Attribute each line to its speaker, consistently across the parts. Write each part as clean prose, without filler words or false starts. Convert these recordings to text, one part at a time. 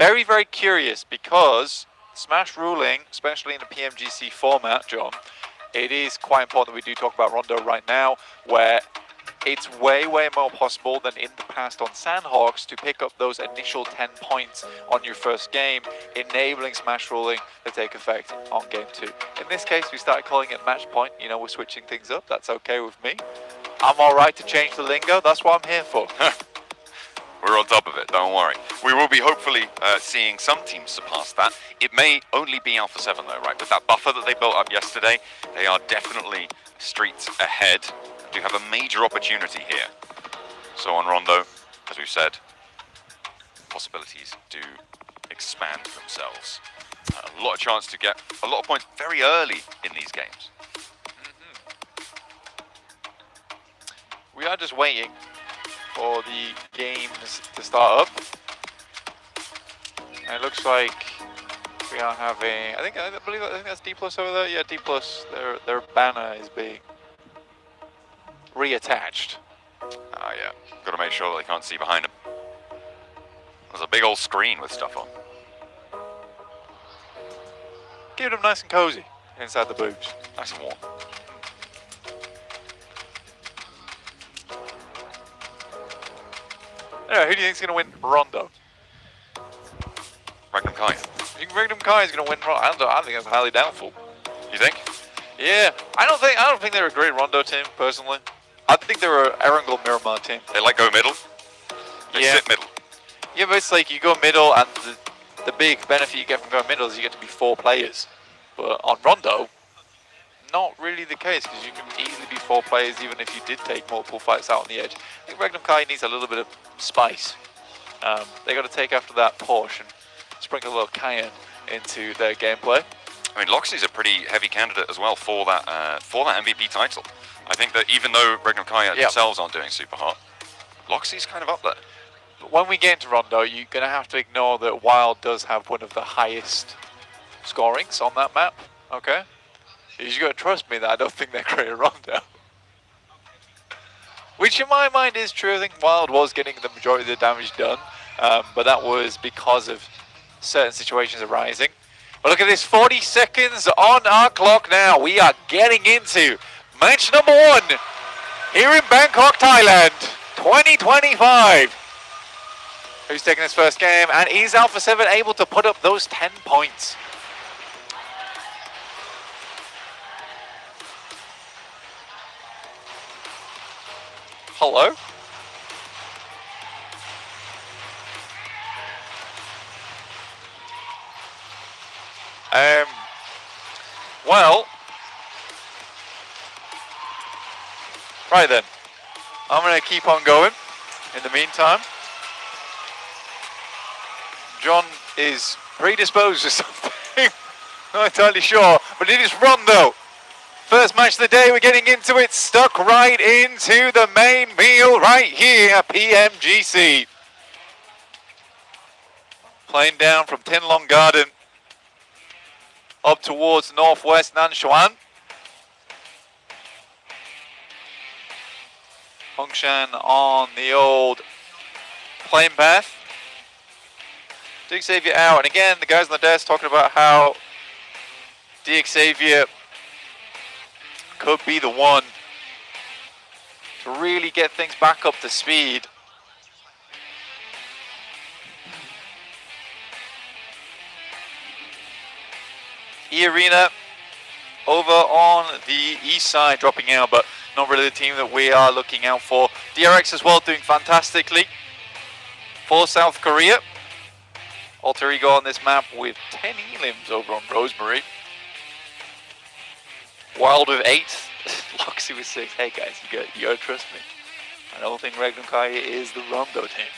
Speaker 1: very, very curious because Smash ruling, especially in the Pmgc format, John, it is quite important that we do talk about Rondo right now, where it's way, way more possible than in the past on Sandhawks to pick up those initial 10 points on your first game, enabling Smash ruling to take effect on game 2. In this case, we started calling it match point. You know, we're switching things up. That's okay with me. I'm all right to change the lingo. That's what I'm here for.
Speaker 2: We're on top of it, don't worry. We will be hopefully seeing some teams surpass that. It may only be Alpha 7 though, right? With that buffer that they built up yesterday, they are definitely streets ahead. Do have a major opportunity here. So on Rondo, as we've said, possibilities do expand themselves. A lot of chance to get a lot of points very early in these games.
Speaker 1: We are just waiting for the games to start up. And it looks like we are having, I think that's D+ over there. Yeah, D+. Their banner is being reattached.
Speaker 2: Ah, yeah. Got to make sure that they can't see behind them. There's a big old screen with stuff on.
Speaker 1: Keep them nice and cozy inside the boobs.
Speaker 2: Nice and warm.
Speaker 1: Anyway, who do you think's going to win Rondo?
Speaker 2: Magnum Kai.
Speaker 1: You think Magnum Kai is going to win Rondo? I think that's highly doubtful.
Speaker 2: You think?
Speaker 1: Yeah, I don't think they're a great Rondo team personally. I think they're an Erangel Miramar team.
Speaker 2: They like go middle. They sit middle.
Speaker 1: Yeah, but it's like you go middle, and the big benefit you get from going middle is you get to be 4 players. But on Rondo, not really the case, because you can easily be 4 players even if you did take multiple fights out on the edge. I think Magnum Kai needs a little bit of spice. They got to take after that Porsche and sprinkle a little cayenne into their gameplay.
Speaker 2: I mean, Loxy's a pretty heavy candidate as well for that MVP title. I think that even though Magnum Kai themselves aren't doing super hot, Loxy's kind of up there.
Speaker 1: But when we get into Rondo, you're going to have to ignore that Wild does have one of the highest scorings on that map, okay? You've got to trust me that I don't think they're great at Rondo. Which in my mind is true. I think Wild was getting the majority of the damage done, but that was because of certain situations arising. But look at this, 40 seconds on our clock now. We are getting into match number 1 here in Bangkok, Thailand, 2025. Who's taking his first game? And is Alpha 7 able to put up those 10 points? Hello? Well, right then, I'm going to keep on going in the meantime. John is predisposed to something, not entirely sure, but it is Rondo. First match of the day, we're getting into it, stuck right into the main meal right here at Pmgc. Playing down from Tin Long Garden up towards northwest Nanshan. Hongshan on the old plane path. DXavier out, and again, the guys on the desk talking about how DXavier could be the one to really get things back up to speed. E-Arena over on the east side dropping out, but not really the team that we are looking out for. DRX as well doing fantastically for South Korea. Alter Ego on this map with 10 elims over on Rosemary. Wild with 8, Loxy with 6. Hey guys, you gotta trust me. I don't think Magnum Kai is the Rondo team.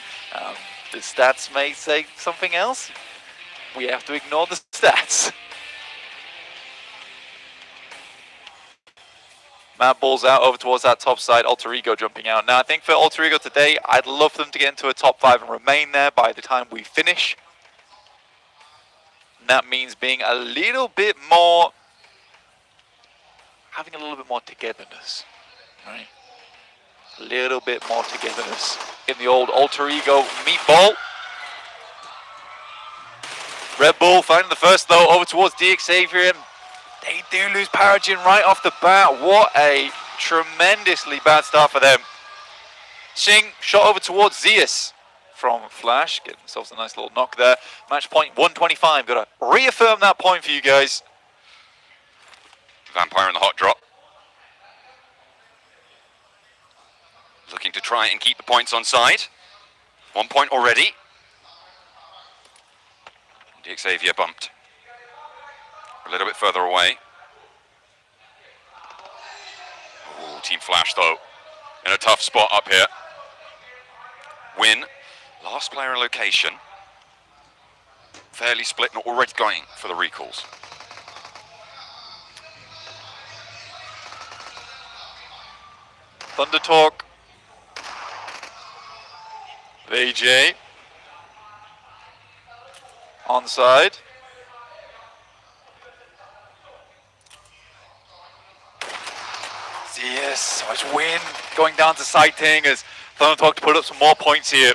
Speaker 1: The stats may say something else. We have to ignore the stats. Mad balls out over towards that top side, Alter Ego jumping out. Now I think for Alter Ego today, I'd love them to get into a top 5 and remain there by the time we finish. And that means being a little bit more, having a little bit more togetherness, right? A little bit more togetherness in the old Alter Ego meatball. Red Bull finding the first though over towards DXavier, and they do lose Paragen right off the bat. What a tremendously bad start for them. Singh shot over towards Zeus from Flash, getting themselves a nice little knock there. Match point 125, gotta reaffirm that point for you guys.
Speaker 2: Vampire in the hot drop. Looking to try and keep the points on side. 1 point already. DXavier bumped. A little bit further away. Ooh, Team Flash though, in a tough spot up here. Win, last player in location. Fairly split and already going for the recalls.
Speaker 1: Thunder Talk. VJ. Onside. Yes, so much win going down to sighting as Thunder Talk to put up some more points here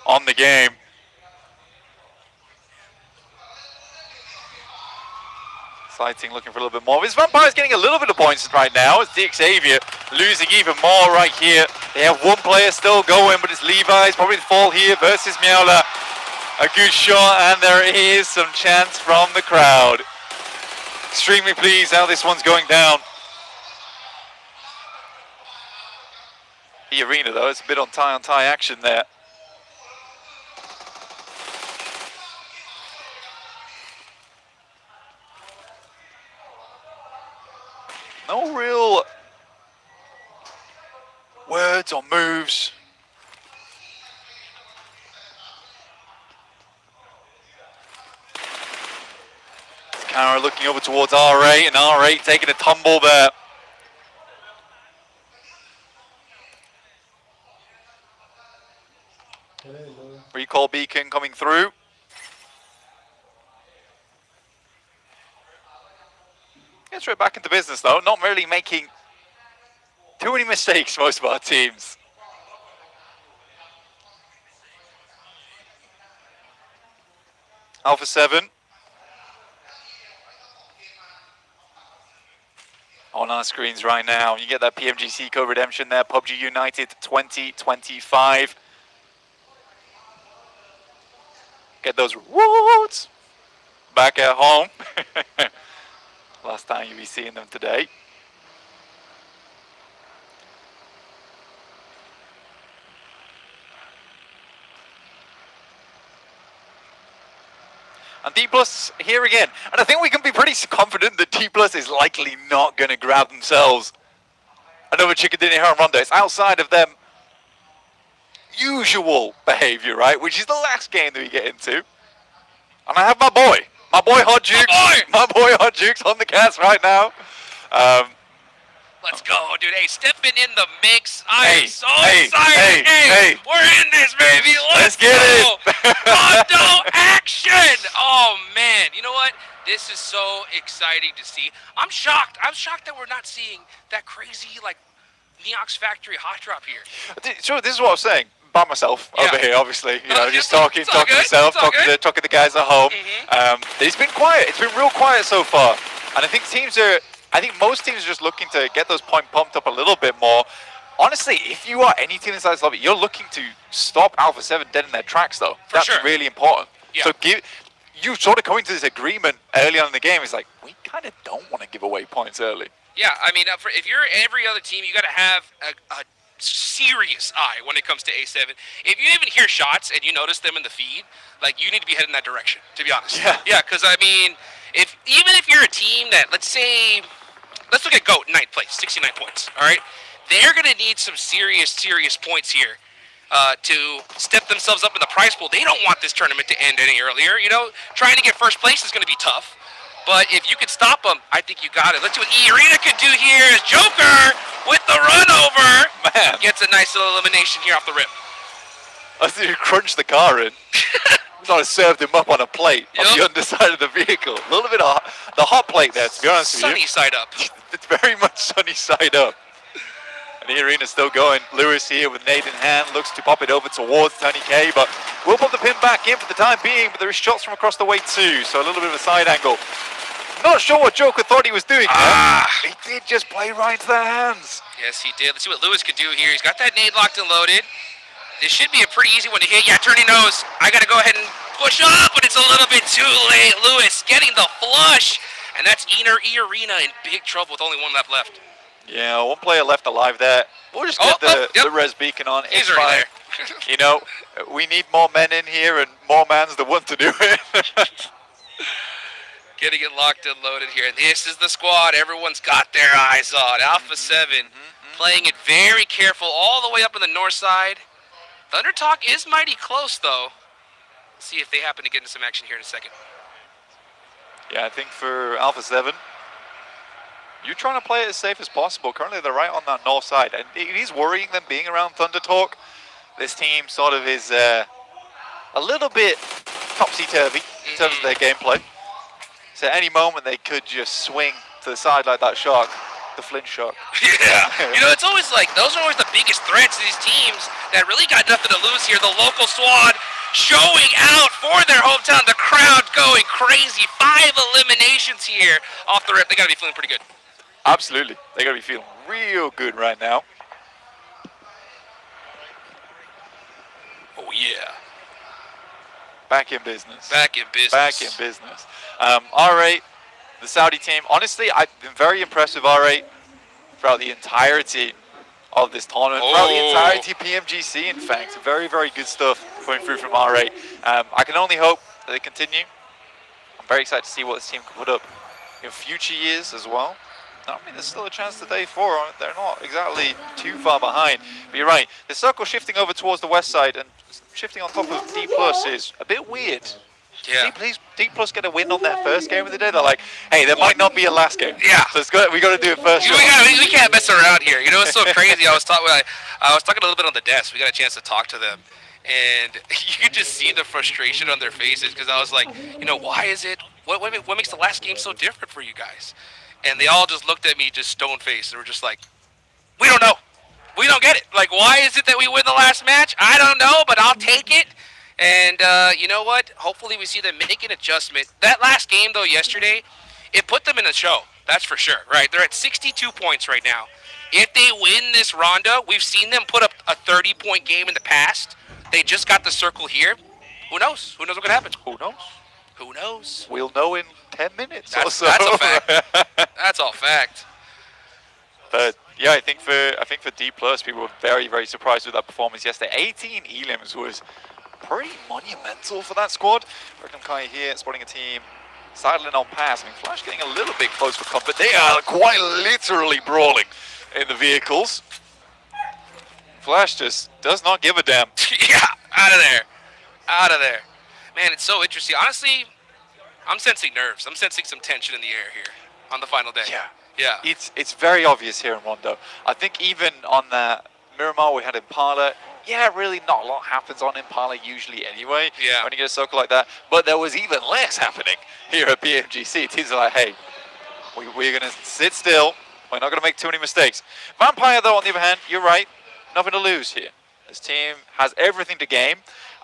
Speaker 1: on the game. Sighting looking for a little bit more. His Vampire's getting a little bit of points right now. It's DXavier losing even more right here. They have one player still going, but it's Levi's probably the fall here versus Miaola. A good shot, and there is some chants from the crowd. Extremely pleased how this one's going down. The arena though, it's a bit on tie action there. No real words or moves. Kara looking over towards R8, and R8 taking a tumble there. Recall beacon coming through. Gets right back into business though, not really making too many mistakes, most of our teams. Alpha 7. On our screens right now, you get that Pmgc code redemption there, Pubg United 2025. Get those rewards back at home. Last time you'll be seeing them today. And D Plus here again. And I think we can be pretty confident that D Plus is likely not going to grab themselves another chicken dinner here on Rondo. It's outside of them usual behavior, right? Which is the last game that we get into. And I have my boy Hot Jukes. My boy Hot Jukes on the cast right now.
Speaker 3: Let's go, dude. Hey, stepping in the mix. I am so excited. Hey, we're in this, baby. Let's
Speaker 1: get
Speaker 3: go.
Speaker 1: it.
Speaker 3: Rondo action. Oh, man. You know what? This is so exciting to see. I'm shocked. I'm shocked that we're not seeing that crazy, like, Neox Factory hot drop here.
Speaker 1: So this is what I was saying. By myself over here, obviously. You know, just talking to myself, talking to the guys at home. It's been quiet. It's been real quiet so far. And I think most teams are just looking to get those points pumped up a little bit more. Honestly, if you are any team inside this lobby, you're looking to stop Alpha 7 dead in their tracks, though. That's really important.
Speaker 3: Yeah.
Speaker 1: So you sort of coming to this agreement early on in the game. It's like, we kind of don't want to give away points early.
Speaker 3: Yeah, I mean, if you're every other team, you got to have a serious eye when it comes to A7. If you even hear shots and you notice them in the feed, like, you need to be heading that direction, to be honest. Yeah, because, I mean, even if you're a team that, let's look at GOAT, 9th place, 69 points, all right? They're going to need some serious points here to step themselves up in the prize pool. They don't want this tournament to end any earlier. You know, trying to get first place is going to be tough. But if you can stop them, I think you got it. Let's see what E-Arena could do here as Joker with the run over.
Speaker 1: Man.
Speaker 3: Gets a nice little elimination here off the rip.
Speaker 1: I think you crunched the car in. Sort of served him up on a plate on the underside of the vehicle. A little bit of the hot plate there, to be honest with you.
Speaker 3: Sunny side up.
Speaker 1: It's very much sunny side up. And the arena's still going. Lewis here with nade in hand, looks to pop it over towards Tony K, but we'll put the pin back in for the time being, but there is shots from across the way too, so a little bit of a side angle. Not sure what Joker thought he was doing there. He did just play right into their hands.
Speaker 3: Yes, he did. Let's see what Lewis can do here. He's got that nade locked and loaded. This should be a pretty easy one to hit. Yeah, Turney knows. I got to go ahead and push up, but it's a little bit too late. Lewis getting the flush, and that's Arena in big trouble with only one left.
Speaker 1: Yeah, one player left alive there. We'll just get the res beacon on.
Speaker 3: He's already there.
Speaker 1: You know, we need more men in here, and more man's the one to do it.
Speaker 3: Getting it locked and loaded here. This is the squad everyone's got their eyes on. Alpha 7 playing it very careful all the way up on the north side. Thunder Talk is mighty close, though. Let's see if they happen to get into some action here in a second.
Speaker 1: Yeah, I think for Alpha 7, you're trying to play it as safe as possible. Currently, they're right on that north side, and it is worrying them being around Thunder Talk. This team sort of is a little bit topsy-turvy in terms of their gameplay. So at any moment, they could just swing to the side like that shark. The Flint Shark.
Speaker 3: Yeah. You know, it's always like, those are always the biggest threats to these teams that really got nothing to lose here. The local squad showing out for their hometown. The crowd going crazy. 5 eliminations here off the rip. They got to be feeling pretty good.
Speaker 1: Absolutely. They got to be feeling real good right now.
Speaker 3: Oh, yeah.
Speaker 1: Back in business.
Speaker 3: Back in business.
Speaker 1: Back in business. R8. The Saudi team, honestly, I've been very impressed with R8 throughout the entirety of this tournament, throughout the entirety Pmgc, in fact. Very, very good stuff coming through from R8. I can only hope that they continue. I'm very excited to see what this team can put up in future years as well. I mean, there's still a chance to day 4. They're not exactly too far behind. But you're right, the circle shifting over towards the west side and shifting on top of D+ is a bit weird.
Speaker 3: Yeah.
Speaker 1: D+ get a win on their first game of the day. They're like, hey, there might not be a last game.
Speaker 3: Yeah.
Speaker 1: So we got to do it first.
Speaker 3: We can't mess around here. You know, it's so crazy. I was talking a little bit on the desk. We got a chance to talk to them, and you could just see the frustration on their faces because I was like, you know, why is it? What makes the last game so different for you guys? And they all just looked at me, just stone faced, and were just like, we don't know. We don't get it. Like, why is it that we win the last match? I don't know, but I'll take it. And you know what? Hopefully we see them make an adjustment. That last game, though, yesterday, it put them in the show. That's for sure, right? They're at 62 points right now. If they win this Ronda, we've seen them put up a 30-point game in the past. They just got the circle here. Who knows? Who knows what could happen?
Speaker 1: Who knows?
Speaker 3: Who knows?
Speaker 1: We'll know in 10 minutes or so.
Speaker 3: That's a fact. That's all fact.
Speaker 1: But yeah, I think for D+, people were very, very surprised with that performance yesterday. 18 elims was pretty monumental for that squad. Reclam Kai here, spotting a team sidling on pass. I mean, Flash getting a little bit close for comfort. They are quite literally brawling in the vehicles. Flash just does not give a damn.
Speaker 3: Yeah, out of there. Out of there. Man, it's so interesting. Honestly, I'm sensing nerves. I'm sensing some tension in the air here on the final day.
Speaker 1: Yeah.
Speaker 3: Yeah.
Speaker 1: It's very obvious here in Rondo. I think even on that Miramar we had Impala, yeah, really not a lot happens on Impala usually anyway.
Speaker 3: Yeah.
Speaker 1: When you get a circle like that. But there was even less happening here at Pmgc. Teams are like, hey, we're going to sit still. We're not going to make too many mistakes. Vampire, though, on the other hand, you're right. Nothing to lose here. This team has everything to gain.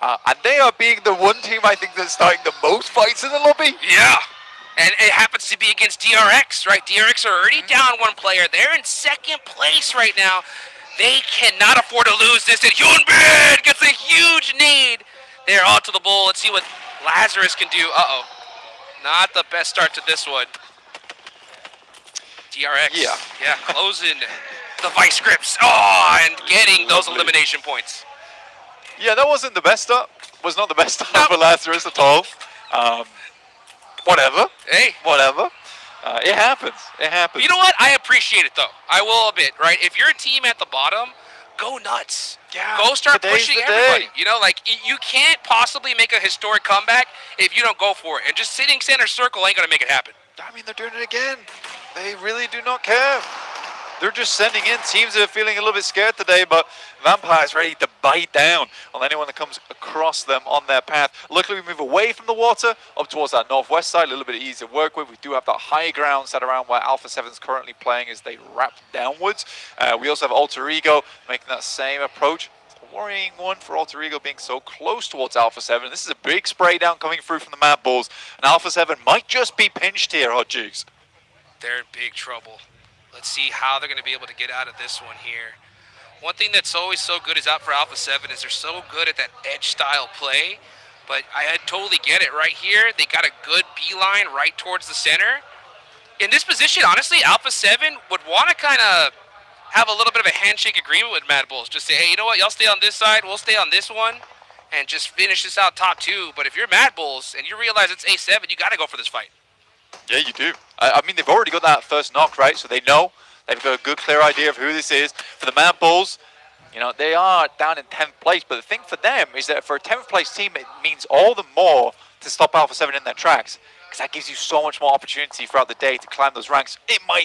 Speaker 1: And they are being the one team, I think, that's starting the most fights in the lobby.
Speaker 3: Yeah. And it happens to be against DRX, right? DRX are already down one player. They're in second place right now. They cannot afford to lose this. And Hyunbin gets a huge need. They're on to the bowl. Let's see what Lazarus can do. Uh-oh. Not the best start to this one. DRX. Yeah, closing the vice grips. Oh, and getting those elimination points.
Speaker 1: Yeah, that wasn't the best start. Was not the best start for Lazarus at all. Whatever.
Speaker 3: Hey.
Speaker 1: Whatever. It happens. It happens.
Speaker 3: You know what? I appreciate it, though. I will admit, right? If you're a team at the bottom, go nuts.
Speaker 1: Yeah,
Speaker 3: go start
Speaker 1: today's
Speaker 3: pushing
Speaker 1: the
Speaker 3: everybody.
Speaker 1: day.
Speaker 3: You know, like, you can't possibly make a historic comeback if you don't go for it. And just sitting center circle ain't going to make it happen.
Speaker 1: I mean, they're doing it again. They really do not care. they're just sending in teams that are feeling a little bit scared today, but Vampire's ready to bite down on anyone that comes across them on their path. Luckily, we move away from the water, up towards that northwest side, a little bit easier to work with. We do have that high ground set around where Alpha 7's currently playing as they wrap downwards. We also have Alter Ego making that same approach. Worrying one for Alter Ego being so close towards Alpha 7. This is a big spray down coming through from the Mad Bulls, and Alpha 7 might just be pinched here, Hot Jukes.
Speaker 3: They're in big trouble. Let's see how they're going to be able to get out of this one here. One thing that's always so good is out for Alpha 7 is they're so good at that edge style play, but I totally get it right here. They got a good beeline right towards the center. In this position, honestly, Alpha 7 would want to kind of have a little bit of a handshake agreement with Mad Bulls. Just say, hey, you know what? Y'all stay on this side. We'll stay on this one and just finish this out top two. But if you're Mad Bulls and you realize it's A7, you got to go for this fight.
Speaker 1: Yeah, you do. I mean, they've already got that first knock, right? So they know. They've got a good, clear idea of who this is. For the Mad Bulls, you know, they are down in 10th place. But the thing for them is that for a 10th place team, it means all the more to stop Alpha 7 in their tracks. Because that gives you so much more opportunity throughout the day to climb those ranks.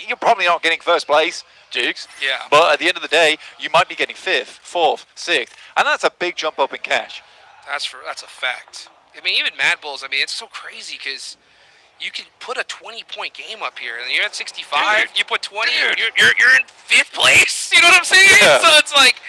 Speaker 1: You're probably not getting first place, Jukes.
Speaker 3: Yeah.
Speaker 1: But at the end of the day, you might be getting 5th, 4th, 6th. And that's a big jump up in cash.
Speaker 3: That's a fact. I mean, even Mad Bulls, I mean, it's so crazy because you can put a 20-point game up here, and you're at 65. Dude, you put 20, you're in 5th place. You know what I'm saying? Yeah. So it's like,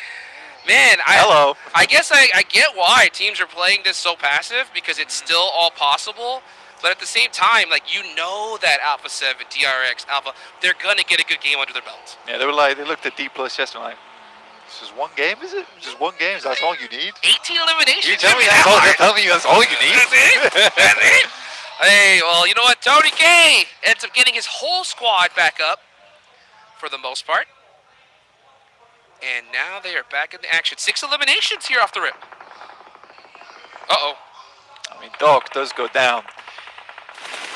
Speaker 3: man, I guess I get why teams are playing this so passive because it's still all possible. But at the same time, like, you know that Alpha 7, DRX, Alpha, they're gonna get a good game under their belt.
Speaker 1: Yeah, they looked at D plus yesterday like, this is one game, is it? Just one game? That's all you need?
Speaker 3: 18 eliminations.
Speaker 1: You tell me that's all you need?
Speaker 3: That's it? That's it? Hey, well, you know what? Tony K ends up getting his whole squad back up for the most part. And now they are back in the action. 6 eliminations here off the rip. Uh-oh.
Speaker 1: I mean, Doc does go down.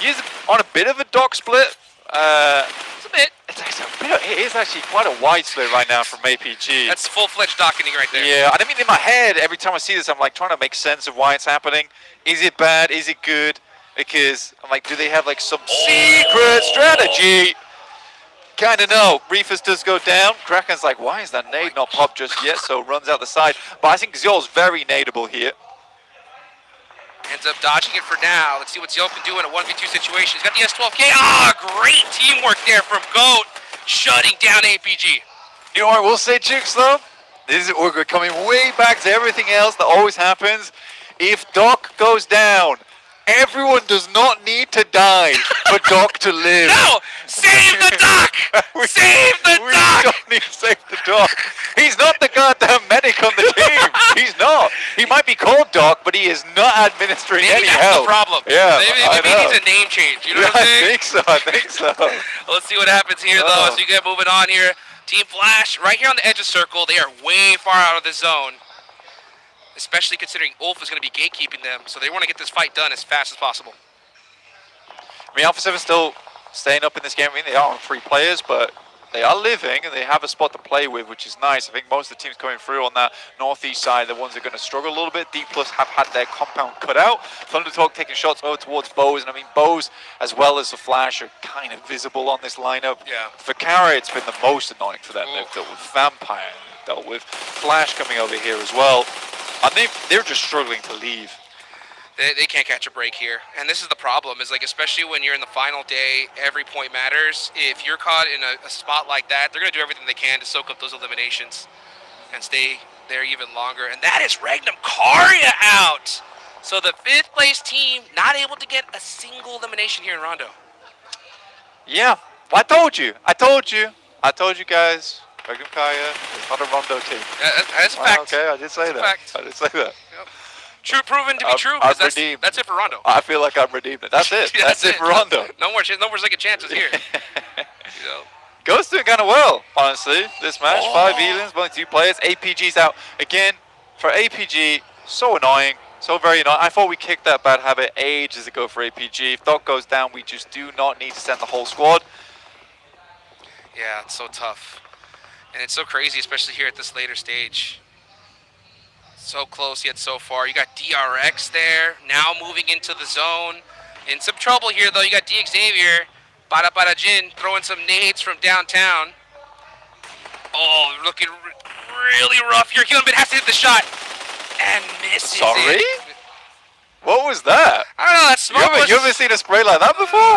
Speaker 1: He's on a bit of a Doc split.
Speaker 3: It's a bit.
Speaker 1: It is actually quite a wide split right now from APG.
Speaker 3: That's full-fledged docketing right there.
Speaker 1: Yeah, and I mean, in my head, every time I see this, I'm like trying to make sense of why it's happening. Is it bad? Is it good? Because I'm like, do they have like some secret strategy? Kind of no. Reefus does go down. Kraken's like, why is that nade not popped just yet? So runs out the side. But I think Zol's very nadeable here.
Speaker 3: Ends up dodging it for now. Let's see what Zol can do in a 1v2 situation. He's got the S12K. Ah, great teamwork there from GOAT, shutting down APG.
Speaker 1: You know what I will say, Jukes, though? We're coming way back to everything else that always happens. If Doc goes down, everyone does not need to die for Doc to live.
Speaker 3: No! Save the Doc! Save the Doc!
Speaker 1: We don't need to save the Doc. He's not the goddamn medic on the team. He's not. He might be called Doc, but he is not administering any help.
Speaker 3: Maybe that's the problem.
Speaker 1: Yeah,
Speaker 3: Maybe he needs a name change. You know what I'm saying?
Speaker 1: I think so.
Speaker 3: Let's see what happens here, though, as we get moving on here. Team Flash, right here on the edge of circle. They are way far out of the zone, especially considering Ulf is going to be gatekeeping them, so they want to get this fight done as fast as possible.
Speaker 1: I mean, Alpha 7 still staying up in this game. I mean, they are on 3 players, but they are living, and they have a spot to play with, which is nice. I think most of the teams coming through on that northeast side, the ones that are going to struggle a little bit. D Plus have had their compound cut out. Thundertalk taking shots over towards Bose, and I mean, Bose, as well as the Flash, are kind of visible on this lineup.
Speaker 3: Yeah.
Speaker 1: For Kara, it's been the most annoying for them. They've dealt with Vampire, they've dealt with Flash coming over here as well. And they're just struggling to leave.
Speaker 3: They can't catch a break here. And this is the problem, is like, especially when you're in the final day, every point matters. If you're caught in a spot like that, they're going to do everything they can to soak up those eliminations and stay there even longer. And that is Regnum Karya out. So the 5th place team not able to get a single elimination here in Rondo.
Speaker 1: Yeah, well, I told you guys. Regnum Karya is not a Rondo team.
Speaker 3: That's a fact.
Speaker 1: Okay, I did say that. I did say that.
Speaker 3: Yep. True proven to be true. That's it for Rondo.
Speaker 1: I feel like I'm redeemed. That's it. That's it for Rondo.
Speaker 3: No more second chances here. You know.
Speaker 1: Ghost doing kind of well, honestly, this match. 5 Elins, only 2 players. APG's out. Again, for APG, so annoying. So very annoying. I thought we kicked that bad habit ages ago for APG. If Doc goes down, we just do not need to send the whole squad.
Speaker 3: Yeah, it's so tough. And it's so crazy, especially here at this later stage. So close yet so far. You got DRX there, now moving into the zone. In some trouble here, though. You got D Xavier, Bada Bada Jin, throwing some nades from downtown. Oh, looking really rough here. Hyunbin has to hit the shot and misses
Speaker 1: Sorry?
Speaker 3: it.
Speaker 1: What was that?
Speaker 3: I don't know, that smoke was...
Speaker 1: You haven't seen a spray like that before?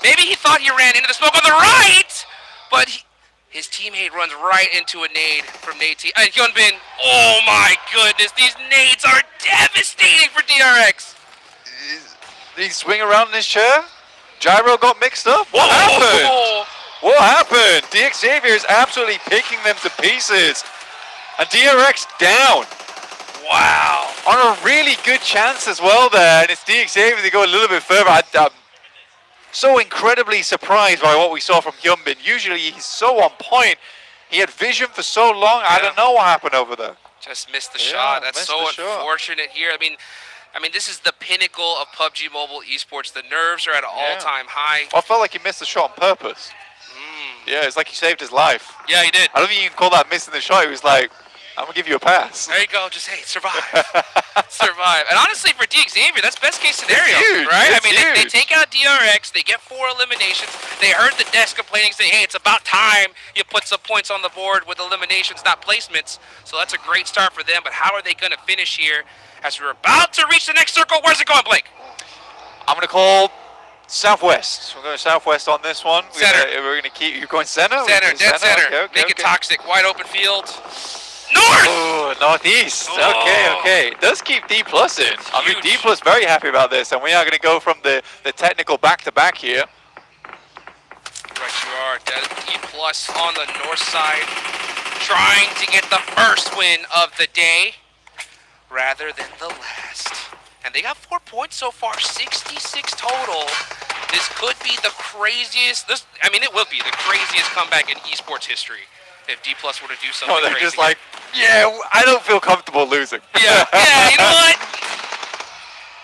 Speaker 3: Maybe he thought he ran into the smoke on the right, but his teammate runs right into a nade from Nate T. And Hyunbin, oh my goodness, these nades are devastating for DRX.
Speaker 1: Did he swing around in his chair? Gyro got mixed up? What happened? What happened? DX Xavier is absolutely picking them to pieces. And DRX down.
Speaker 3: Wow.
Speaker 1: On a really good chance as well there. And it's DX Xavier to go a little bit further. I'm so incredibly surprised by what we saw from Hyunbin. Usually he's so on point. He had vision for so long. I don't know what happened over there.
Speaker 3: Just missed the shot. That's so unfortunate here. I mean, this is the pinnacle of PUBG Mobile esports. The nerves are at an all-time high.
Speaker 1: I felt like he missed the shot on purpose. Yeah, it's like he saved his life.
Speaker 3: Yeah, he did.
Speaker 1: I don't think you can call that missing the shot. He was like, I'm going to give you a pass.
Speaker 3: There you go. Just, hey, survive. Survive. And honestly, for DX Xavier, that's best case scenario.
Speaker 1: It's huge.
Speaker 3: Right?
Speaker 1: It's
Speaker 3: I mean,
Speaker 1: huge.
Speaker 3: they take out DRX. They get 4 eliminations. They heard the desk complaining, saying, hey, it's about time you put some points on the board with eliminations, not placements. So that's a great start for them. But how are they going to finish here as we're about to reach the next circle? Where's it going, Blake?
Speaker 1: I'm going to call southwest. We're going southwest on this one.
Speaker 3: Center.
Speaker 1: We're going to keep... You're going center?
Speaker 3: Center, dead center.
Speaker 1: Okay,
Speaker 3: Make it toxic. Wide open field. North!
Speaker 1: Oh, northeast.
Speaker 3: Oh.
Speaker 1: Okay. It does keep D plus in. I mean,
Speaker 3: Huge.
Speaker 1: D plus very happy about this, and we are going to go from the technical back-to-back here.
Speaker 3: Right you are. D plus on the north side. Trying to get the first win of the day rather than the last. And they got 4 points so far, 66 total. This could be the craziest, it will be the craziest comeback in esports history if D plus were to do something
Speaker 1: They're
Speaker 3: crazy.
Speaker 1: just like, yeah, I don't feel comfortable losing.
Speaker 3: Yeah, you know what?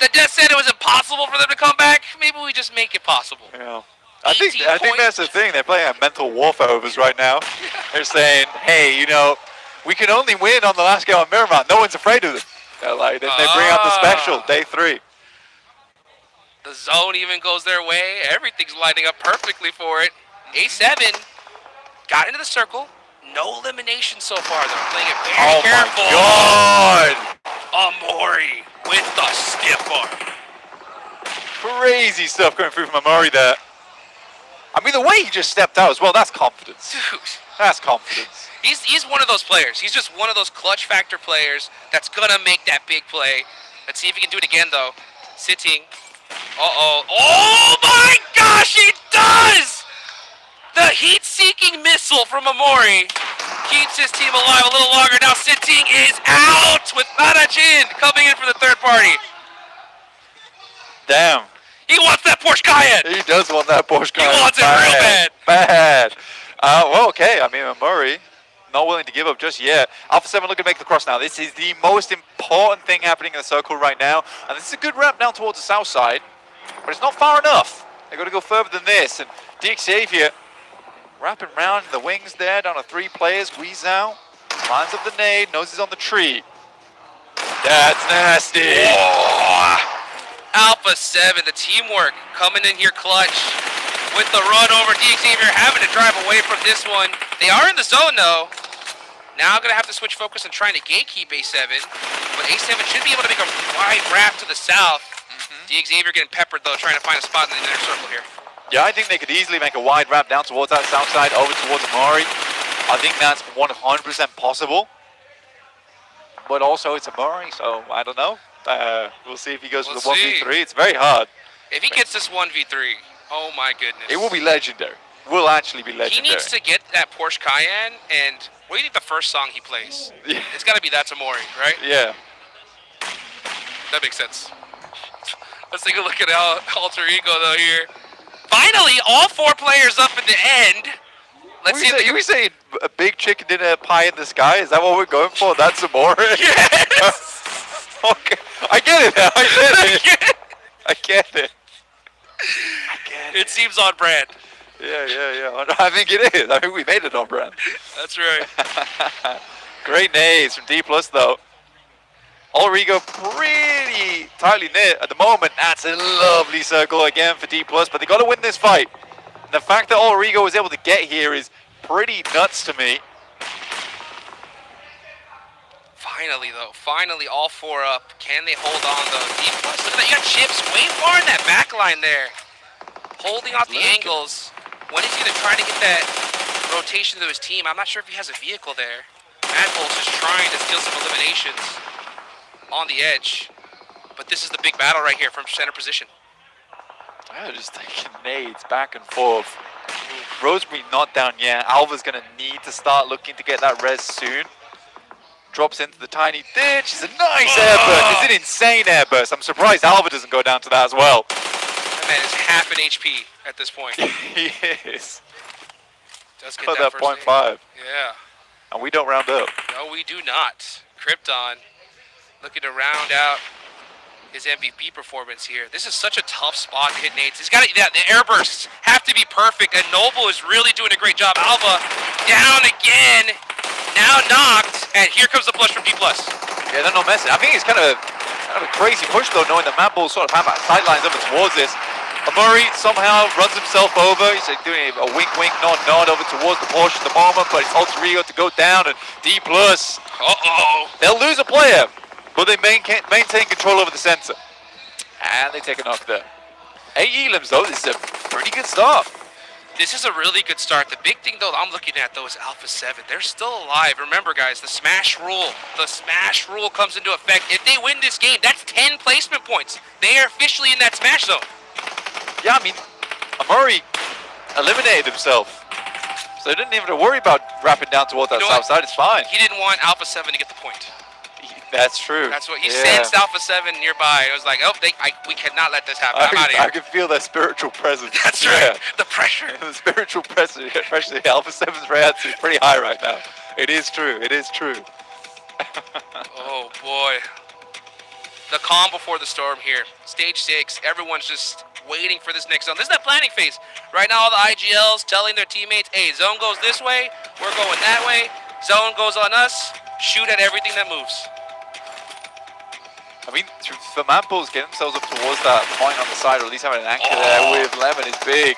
Speaker 3: The Death said it was impossible for them to come back. Maybe we just make it possible.
Speaker 1: Yeah. I
Speaker 3: 18
Speaker 1: think that's the thing. They're playing a mental warfare with us right now. They're saying, hey, we can only win on the last game on Miramar. No one's afraid of them. They're like, then they bring out the special, day 3.
Speaker 3: The zone even goes their way. Everything's lining up perfectly for it. A7 got into the circle. No elimination so far. They're playing it very careful.
Speaker 1: Oh my God!
Speaker 3: Amori with the stiff arm.
Speaker 1: Crazy stuff going through from Amori there. I mean, the way he just stepped out as well, that's confidence.
Speaker 3: Dude.
Speaker 1: That's confidence.
Speaker 3: He's one of those players. He's just one of those clutch factor players that's gonna make that big play. Let's see if he can do it again though. Sitting. Uh-oh. Oh my gosh, he does! The heat-seeking missile from Amori keeps his team alive a little longer. Now Sitting is out with Manajin coming in for the third party.
Speaker 1: Damn.
Speaker 3: He wants that Porsche Cayenne.
Speaker 1: He does want that Porsche car.
Speaker 3: He wants it real bad.
Speaker 1: Bad. Well, okay. I mean, Amori not willing to give up just yet. Alpha 7 looking to make the cross now. This is the most important thing happening in the circle right now. And this is a good ramp down towards the south side. But it's not far enough. They've got to go further than this. And DX Xavier wrapping around the wings there, down to 3 players. Guizhou lines up the nade, knows he's on the tree. That's nasty.
Speaker 3: Oh. Alpha 7, the teamwork coming in here clutch with the run over. DX Xavier having to drive away from this one. They are in the zone though. Now going to have to switch focus on trying to gatekeep A7. But A7 should be able to make a wide wrap to the south. DX Xavier getting peppered though, trying to find a spot in the inner circle here.
Speaker 1: Yeah, I think they could easily make a wide wrap down towards that south side, over towards Amori. I think that's 100% possible. But also it's Amori, so I don't know. We'll see if he goes for the 1v3. It's very hard.
Speaker 3: If he gets this 1v3, oh my goodness.
Speaker 1: It will be legendary. Will actually be legendary.
Speaker 3: He needs to get that Porsche Cayenne, and what do you think the first song he plays?
Speaker 1: Yeah.
Speaker 3: It's got to be That's Amori, right?
Speaker 1: Yeah.
Speaker 3: That makes sense. Let's take a look at Alter Ego though here. Finally, all 4 players up at the end. Let's see.
Speaker 1: You were saying a big chicken dinner pie in the sky? Is that what we're going for? That's Amori?
Speaker 3: Yes!
Speaker 1: Okay. I get it now. I get it.
Speaker 3: It seems on brand.
Speaker 1: Yeah. I think it is. I think we made it on brand.
Speaker 3: That's right.
Speaker 1: Great nades from D plus though. Ulrigo pretty tightly knit at the moment. That's a lovely circle again for D plus, but they got to win this fight. And the fact that Ulrigo was able to get here is pretty nuts to me.
Speaker 3: Finally, though. Finally, all 4 up. Can they hold on, though? Deep plus. Look at that. You got Chips way far in that back line there. Holding off the angles. When is he going to try to get that rotation to his team? I'm not sure if he has a vehicle there. Madbull's just trying to steal some eliminations on the edge. But this is the big battle right here from center position.
Speaker 1: I'm just taking nades back and forth. Roseberry not down yet. Alva's going to need to start looking to get that res soon. Drops into the tiny ditch. It's a nice airburst. It's an insane airburst. I'm surprised Alva doesn't go down to that as well.
Speaker 3: That man is half an HP at this point.
Speaker 1: He is.
Speaker 3: Does get
Speaker 1: Got
Speaker 3: that
Speaker 1: that
Speaker 3: first
Speaker 1: 0.5.
Speaker 3: aid. Yeah.
Speaker 1: And we don't round up.
Speaker 3: No, we do not. Krypton looking to round out his MVP performance here. This is such a tough spot to hit nades. He's got the airbursts have to be perfect, and Noble is really doing a great job. Alva down again, now knocked, and here comes the push from D+.
Speaker 1: Yeah, they're not messing. I think it's kind of a crazy push though, knowing that Madball sort of have sidelines up towards this. Murray somehow runs himself over. He's like doing a wink, nod over towards the Porsche, the bomber, but it's Alter Ego to go down, and D+. They'll lose a player, but they maintain control over the center. And they take a knock there. 8 elims though, this is a pretty good start.
Speaker 3: This is a really good start. The big thing though I'm looking at though is Alpha 7. They're still alive. Remember guys, the smash rule. The smash rule comes into effect. If they win this game, that's 10 placement points. They are officially in that smash zone.
Speaker 1: Yeah, I mean, Amuri eliminated himself. So they didn't even have to worry about wrapping down towards that south side. It's fine.
Speaker 3: He didn't want Alpha 7 to get the point.
Speaker 1: That's true.
Speaker 3: That's what he sensed. Alpha 7 nearby. It was like, oh, we cannot let this happen. I'm out of here.
Speaker 1: I can feel that spiritual presence.
Speaker 3: That's right. The pressure.
Speaker 1: The spiritual pressure, especially Alpha 7's reality is pretty high right now. It is true. It is true.
Speaker 3: Oh boy. The calm before the storm here. Stage 6. Everyone's just waiting for this next zone. This is that planning phase. Right now, all the IGLs telling their teammates, hey, zone goes this way. We're going that way. Zone goes on us. Shoot at everything that moves.
Speaker 1: I mean, for Madballs getting themselves up towards that point on the side, or at least having an anchor there with Lemon is big.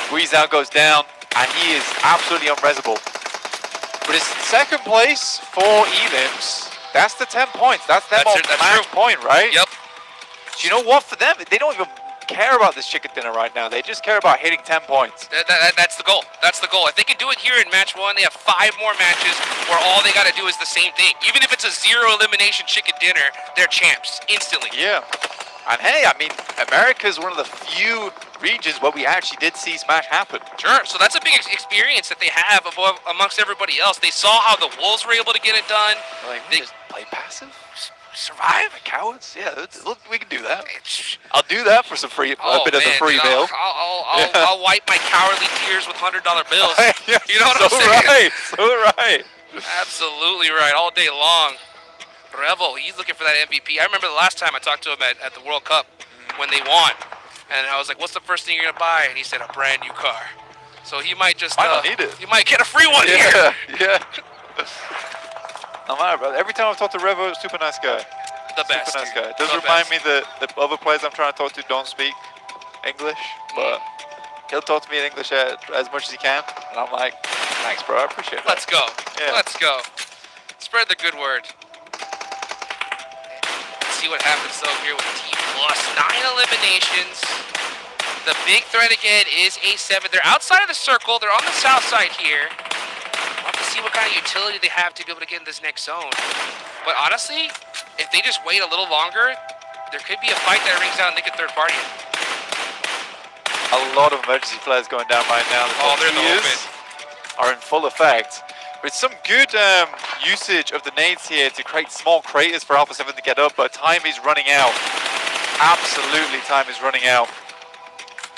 Speaker 1: Squeeze out goes down, and he is absolutely unresable. But it's second place for Elims. That's the 10 points. That's their match point, right?
Speaker 3: Yep.
Speaker 1: Do you know what? For them, they don't even care about this chicken dinner right now. They just care about hitting 10 points.
Speaker 3: That's the goal. That's the goal. If they can do it here in match 1, they have 5 more matches where all they got to do is the same thing. Even if it's a 0 elimination chicken dinner, they're champs instantly.
Speaker 1: Yeah. And hey, I mean, America is one of the few regions where we actually did see Smash happen.
Speaker 3: Sure. So that's a big experience that they have amongst everybody else. They saw how the Wolves were able to get it done.
Speaker 1: Like,
Speaker 3: they
Speaker 1: just play passive?
Speaker 3: Survive?
Speaker 1: Cowards? Yeah, look, we can do that. I'll do that for some free, a bit of the free meal.
Speaker 3: I'll wipe my cowardly tears with $100 bills. You know what I'm saying?
Speaker 1: Right, so right.
Speaker 3: Absolutely right, all day long. Revel, he's looking for that MVP. I remember the last time I talked to him at the World Cup when they won. And I was like, what's the first thing you're going to buy? And he said, a brand new car. So he might just,
Speaker 1: I don't need it.
Speaker 3: You might get a free one here.
Speaker 1: Yeah. No matter, brother. Every time I've talked to Revo, super nice guy.
Speaker 3: The best.
Speaker 1: Super nice guy. It does remind me that the other players I'm trying to talk to don't speak English, but he'll talk to me in English as much as he can. And I'm like, thanks, bro. I appreciate it.
Speaker 3: Let's go.
Speaker 1: Yeah.
Speaker 3: Let's go. Spread the good word. Let's see what happens though here with T+. 9 eliminations. The big threat again is A7. They're outside of the circle. They're on the south side here. We'll have to see what kind of utility they have to be able to get in this next zone. But honestly, if they just wait a little longer, there could be a fight that rings out and they get third party.
Speaker 1: A lot of emergency flares going down right now.
Speaker 3: They're in the open.
Speaker 1: Are in full effect. With some good usage of the nades here to create small craters for Alpha 7 to get up, but time is running out. Absolutely, time is running out.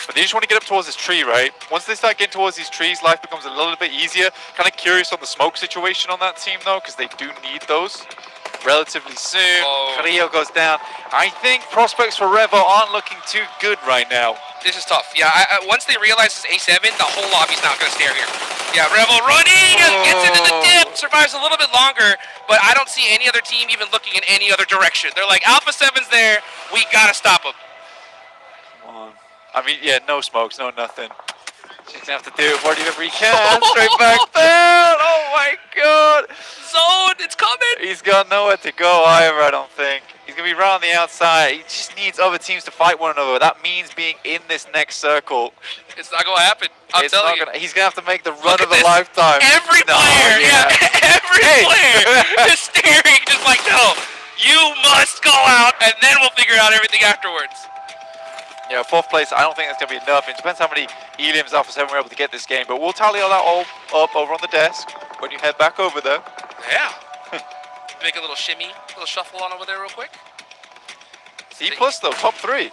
Speaker 1: But they just want to get up towards this tree, right? Once they start getting towards these trees, life becomes a little bit easier. Kind of curious on the smoke situation on that team, though, because they do need those relatively soon. Carrillo goes down. I think prospects for Revo aren't looking too good right now.
Speaker 3: This is tough. Yeah, once they realize it's A7, the whole lobby's not going to stay here. Yeah, Revo running, gets into the dip, survives a little bit longer, but I don't see any other team even looking in any other direction. They're like, Alpha 7's there, we got to stop them.
Speaker 1: Come on. I mean, yeah, no smokes, no nothing. He's gonna have to do it whatever he can. Straight back down. Oh my god.
Speaker 3: Zone, it's coming.
Speaker 1: He's got nowhere to go either, I don't think. He's gonna be right on the outside. He just needs other teams to fight one another. That means being in this next circle.
Speaker 3: It's not gonna happen. I'm telling you.
Speaker 1: He's gonna have to make the run
Speaker 3: Look
Speaker 1: of
Speaker 3: at
Speaker 1: a
Speaker 3: this.
Speaker 1: lifetime.
Speaker 3: Every player, every player is staring, just like, no, you must go out, and then we'll figure out everything afterwards.
Speaker 1: Yeah, 4th place, I don't think that's going to be enough. It depends how many Elims Alpha 7 were able to get this game, but we'll tally all that all up over on the desk when you head back over there.
Speaker 3: Yeah. Make a little shimmy, a little shuffle on over there real quick.
Speaker 1: C+ though, top 3.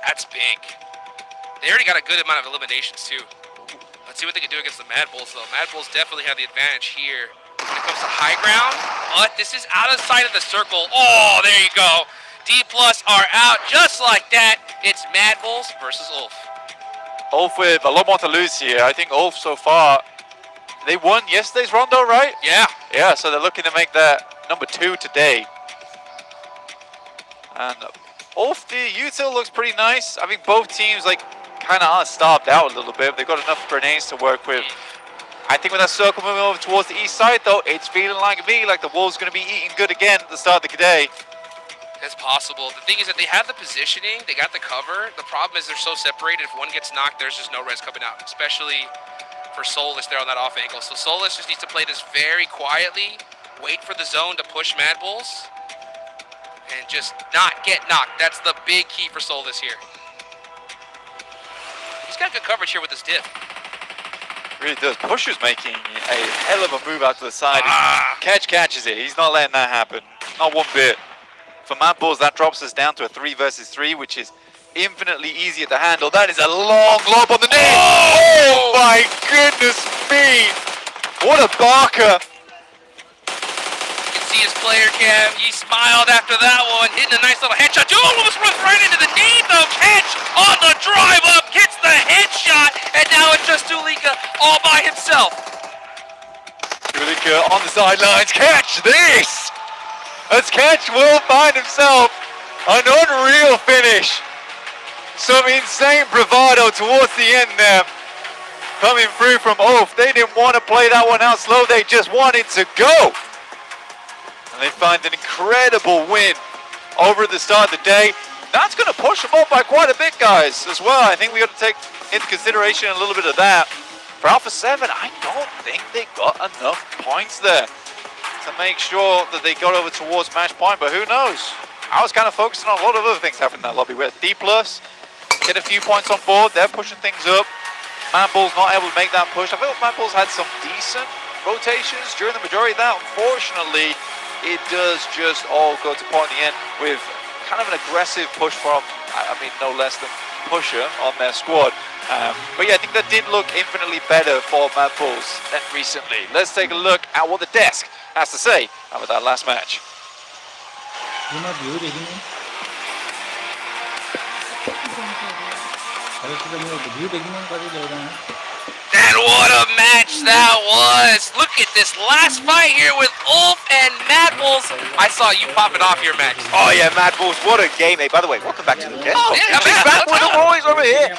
Speaker 3: That's big. They already got a good amount of eliminations too. Let's see what they can do against the Mad Bulls though. Mad Bulls definitely have the advantage here when it comes to high ground, but this is out of sight of the circle. Oh, there you go. D+ are out just like that. It's Mad Bulls versus Ulf.
Speaker 1: Ulf with a lot more to lose here. I think Ulf so far, they won yesterday's rondo, right?
Speaker 3: Yeah.
Speaker 1: Yeah, so they're looking to make that number 2 today. And Ulf, the util looks pretty nice. I think both teams like kind of are starved out a little bit. They've got enough grenades to work with. I think with that circle moving over towards the east side though, it's feeling like the Wolves going to be eating good again at the start of the day.
Speaker 3: It's possible. The thing is that they have the positioning, they got the cover. The problem is they're so separated. If one gets knocked, there's just no res coming out, especially for Soulless there on that off angle. So Soulless just needs to play this very quietly, wait for the zone to push Mad Bulls, and just not get knocked. That's the big key for Soulless here. He's got good coverage here with his diff.
Speaker 1: Really does. Pusher's making a hell of a move out to the side. Catch catches it. He's not letting that happen. Not one bit. For Mad Bulls, that drops us down to a 3 versus 3, which is infinitely easier to handle. That is a long lob on the net. Oh my goodness me. What a barker.
Speaker 3: You can see his player cam. He smiled after that one, hitting a nice little headshot. Dude almost runs right into the name though. Catch on the drive up, gets the headshot, and now it's just Tulika all by himself.
Speaker 1: Tulika on the sidelines. Catch this. As Catch will find himself an unreal finish. Some insane bravado towards the end there. Coming through from Ulf. They didn't want to play that one out slow. They just wanted to go. And they find an incredible win over at the start of the day. That's going to push them up by quite a bit, guys, as well. I think we got to take into consideration a little bit of that. For Alpha 7, I don't think they got enough points there to make sure that they got over towards match point, but who knows? I was kind of focusing on a lot of other things happening in that lobby. With D+, get a few points on board, they're pushing things up. Mad Bulls not able to make that push. I feel like Mad Bulls had some decent rotations during the majority of that. Unfortunately, it does just all go to pot in the end with kind of an aggressive push from, I mean, no less than Pusher on their squad. But yeah, I think that did look infinitely better for Mad Bulls than recently. Let's take a look at what the desk has to say about that last match.
Speaker 3: And what a match that was! Look at this last fight here with Ulf and Mad Bulls. I saw you popping off your match.
Speaker 4: Oh yeah, Mad Bulls, what a game. Hey, by the way, welcome back to the guest.
Speaker 3: Oh, yeah,
Speaker 4: He's
Speaker 3: man,
Speaker 4: back with the
Speaker 3: what's
Speaker 4: boys over here.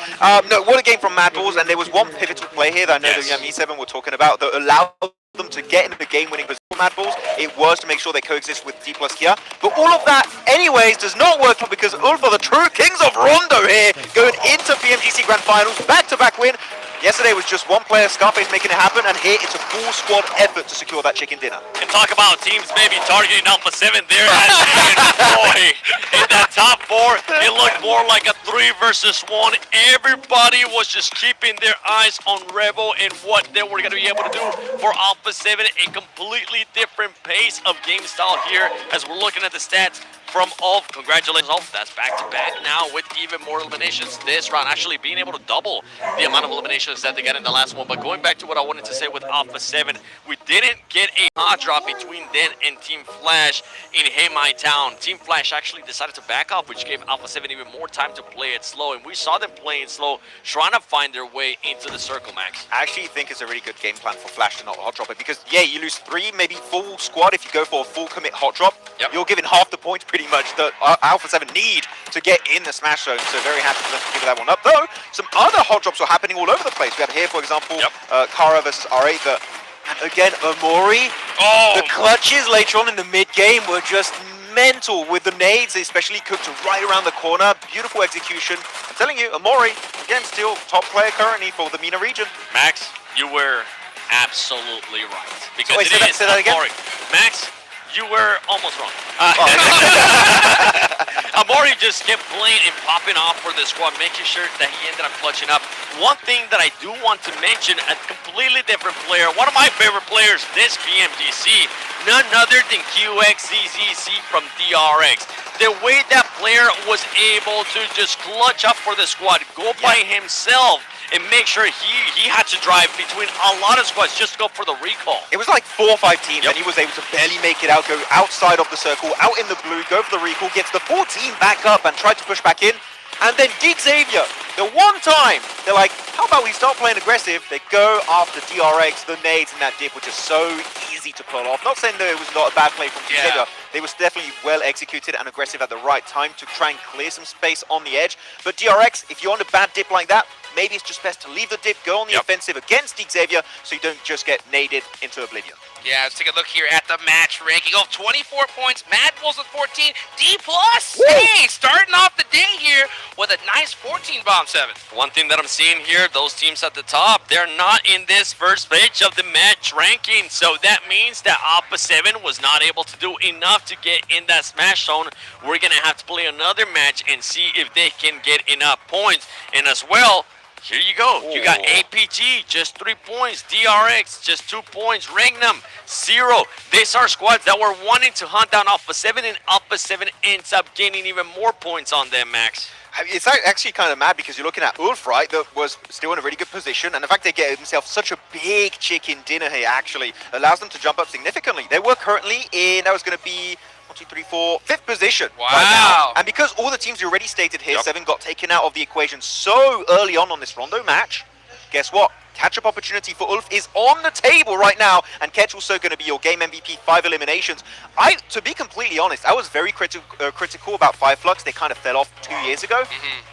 Speaker 4: No, what a game from Mad Bulls, and there was one pivotal play here that I know
Speaker 3: Yes.
Speaker 4: that Me7 were talking about that allowed them to get into the game-winning position for Mad Bulls. It was to make sure they coexist with D+ here. But all of that, anyways, does not work out because Ulf are the true kings of Rondo here, going into Pmgc Grand Finals, back-to-back win. Yesterday was just one player, Scarface, making it happen, and here it's a full squad effort to secure that chicken dinner.
Speaker 5: And talk about teams maybe targeting Alpha 7 there as boy. In that top 4, it looked more like a 3 versus 1. Everybody was just keeping their eyes on Revo and what they were going to be able to do for Alpha 7. A completely different pace of game style here as we're looking at the stats from Ulf. Congratulations, Ulf. That's back-to-back now with even more eliminations this round. Actually being able to double the amount of eliminations that they got in the last one. But going back to what I wanted to say with Alpha 7, we didn't get a hot drop between Den and Team Flash in Hey My Town. Team Flash actually decided to back off, which gave Alpha 7 even more time to play it slow. And we saw them playing slow, trying to find their way into the circle, Max.
Speaker 4: I actually think it's a really good game plan for Flash to not hot drop it because, yeah, you lose 3, maybe full squad if you go for a full commit hot drop.
Speaker 3: Yep.
Speaker 4: You're giving half the points pretty pretty much that Alpha 7 need to get in the Smash Zone. So very happy for them to give that one up. Though, some other hot drops were happening all over the place. We had here, for example, Kara versus R8. And again, Omori, the clutches later on in the mid-game were just mental with the nades, especially cooked right around the corner. Beautiful execution. I'm telling you, Omori, again, still top player currently for the MENA region.
Speaker 5: Max, you were absolutely right. Because
Speaker 4: Wait, say that again?
Speaker 5: Max, you were almost wrong. Amori just kept playing and popping off for the squad, making sure that he ended up clutching up. One thing that I do want to mention, a completely different player, one of my favorite players this Pmgc, none other than QXZZC from DRX. The way that player was able to just clutch up for the squad, go by himself, and make sure he had to drive between a lot of squads just to go for the recall.
Speaker 4: It was like 4 or 5 teams, and he was able to barely make it out, go outside of the circle, out in the blue, go for the recall, gets the full team back up and tried to push back in. And then Dig Xavier, the one time, they're like, how about we start playing aggressive? They go after DRX, the nades, and that dip, which is so easy to pull off. Not saying that it was not a bad play from Dig Xavier. They was definitely well executed and aggressive at the right time to try and clear some space on the edge. But DRX, if you're on a bad dip like that, maybe it's just best to leave the dip, go on the offensive against Dig Xavier so you don't just get naded into oblivion.
Speaker 3: Yeah, let's take a look here at the match ranking. 24 points, Mad Bulls with 14, D+. Hey, starting off the day here with a nice 14 bomb 7.
Speaker 5: One thing that I'm seeing here, those teams at the top, they're not in this first page of the match ranking. So that means that Alpha 7 was not able to do enough to get in that Smash Zone. We're going to have to play another match and see if they can get enough points. And as well, here you go. You got APG, just 3 points. DRX, just 2 points. Regnum, 0. These are squads that were wanting to hunt down Alpha 7, and Alpha 7 ends up gaining even more points on them, Max.
Speaker 4: It's actually kind of mad because you're looking at Ulf, right, that was still in a really good position, and the fact they get themselves such a big chicken dinner here actually allows them to jump up significantly. They were currently in, that was going to be 1, 2, 3, 4, 5th position right now. And because all the teams you already stated here, 7 got taken out of the equation so early on this Rondo match, guess what? Catch-up opportunity for Ulf is on the table right now, and Ketch also going to be your game MVP, 5 eliminations. To be completely honest, I was very critical about Fireflux. They kind of fell off 2 years ago.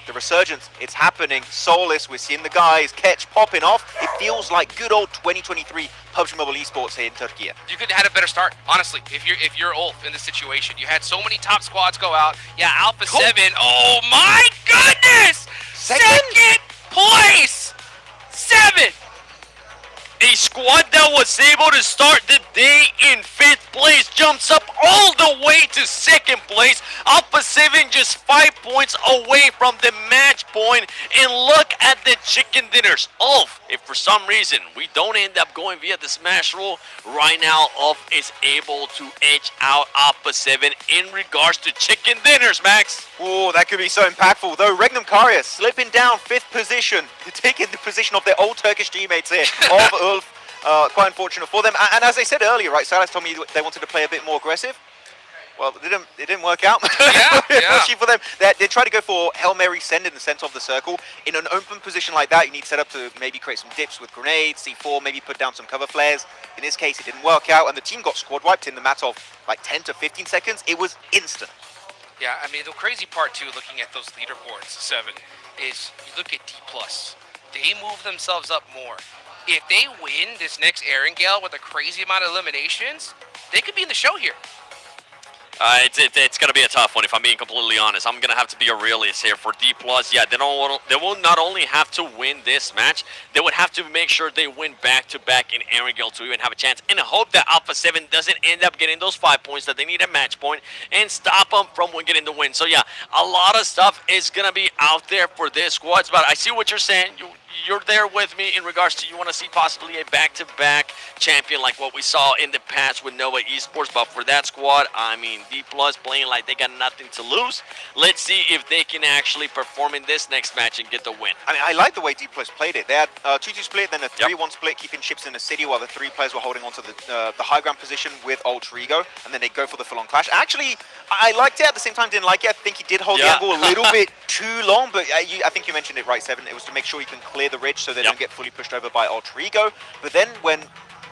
Speaker 4: The resurgence, it's happening. Soulless, we're seeing the guys, Ketch popping off. It feels like good old 2023 PUBG Mobile Esports here in Turkey.
Speaker 3: You could have had a better start, honestly, if you're Ulf in this situation. You had so many top squads go out. Yeah, Alpha 7, oh my goodness! Second place! 7!
Speaker 5: A squad that was able to start the day in 5th place jumps up all the way to 2nd place. Alpha 7 just 5 points away from the match point. And look at the chicken dinners. Ulf, if for some reason we don't end up going via the Smash rule, right now Ulf is able to edge out Alpha 7 in regards to chicken dinners, Max.
Speaker 4: Oh, that could be so impactful. Though Regnum Karia slipping down 5th position, taking the position of their old Turkish teammates here of Ulf. Quite unfortunate for them. And as I said earlier, right, Silas told me they wanted to play a bit more aggressive. Well, it didn't work out. Especially for them. They tried to go for Hail Mary send in the center of the circle. In an open position like that, you need set up to maybe create some dips with grenades, C4, maybe put down some cover flares. In this case, it didn't work out, and the team got squad wiped in the matter of like 10 to 15 seconds. It was instant.
Speaker 3: Yeah, I mean, the crazy part, too, looking at those leaderboards, 7, is you look at D+. They move themselves up more. If they win this next Erangel with a crazy amount of eliminations, they could be in the show here.
Speaker 5: It's going to be a tough one, if I'm being completely honest. I'm going to have to be a realist here for D+. Yeah, they will not only have to win this match, they would have to make sure they win back-to-back in Erangel to even have a chance, and hope that Alpha 7 doesn't end up getting those 5 points that they need at match point and stop them from getting the win. So yeah, a lot of stuff is going to be out there for this squads, but I see what you're saying. You're there with me in regards to you want to see possibly a back-to-back champion like what we saw in the past with Nova Esports. But for that squad, I mean, D+ playing like they got nothing to lose. Let's see if they can actually perform in this next match and get the win.
Speaker 4: I mean, I like the way D+ played it. They had 2-2 split, then a 3-1 split, keeping chips in the city while the 3 players were holding onto the high ground position with Ultra Ego, and then they go for the full-on clash. Actually, I liked it. At the same time, didn't like it. I think he did hold the angle a little bit too long, but I think you mentioned it right, 7. It was to make sure you can clear the ridge so they don't get fully pushed over by Ultra Ego. But then when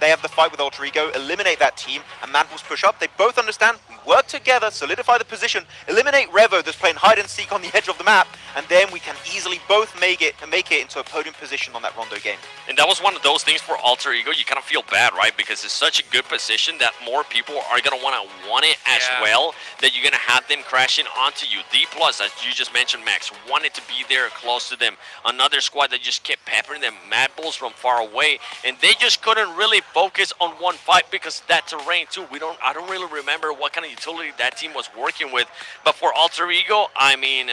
Speaker 4: they have the fight with Alter Ego, eliminate that team, and Mad Bulls push up. They both understand we work together, solidify the position, eliminate Revo that's playing hide and seek on the edge of the map, and then we can easily both make it into a podium position on that Rondo game.
Speaker 5: And that was one of those things for Alter Ego. You kind of feel bad, right? Because it's such a good position that more people are going to want it as well, that you're going to have them crashing onto you. D+, as you just mentioned, Max, wanted to be there close to them. Another squad that just kept peppering them, Mad Bulls from far away, and they just couldn't really focus on one fight because that terrain too. I don't really remember what kind of utility that team was working with, but for Alter Ego, I mean,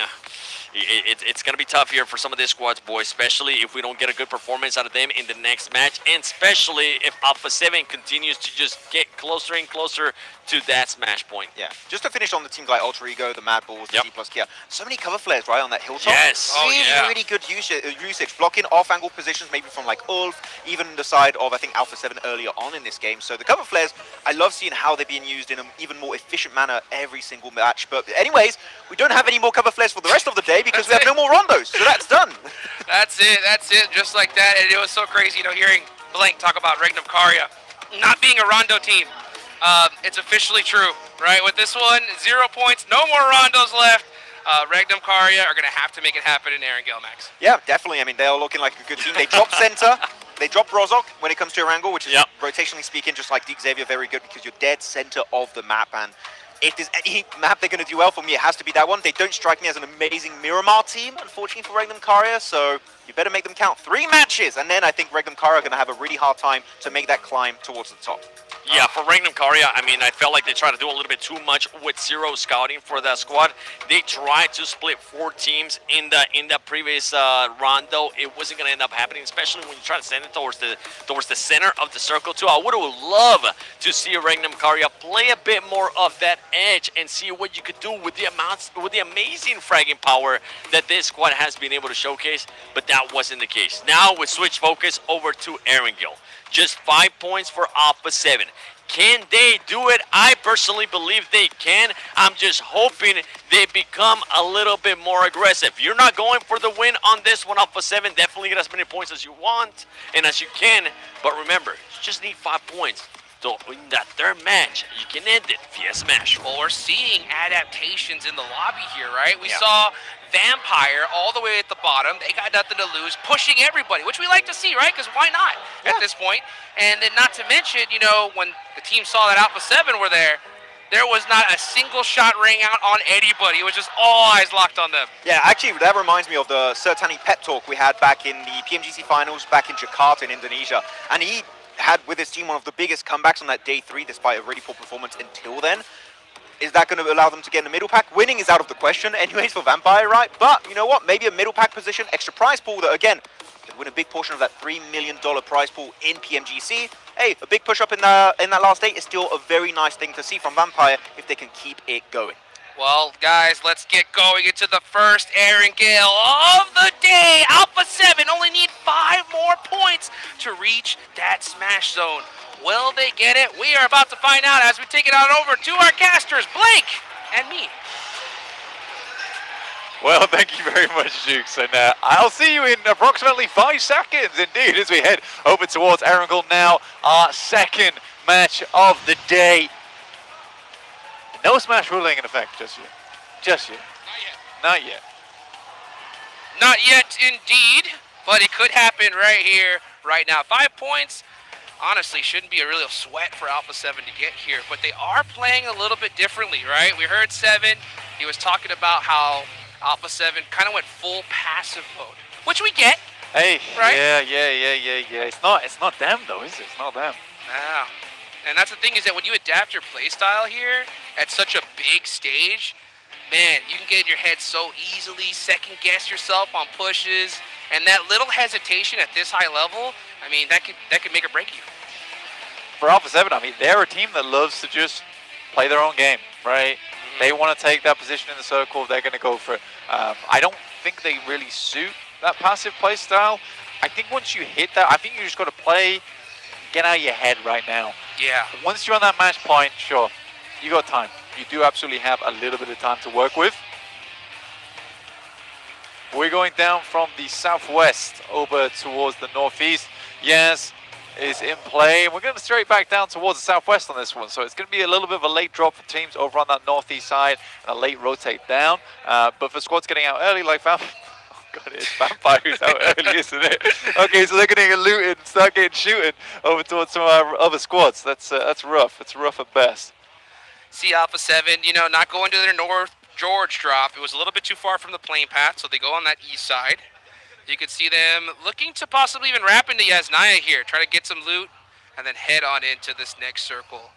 Speaker 5: it's going to be tough here for some of these squads, boys, especially if we don't get a good performance out of them in the next match, and especially if Alpha 7 continues to just get closer and closer to that smash point.
Speaker 4: Yeah, just to finish on the teams like Alter Ego, the Mad Bulls, the D+ Kia, so many cover flares, right, on that hilltop.
Speaker 5: Yes.
Speaker 4: Really good usage, blocking off-angle positions, maybe from like Ulf, even the side of, I think, Alpha 7 earlier on in this game. So the cover flares, I love seeing how they're being used in an even more efficient manner every single match. But anyways, we don't have any more cover flares for the rest of the day because we have no more rondos, so that's done.
Speaker 3: That's it, just like that. And it was so crazy, hearing Blank talk about Regnum Karya not being a rondo team. It's officially true, right? With this one, 0 points, no more rondos left. Regnum Karya are going to have to make it happen in Erangel, Max.
Speaker 4: Yeah, definitely. I mean, they are looking like a good team. They drop center. They drop Rozok when it comes to Erangel, which is, rotationally speaking, just like Xavier, very good because you're dead center of the map. And if there's any map they're going to do well for me, it has to be that one. They don't strike me as an amazing Miramar team, unfortunately, for Regnum Karya. So you better make them count. 3 matches. And then I think Regnum Karya are going to have a really hard time to make that climb towards the top.
Speaker 5: Yeah, for Regnum Karya, I mean, I felt like they tried to do a little bit too much with zero scouting for that squad. They tried to split 4 teams in the previous rondo. It wasn't going to end up happening, especially when you try to send it towards the center of the circle too. I would have loved to see Regnum Karya play a bit more of that edge and see what you could do with the amazing fragging power that this squad has been able to showcase, but that wasn't the case. Now we switch focus over to Erangel. Just 5 points for Alpha 7. Can they do it? I personally believe they can. I'm just hoping they become a little bit more aggressive. You're not going for the win on this one, Alpha 7. Definitely get as many points as you want and as you can. But remember, you just need 5 points. So in that third match, you can end it via smash.
Speaker 3: Well, we're seeing adaptations in the lobby here, right? We saw Vampire all the way at the bottom. They got nothing to lose, pushing everybody, which we like to see, right? Because why not at this point? And then not to mention, when the team saw that Alpha 7 were there was not a single shot ring out on anybody. It was just all eyes locked on them.
Speaker 4: Yeah, actually, that reminds me of the Sertani pep talk we had back in the Pmgc finals back in Jakarta in Indonesia. And he had with his team one of the biggest comebacks on that day 3, despite a really poor performance until then. Is that going to allow them to get in the middle pack? Winning is out of the question anyways for Vampire, right? But you know what? Maybe a middle pack position, extra prize pool that, again, could win a big portion of that $3 million prize pool in Pmgc. Hey, a big push up in that last 8 is still a very nice thing to see from Vampire if they can keep it going.
Speaker 3: Well, guys, let's get going into the first Erangel of the day. Alpha 7 only need 5 more points to reach that smash zone. Will they get it? We are about to find out as we take it on over to our casters, Blake and me.
Speaker 1: Well, thank you very much, Jukes, and I'll see you in approximately 5 seconds, indeed, as we head over towards Erangel now, our second match of the day. No smash ruling in effect just yet. Just yet. Not yet.
Speaker 3: Not yet, indeed, but it could happen right here, right now. 5 points. Honestly, shouldn't be a real sweat for Alpha 7 to get here, but they are playing a little bit differently, right? We heard 7, he was talking about how Alpha 7 kind of went full passive mode, which we get.
Speaker 1: Hey,
Speaker 3: right?
Speaker 1: Yeah. It's not them though, is it? It's not them.
Speaker 3: Yeah. And that's the thing is that when you adapt your playstyle here at such a big stage, man, you can get in your head so easily, second guess yourself on pushes, and that little hesitation at this high level, I mean, that could make or break you.
Speaker 1: For Alpha 7, I mean, they're a team that loves to just play their own game, right? They want to take that position in the circle, they're going to go for it. I don't think they really suit that passive play style. I think once you hit that, I think you just got to play, get out of your head right now.
Speaker 3: Yeah.
Speaker 1: Once you're on that match point, sure, you got time. You do absolutely have a little bit of time to work with. We're going down from the southwest over towards the northeast. Yes, is in play. We're going to straight back down towards the southwest on this one, so it's going to be a little bit of a late drop for teams over on that northeast side and a late rotate down. But for squads getting out early like Vampire, oh god, it's Vampire who's out early, isn't it? Okay, so they're going to get looted and start getting shooting over towards some of our other squads. That's rough. It's rough at best.
Speaker 3: See Alpha 7, you know, not going to their North George drop. It was a little bit too far from the plane path, so they go on that east side. You can see them looking to possibly even wrap into Yasnaya here, try to get some loot, and then head on into this next circle.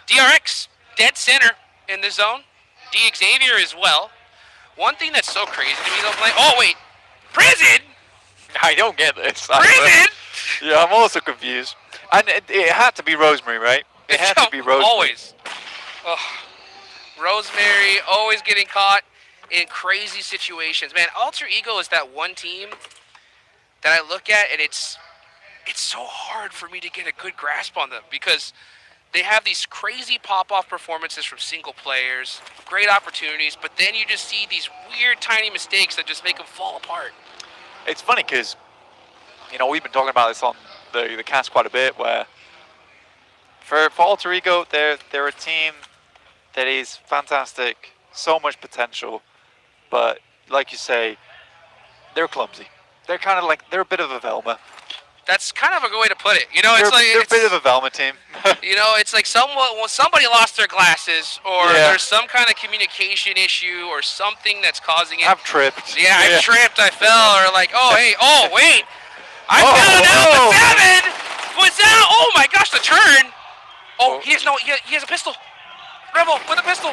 Speaker 3: DRX, dead center in the zone. D Xavier as well. One thing that's so crazy to me though, oh wait, prison?
Speaker 1: I don't get this.
Speaker 3: Prison?
Speaker 1: Yeah, I'm also confused. And it had to be Rosemary, right? It had to be Rosemary.
Speaker 3: Always. Oh, Rosemary always getting caught in crazy situations. Man, Alter Ego is that one team that I look at, and it's so hard for me to get a good grasp on them because they have these crazy pop-off performances from single players, great opportunities, but then you just see these weird tiny mistakes that just make them fall apart.
Speaker 1: It's funny because, you know, we've been talking about this on the cast quite a bit, where for Alter Ego, they're a team that is fantastic, so much potential, but like you say, they're clumsy. They're kind of like, they're a bit of a Velma.
Speaker 3: That's kind of a good way to put it. You know, it's
Speaker 1: they're a bit of a Velma team.
Speaker 3: You know, it's like somebody lost their glasses, or there's some kind of communication issue, or something that's causing it.
Speaker 1: I've tripped.
Speaker 3: Yeah, I tripped, I fell, or like, oh, hey, oh, wait. I fell down the 7! Was that, oh my gosh, the turn. Oh, he has a pistol. Rebel with a pistol.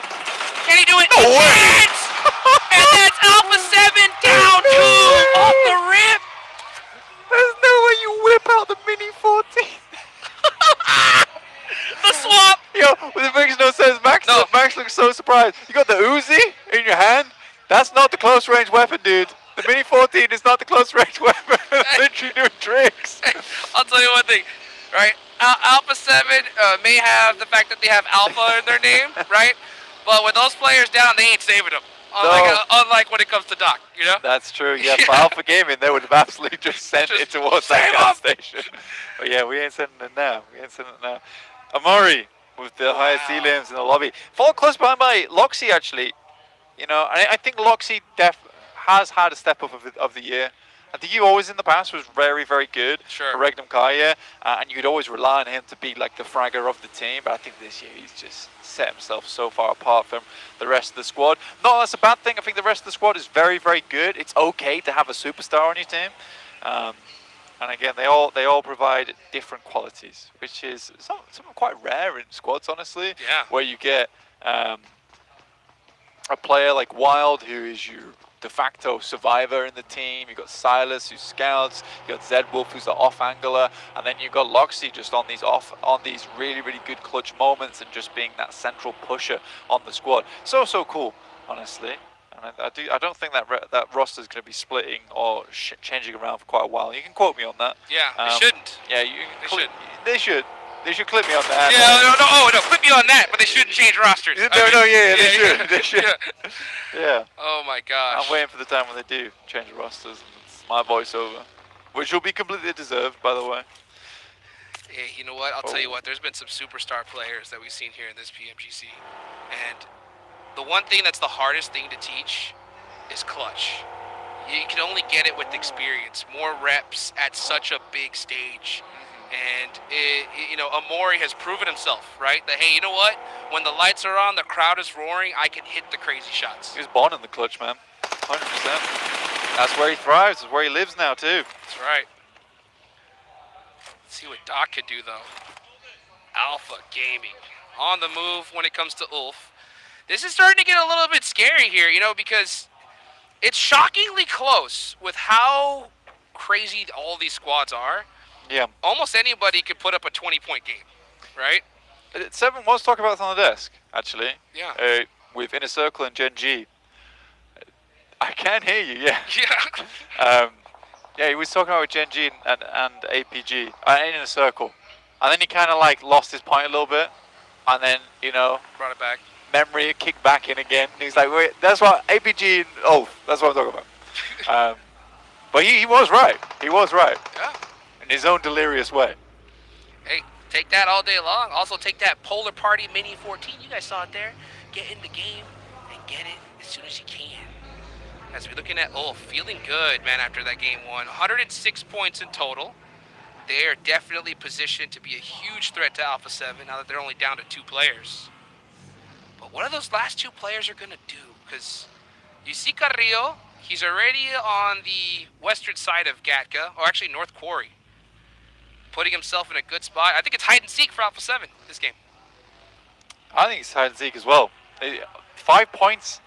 Speaker 3: Can he do it?
Speaker 1: No way.
Speaker 3: And that's Alpha 7 down 2 off the rip.
Speaker 1: There's no way you whip out the Mini 14.
Speaker 3: The swap.
Speaker 1: Yo, it makes no sense. Max looks so surprised. You got the Uzi in your hand? That's not the close range weapon, dude. The Mini 14 is not the close range weapon. It's literally doing tricks.
Speaker 3: I'll tell you one thing, right? Alpha 7 may have the fact that they have Alpha in their name, right? But with those players down, they ain't saving them. Unlike when it comes to Doc, you know?
Speaker 1: That's true, yeah. For Alpha Gaming, they would have absolutely just sent it towards that gas station. But yeah, we ain't sending it now. Amori with the highest C-limbs in the lobby. Followed close behind by Loxy, actually. You know, I think Loxy has had a step up of the year. I think he always in the past was very, very good for Regnum Kaya, and you'd always rely on him to be like the fragger of the team. But I think this year he's just set himself so far apart from the rest of the squad. No, that's a bad thing. I think the rest of the squad is very, very good. It's okay to have a superstar on your team, and again, they all provide different qualities, which is something quite rare in squads, honestly.
Speaker 3: Yeah.
Speaker 1: Where you get a player like Wild, who is your de facto survivor in the team. You got Silas, who scouts. You got Zed Wolf, who's the off angler, and then you got Loxy just on these really, really good clutch moments and just being that central pusher on the squad. So cool, honestly. And I don't think that roster is going to be splitting or changing around for quite a while. You can quote me on that.
Speaker 3: Yeah, they shouldn't.
Speaker 1: Yeah,
Speaker 3: They should.
Speaker 1: They should clip me on that.
Speaker 3: Yeah, no, clip me on that, but they shouldn't change rosters.
Speaker 1: They should. Yeah.
Speaker 3: Oh my gosh.
Speaker 1: I'm waiting for the time when they do change the rosters. It's my voiceover, which will be completely deserved, by the way.
Speaker 3: Hey, you know what? I'll tell you what. There's been some superstar players that we've seen here in this Pmgc, and the one thing that's the hardest thing to teach is clutch. You can only get it with experience, more reps at such a big stage. And, you know, Amori has proven himself, right? That, hey, you know what? When the lights are on, the crowd is roaring, I can hit the crazy shots.
Speaker 1: He was born in the clutch, man. 100%. That's where he thrives. That's where he lives now, too.
Speaker 3: That's right. Let's see what Doc could do, though. Alpha Gaming. On the move when it comes to Ulf. This is starting to get a little bit scary here, you know, because it's shockingly close with how crazy all these squads are.
Speaker 1: Yeah.
Speaker 3: Almost anybody could put up a 20-point game, right?
Speaker 1: 7 was talking about this on the desk, actually.
Speaker 3: Yeah.
Speaker 1: With Inner Circle and Gen G. I can hear you, yeah.
Speaker 3: Yeah.
Speaker 1: Yeah, he was talking about Gen G and APG, Inner Circle. And then he kind of like lost his point a little bit. And then, you know,
Speaker 3: brought it back.
Speaker 1: Memory kicked back in again. And he's like, wait, that's what APG and that's what I'm talking about. But he was right. He was right.
Speaker 3: Yeah.
Speaker 1: In his own delirious way.
Speaker 3: Hey, take that all day long. Also take that Polar Party Mini 14. You guys saw it there. Get in the game and get it as soon as you can. As we're looking at, feeling good, man, after that game one. 106 points in total. They are definitely positioned to be a huge threat to Alpha 7 now that they're only down to 2 players. But what are those last 2 players are going to do? Because you see Carrillo, he's already on the western side of Gatka, or actually North Quarry. Putting himself in a good spot. I think it's hide and seek for Alpha 7 this game.
Speaker 1: I think it's hide and seek as well. 5 points,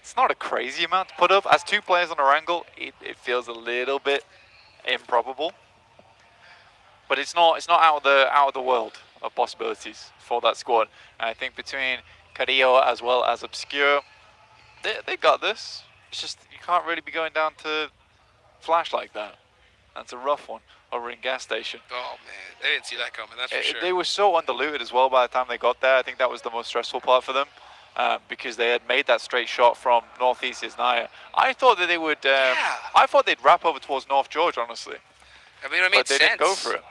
Speaker 1: it's not a crazy amount to put up. As 2 players on a wrangle, it feels a little bit improbable. But it's not out of the world of possibilities for that squad. And I think between Carrillo as well as Obscure, they got this. It's just you can't really be going down to Flash like that. That's a rough one over in gas station.
Speaker 3: Oh man, they didn't see that coming. That's for sure.
Speaker 1: They were so undiluted as well by the time they got there. I think that was the most stressful part for them because they had made that straight shot from northeast Isnaya. I thought that they would. I thought they'd wrap over towards North George, honestly.
Speaker 3: I mean, it made
Speaker 1: but they
Speaker 3: sense.
Speaker 1: didn't go for it.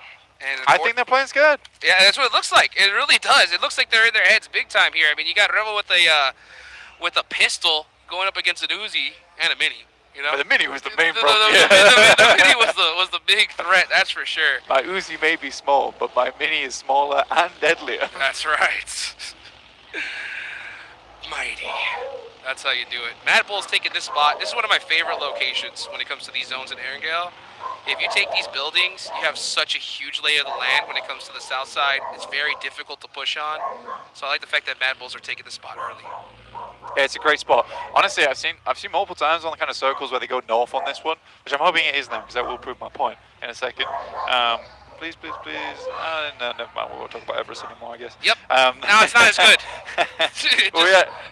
Speaker 3: And
Speaker 1: I think their plan's good.
Speaker 3: Yeah, that's what it looks like. It really does. It looks like they're in their heads big time here. I mean, you got Rebel with a pistol going up against an Uzi and a Mini. You know,
Speaker 1: but the Mini was the main problem.
Speaker 3: The Mini was the big threat. That's for sure.
Speaker 1: My Uzi may be small, but my Mini is smaller and deadlier.
Speaker 3: That's right. Mighty. That's how you do it. Mad Bull's taking this spot. This is one of my favorite locations when it comes to these zones in Erangel. If you take these buildings, you have such a huge lay of the land when it comes to the south side. It's very difficult to push on. So I like the fact that Mad Bulls are taking the spot early.
Speaker 1: Yeah, it's a great spot. Honestly, I've seen multiple times on the kind of circles where they go north on this one, which I'm hoping it is now because that will prove my point in a second. Please. No, never mind. We won't talk about Everest anymore, I guess.
Speaker 3: Yep. No, it's not as good.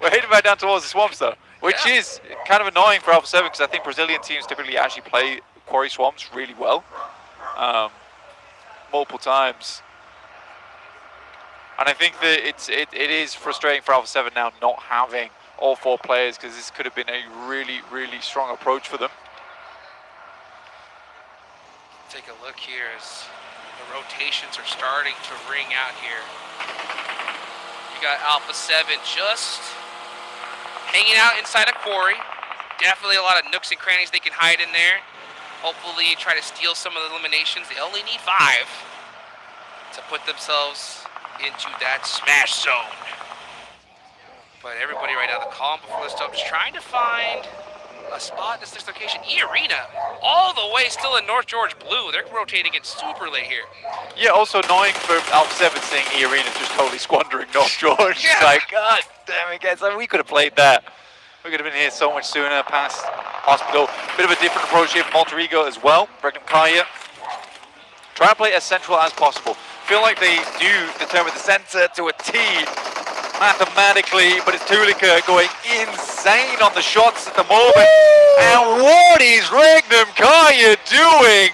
Speaker 1: We're heading back down towards the swamps though, which is kind of annoying for Alpha 7 because I think Brazilian teams typically actually play quarry swamps really well, multiple times. And I think that it is frustrating for Alpha 7 now not having all 4 players because this could have been a really, really strong approach for them.
Speaker 3: Take a look here as the rotations are starting to ring out here. You got Alpha 7 just hanging out inside a quarry. Definitely a lot of nooks and crannies they can hide in there. Hopefully try to steal some of the eliminations. They only need 5 to put themselves into that smash zone. But everybody right now, the calm before the storm, just trying to find a spot in this next location. E-Arena, all the way still in North George Blue. They're rotating it super late here.
Speaker 1: Yeah, also annoying for Alpha 7 seeing E-Arena just totally squandering North George.
Speaker 3: Yeah.
Speaker 1: It's like, God damn it, guys. I mean, we could have played that. We could have been here so much sooner, past Hospital. Bit of a different approach here from Alter Ego as well. Regnum Kaya. Try and play as central as possible. Feel like they do determine the center to a T mathematically, but it's Tulika going insane on the shots at the moment. Woo! And what is Regnum Kaya doing?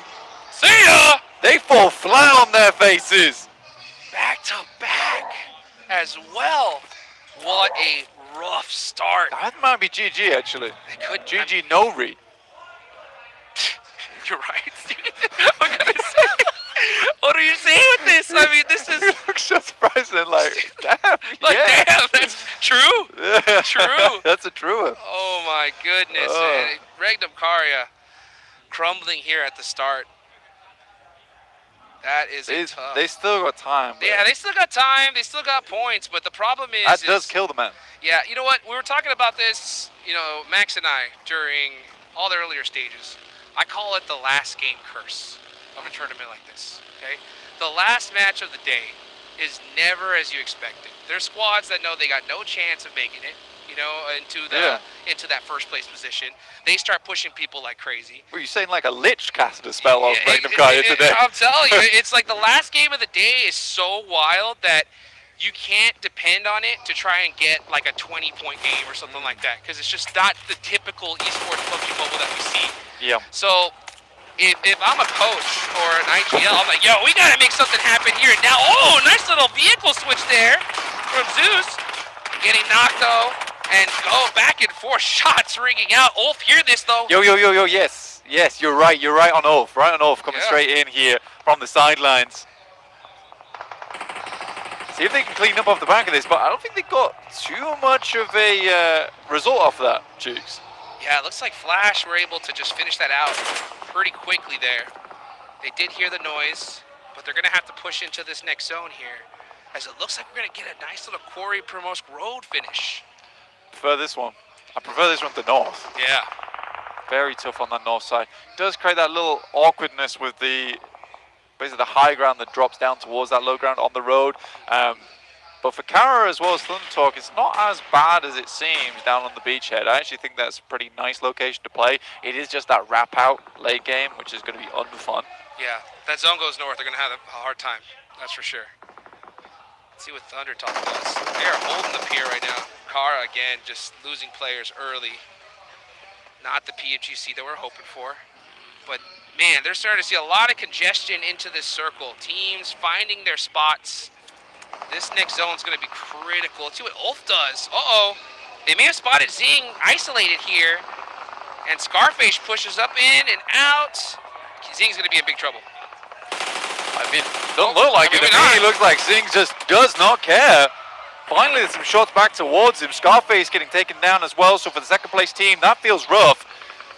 Speaker 3: See ya!
Speaker 1: They fall flat on their faces.
Speaker 3: Back to back as well. What a rough start.
Speaker 1: That might be GG actually.
Speaker 3: They could
Speaker 1: GG no read.
Speaker 3: You're right. What can I say? What are you saying with this? I mean, this is.
Speaker 1: It looks so surprising. Like, damn.
Speaker 3: Like,
Speaker 1: yeah.
Speaker 3: damn, that's true.
Speaker 1: Yeah.
Speaker 3: True.
Speaker 1: That's a true one.
Speaker 3: Oh my goodness. And Regnum Kaya crumbling here at the start. That is tough.
Speaker 1: They still got time.
Speaker 3: Yeah, they still got time. They still got points. But the problem is.
Speaker 1: That does kill the man.
Speaker 3: Yeah, you know what? We were talking about this, Max and I, during all the earlier stages. I call it the last game curse of a tournament like this, okay? The last match of the day is never as you expected. There's squads that know they got no chance of making it, into that first place position. They start pushing people like crazy.
Speaker 1: Were you saying like a lich casted a spell on Regnum Kaya today?
Speaker 3: I'm telling you, it's like the last game of the day is so wild that you can't depend on it to try and get like a 20-point game or something like that, because it's just not the typical esports PUBG Mobile that we see.
Speaker 1: Yeah.
Speaker 3: So if I'm a coach or an IGL, I'm like, yo, we gotta make something happen here now. Oh, nice little vehicle switch there from Zeus. Getting knocked though, and go back and forth shots ringing out. Ulf, hear this though.
Speaker 1: Yo, yes. Yes, you're right on Ulf. Right on Ulf, coming straight in here from the sidelines. See if they can clean up off the back of this, but I don't think they got too much of a result off that, Jukes.
Speaker 3: Yeah, it looks like Flash were able to just finish that out pretty quickly there. They did hear the noise, but they're going to have to push into this next zone here, as it looks like we're going to get a nice little Quarry Primorsk Road finish.
Speaker 1: Prefer this one. I prefer this one to north.
Speaker 3: Yeah.
Speaker 1: Very tough on that north side. Does create that little awkwardness with the basically the high ground that drops down towards that low ground on the road. But for Kara as well as Thunder Talk, it's not as bad as it seems down on the beachhead. I actually think that's a pretty nice location to play. It is just that wrap out late game, which is going to be unfun.
Speaker 3: Yeah, if that zone goes north, they're going to have a hard time. That's for sure. Let's see what Thunder Talk does. They are holding the pier right now. Kara, again, just losing players early. Not the Pmgc that we're hoping for. But, man, they're starting to see a lot of congestion into this circle. Teams finding their spots. This next zone is going to be critical. Let's see what Ulf does. Uh-oh. They may have spotted Zing isolated here. And Scarface pushes up in and out. Zing's going to be in big trouble.
Speaker 1: I mean, don't look like it to me. It looks like Zing just does not care. Finally, there's some shots back towards him. Scarface getting taken down as well. So for the second place team, that feels rough.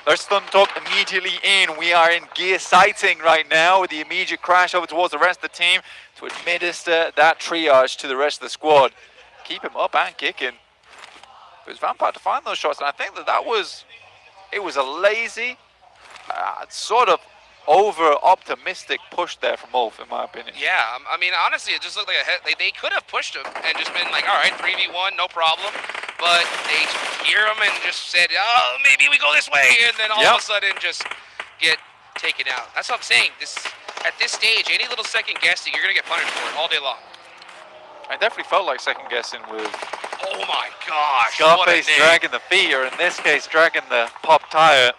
Speaker 1: There's Thunder Talk immediately in. We are in gear sighting right now with the immediate crash over towards the rest of the team to administer that triage to the rest of the squad. Keep him up and kicking. It was Vampire to find those shots, and I think that was a lazy, sort of over-optimistic push there from Ulf, in my opinion.
Speaker 3: Yeah, I mean, honestly, it just looked like they could have pushed him and just been like, all right, 3v1, no problem. But they hear him and just said, oh, maybe we go this way, and then all of a sudden just get taken out. That's what I'm saying. At this stage, any little second guessing, you're going to get punished for it all day long.
Speaker 1: I definitely felt like second guessing with
Speaker 3: Oh my gosh.
Speaker 1: Scarface dragging the feet, or in this case, dragging the pop tire.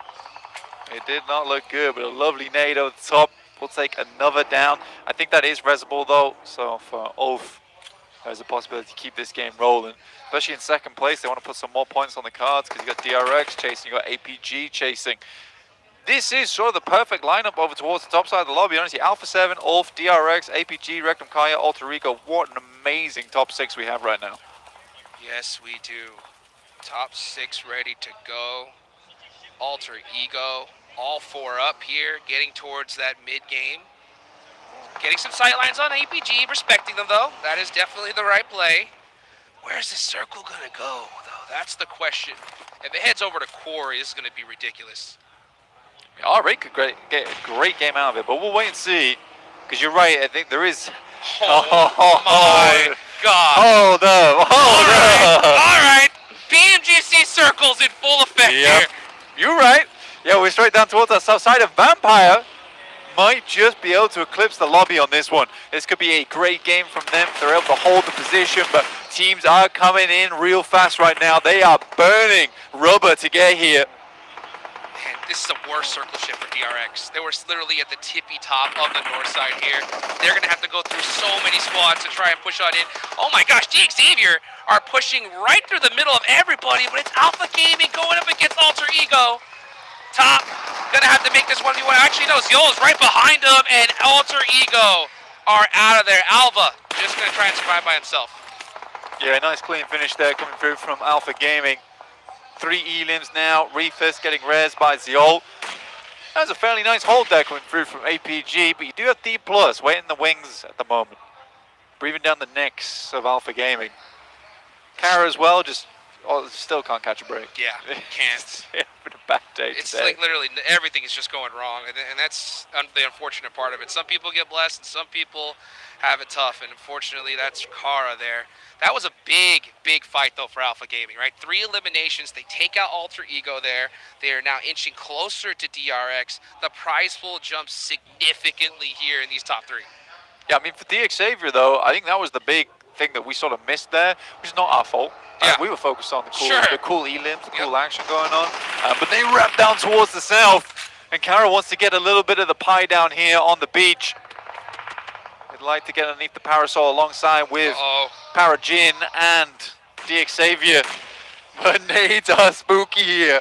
Speaker 1: It did not look good, but a lovely nade over the top. We'll take another down. I think that is resible though, so for Ulf, there's a possibility to keep this game rolling. Especially in second place, they want to put some more points on the cards because you got DRX chasing, you got APG chasing. This is sort of the perfect lineup over towards the top side of the lobby. Honestly, Alpha 7, Ulf, DRX, APG, Rectum Kaya, Alter Ego. What an amazing top 6 we have right now.
Speaker 3: Yes, we do. Top 6 ready to go. Alter Ego, all 4 up here, getting towards that mid-game. Getting some sight lines on APG, respecting them though. That is definitely the right play. Where's the circle gonna go though? That's the question. If it heads over to Quarry, this is gonna be ridiculous.
Speaker 1: Alright, could get a great game out of it, but we'll wait and see. Because you're right, I think there is...
Speaker 3: Oh my God.
Speaker 1: Hold up,
Speaker 3: All right. Pmgc circles in full effect here.
Speaker 1: You're right. Yeah, we're straight down towards that south side of Vampire. Might just be able to eclipse the lobby on this one. This could be a great game from them. They're able to hold the position, but teams are coming in real fast right now. They are burning rubber to get here.
Speaker 3: Man, this is the worst circle shift for DRX. They were literally at the tippy top of the north side here. They're going to have to go through so many squads to try and push on in. Oh my gosh, Xavier are pushing right through the middle of everybody, but it's Alpha Gaming going up against Alter Ego. Top, gonna have to make this 1v1. Actually, no, Ziola's right behind him, and Alter Ego are out of there. Alva just gonna try and survive by himself.
Speaker 1: Yeah, nice clean finish there coming through from Alpha Gaming. 3 elims now, Refus getting res by Ziol. That was a fairly nice hold there coming through from APG, but you do have D+, waiting in the wings at the moment. Breathing down the necks of Alpha Gaming. Kara as well, just still can't catch a break.
Speaker 3: Yeah, can't.
Speaker 1: It's been a bad day
Speaker 3: It's
Speaker 1: today.
Speaker 3: like literally everything is just going wrong, and that's the unfortunate part of it. Some people get blessed, and some people have it tough, and unfortunately, that's Kara there. That was a big, big fight, though, for Alpha Gaming, right? 3 eliminations. They take out Alter Ego there. They are now inching closer to DRX. The prize pool jumps significantly here in these top 3.
Speaker 1: Yeah, I mean, for DX Xavier, though, I think that was the big thing that we sort of missed there, which is not our fault.
Speaker 3: Yeah.
Speaker 1: We were focused on the cool elims, the cool action going on. But they wrap down towards the south, and Kara wants to get a little bit of the pie down here on the beach. They'd like to get underneath the parasol alongside with Parajin and DX Xavier. But nades are spooky here.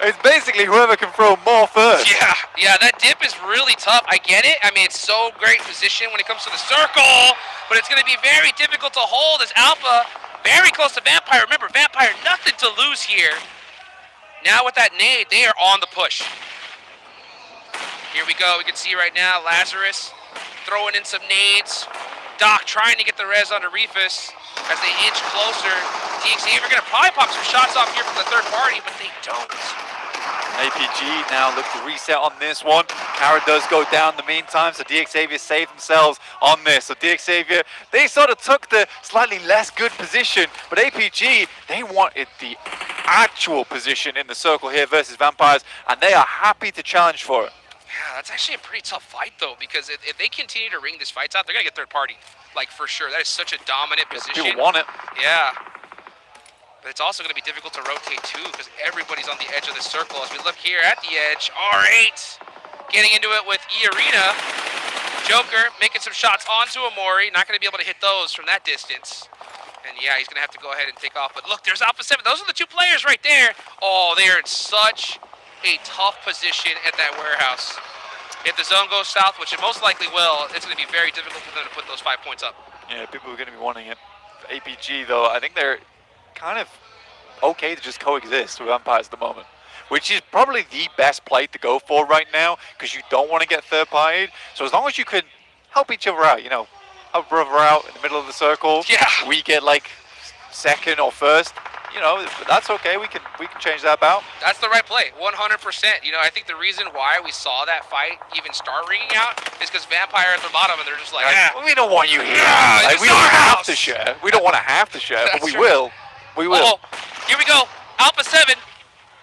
Speaker 1: It's basically whoever can throw more first.
Speaker 3: Yeah, that dip is really tough. I get it. I mean, it's so great position when it comes to the circle, but it's going to be very difficult to hold as Alpha very close to Vampire. Remember, Vampire, nothing to lose here. Now with that nade, they are on the push. Here we go. We can see right now Lazarus throwing in some nades. Doc trying to get the res onto Reefus as they inch closer. DXC are going to probably pop some shots off here from the third party, but they don't.
Speaker 1: APG now look to reset on this one. Kara does go down in the meantime, so DXavier save themselves on this. So DXavier, they sort of took the slightly less good position, but APG, they wanted the actual position in the circle here versus Vampires, and they are happy to challenge for it.
Speaker 3: Yeah, that's actually a pretty tough fight, though, because if they continue to wring this fights out, they're going to get third party, like, for sure. That is such a dominant position.
Speaker 1: People want it.
Speaker 3: Yeah. But it's also going to be difficult to rotate, too, because everybody's on the edge of the circle. As we look here at the edge, R8 getting into it with E-Arena. Joker making some shots onto Amori. Not going to be able to hit those from that distance. And, yeah, he's going to have to go ahead and take off. But, look, there's Alpha 7. Those are the two players right there. Oh, they are in such a tough position at that warehouse. If the zone goes south, which it most likely will, it's going to be very difficult for them to put those 5 points up.
Speaker 1: Yeah, people are going to be wanting it. For APG, though, I think they're kind of okay to just coexist with Vampires at the moment, which is probably the best play to go for right now, because you don't want to get third-partied. So as long as you can help each other out, you know, help brother out in the middle of the circle.
Speaker 3: Yeah.
Speaker 1: We get like second or first. You know, that's okay. We can change that about.
Speaker 3: That's the right play, 100%. You know, I think the reason why we saw that fight even start ringing out is because Vampire at the bottom, and they're just like,
Speaker 1: we don't want you here.
Speaker 3: Yeah,
Speaker 1: Like, we don't have to share. We don't want to have to share, but we will. We will.
Speaker 3: Oh, here we go. Alpha 7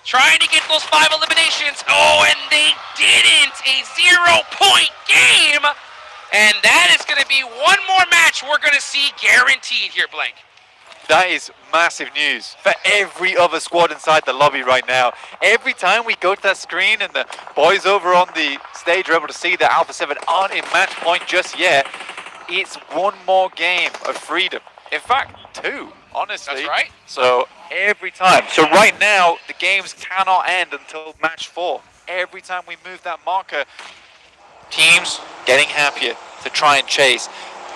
Speaker 3: trying to get those 5 eliminations. Oh, and they didn't. A 0-point game. And that is going to be one more match we're going to see guaranteed here, Blank.
Speaker 1: That is massive news for every other squad inside the lobby right now. Every time we go to that screen and the boys over on the stage are able to see that Alpha 7 aren't in match point just yet, it's one more game of freedom. In fact, 2, honestly.
Speaker 3: That's right.
Speaker 1: So every time. So right now, the games cannot end until match 4. Every time we move that marker, teams getting happier to try and chase.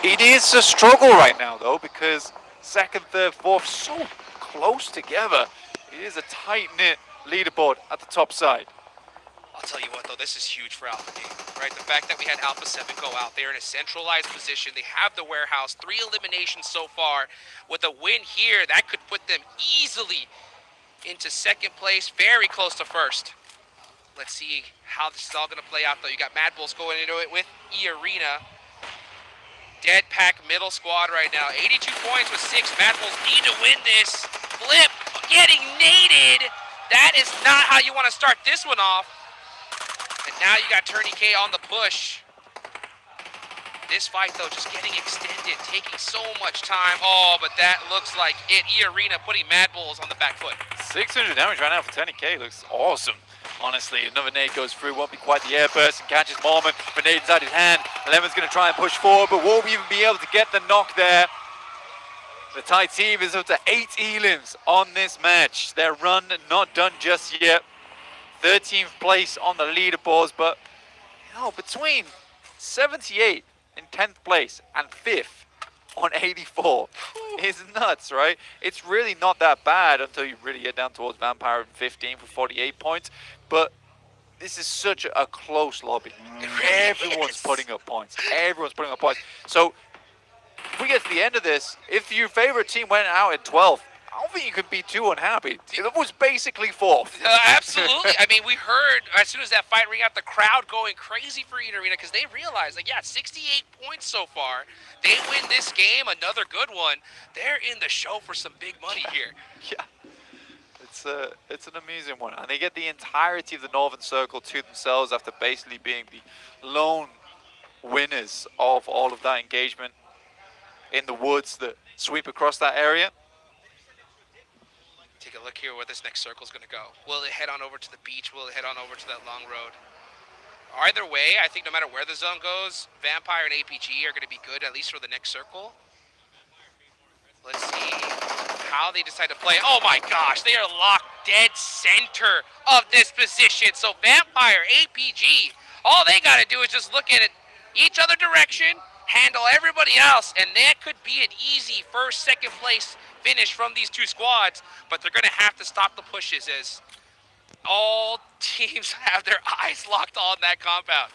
Speaker 1: It is a struggle right now, though, because second, third, fourth, so close together. It is a tight-knit leaderboard at the top side.
Speaker 3: I'll tell you what, though, this is huge for Alpha Game, right? The fact that we had Alpha 7 go out, they're in a centralized position. They have the warehouse, 3 eliminations so far. With a win here, that could put them easily into second place, very close to first. Let's see how this is all going to play out, though. You got Mad Bulls going into it with E-Arena. Dead pack middle squad right now. 82 points with 6. Mad Bulls need to win this. Flip getting naded. That is not how you want to start this one off. And now you got Turney K on the push. This fight, though, just getting extended, taking so much time. Oh, but that looks like it. E-Arena putting Mad Bulls on the back foot.
Speaker 1: 600 damage right now for Turney K. Looks awesome. Honestly, another nade goes through, won't be quite the air burst, and catches Mormon. Grenade inside his hand. Lemon's going to try and push forward, but won't even be able to get the knock there. The Thai team is up to 8 elims on this match. Their run not done just yet. 13th place on the leaderboards, but you know, between 78 in 10th place and 5th on 84 is nuts, right? It's really not that bad until you really get down towards Vampire and 15 for 48 points, but this is such a close lobby. Everyone's putting up points. Everyone's putting up points. So if we get to the end of this, if your favorite team went out at 12th, I don't think you could be too unhappy. It was basically 4th.
Speaker 3: Absolutely. I mean, we heard as soon as that fight ring out, the crowd going crazy for E-Arena because they realized, like, yeah, 68 points so far. They win this game, another good one. They're in the show for some big money here.
Speaker 1: Yeah. It's an amusing one. And they get the entirety of the Northern Circle to themselves after basically being the lone winners of all of that engagement in the woods that sweep across that area.
Speaker 3: Take a look here where this next circle is going to go. Will it head on over to the beach? Will it head on over to that long road? Either way, I think no matter where the zone goes, Vampire and APG are going to be good, at least for the next circle. Let's see how they decide to play. Oh my gosh, they are locked dead center of this position. So Vampire, APG, all they got to do is just look at it each other direction, handle everybody else, and that could be an easy first, second place finish from these two squads. But they're going to have to stop the pushes as all teams have their eyes locked on that compound.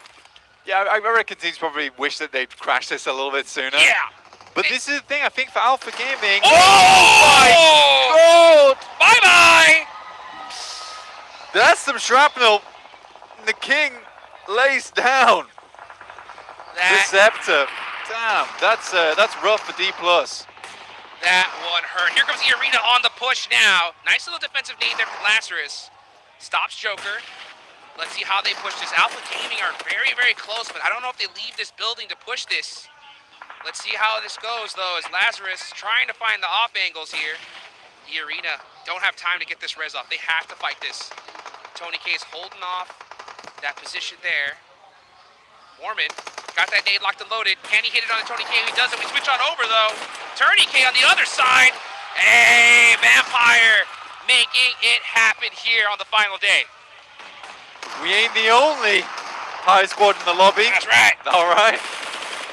Speaker 1: Yeah, I reckon teams probably wish that they'd crashed this a little bit sooner.
Speaker 3: Yeah.
Speaker 1: But this is the thing, I think, for Alpha Gaming.
Speaker 3: Oh! Bye-bye!
Speaker 1: That's some shrapnel. The King lays down. The Scepter. Damn, that's rough for D+.
Speaker 3: That one hurt. Here comes the Arena on the push now. Nice little defensive nade there from Lazarus. Stops Joker. Let's see how they push this. Alpha Gaming are very, very close, but I don't know if they leave this building to push this. Let's see how this goes, though, as Lazarus trying to find the off angles here. The Arena don't have time to get this res off. They have to fight this. Tony K is holding off that position there. Warman got that nade locked and loaded. Can he hit it on the Tony K? He doesn't. We switch on over, though. Tony K on the other side. Hey, Vampire making it happen here on the final day.
Speaker 1: We ain't the only high squad in the lobby.
Speaker 3: That's right.
Speaker 1: All right.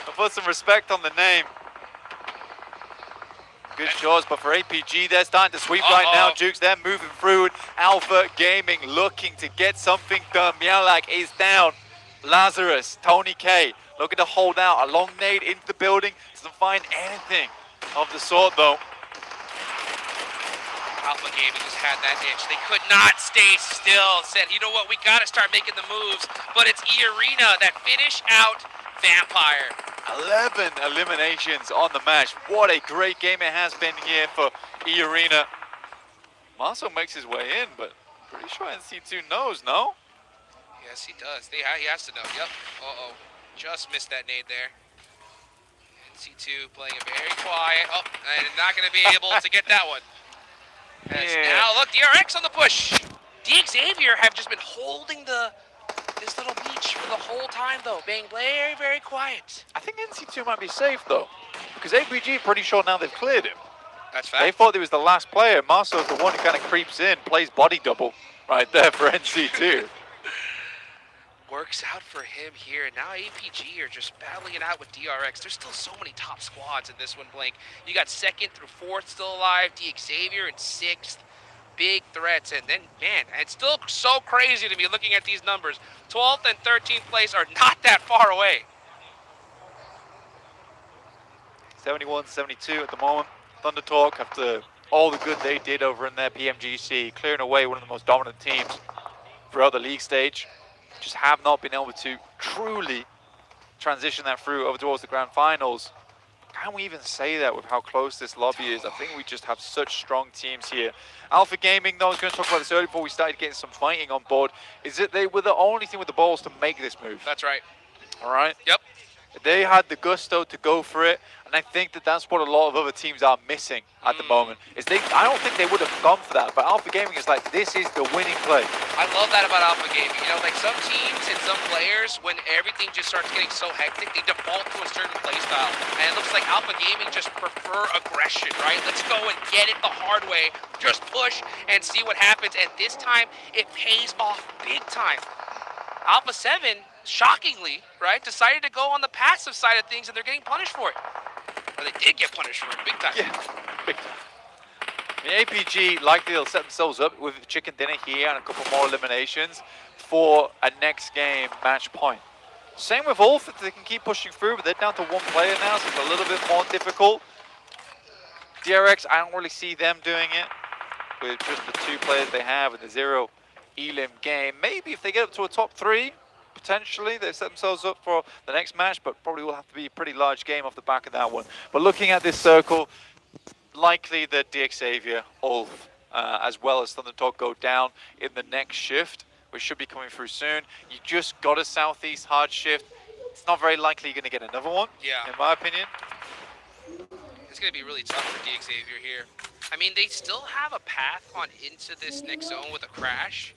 Speaker 1: I'll put some respect on the name. Good shots, but for APG, they're starting to sweep right now. Jukes, they're moving through. Alpha Gaming looking to get something done. Mialak is down. Lazarus, Tony K looking to hold out. A long nade into the building. Doesn't find anything of the sort, though.
Speaker 3: Alpha Gaming just had that itch. They could not stay still. Said, you know what, we got to start making the moves. But it's E-Arena that finish out Vampire.
Speaker 1: 11 eliminations on the match. What a great game it has been here for E-Arena. Marcel makes his way in, but pretty sure NC2 knows, no?
Speaker 3: Yes, he does. He has to know. Yep. Uh-oh. Just missed that nade there. NC2 playing it very quiet. Oh, and not going to be able to get that one. Now look, DRX on the push. Xavier have just been holding this little beach for the whole time, though, being very, very quiet.
Speaker 1: I think NC2 might be safe, though, because APG pretty sure now they've cleared him.
Speaker 3: That's fact.
Speaker 1: They thought he was the last player. Marcel's the one who kind of creeps in, plays body double right there for NC2.
Speaker 3: Works out for him here. Now APG are just battling it out with DRX. There's still so many top squads in this one, Blink. You got 2nd through 4th still alive, Xavier in 6th. Big threats, and then, man, it's still so crazy to me looking at these numbers. 12th and 13th place are not that far away.
Speaker 1: 71-72 at the moment. Thunder Talk, after all the good they did over in their Pmgc, clearing away one of the most dominant teams throughout the league stage, just have not been able to truly transition that through over towards the grand finals. Can we even say that with how close this lobby is? I think we just have such strong teams here. Alpha Gaming, though, I was going to talk about this earlier before we started getting some fighting on board, is that they were the only team with the balls to make this move.
Speaker 3: That's right.
Speaker 1: All right?
Speaker 3: Yep.
Speaker 1: They had the gusto to go for it, and I think that that's what a lot of other teams are missing at the moment. I don't think they would have gone for that, but Alpha Gaming is like, this is the winning play.
Speaker 3: I love that about Alpha Gaming. You know, like some teams and some players, when everything just starts getting so hectic, they default to a certain play style. And it looks like Alpha Gaming just prefer aggression, right? Let's go and get it the hard way. Just push and see what happens. And this time, it pays off big time. Alpha 7, shockingly, right, decided to go on the passive side of things, and they're getting punished for it. Or they did get punished for it, big time.
Speaker 1: Yeah, big time. I mean, APG likely they'll set themselves up with chicken dinner here and a couple more eliminations for a next game match point. Same with Ulf, they can keep pushing through, but they're down to 1 player now, so it's a little bit more difficult. DRX, I don't really see them doing it with just the 2 players they have in the 0 Elim game. Maybe if they get up to a top 3, potentially they set themselves up for the next match, but probably will have to be a pretty large game off the back of that one. But looking at this circle, likely that Xavier, Ulf, as well as Thunder Talk go down in the next shift, which should be coming through soon. You just got a southeast hard shift. It's not very likely you're going to get another one, in my opinion.
Speaker 3: It's going to be really tough for Xavier here. I mean, they still have a path on into this next zone with a crash.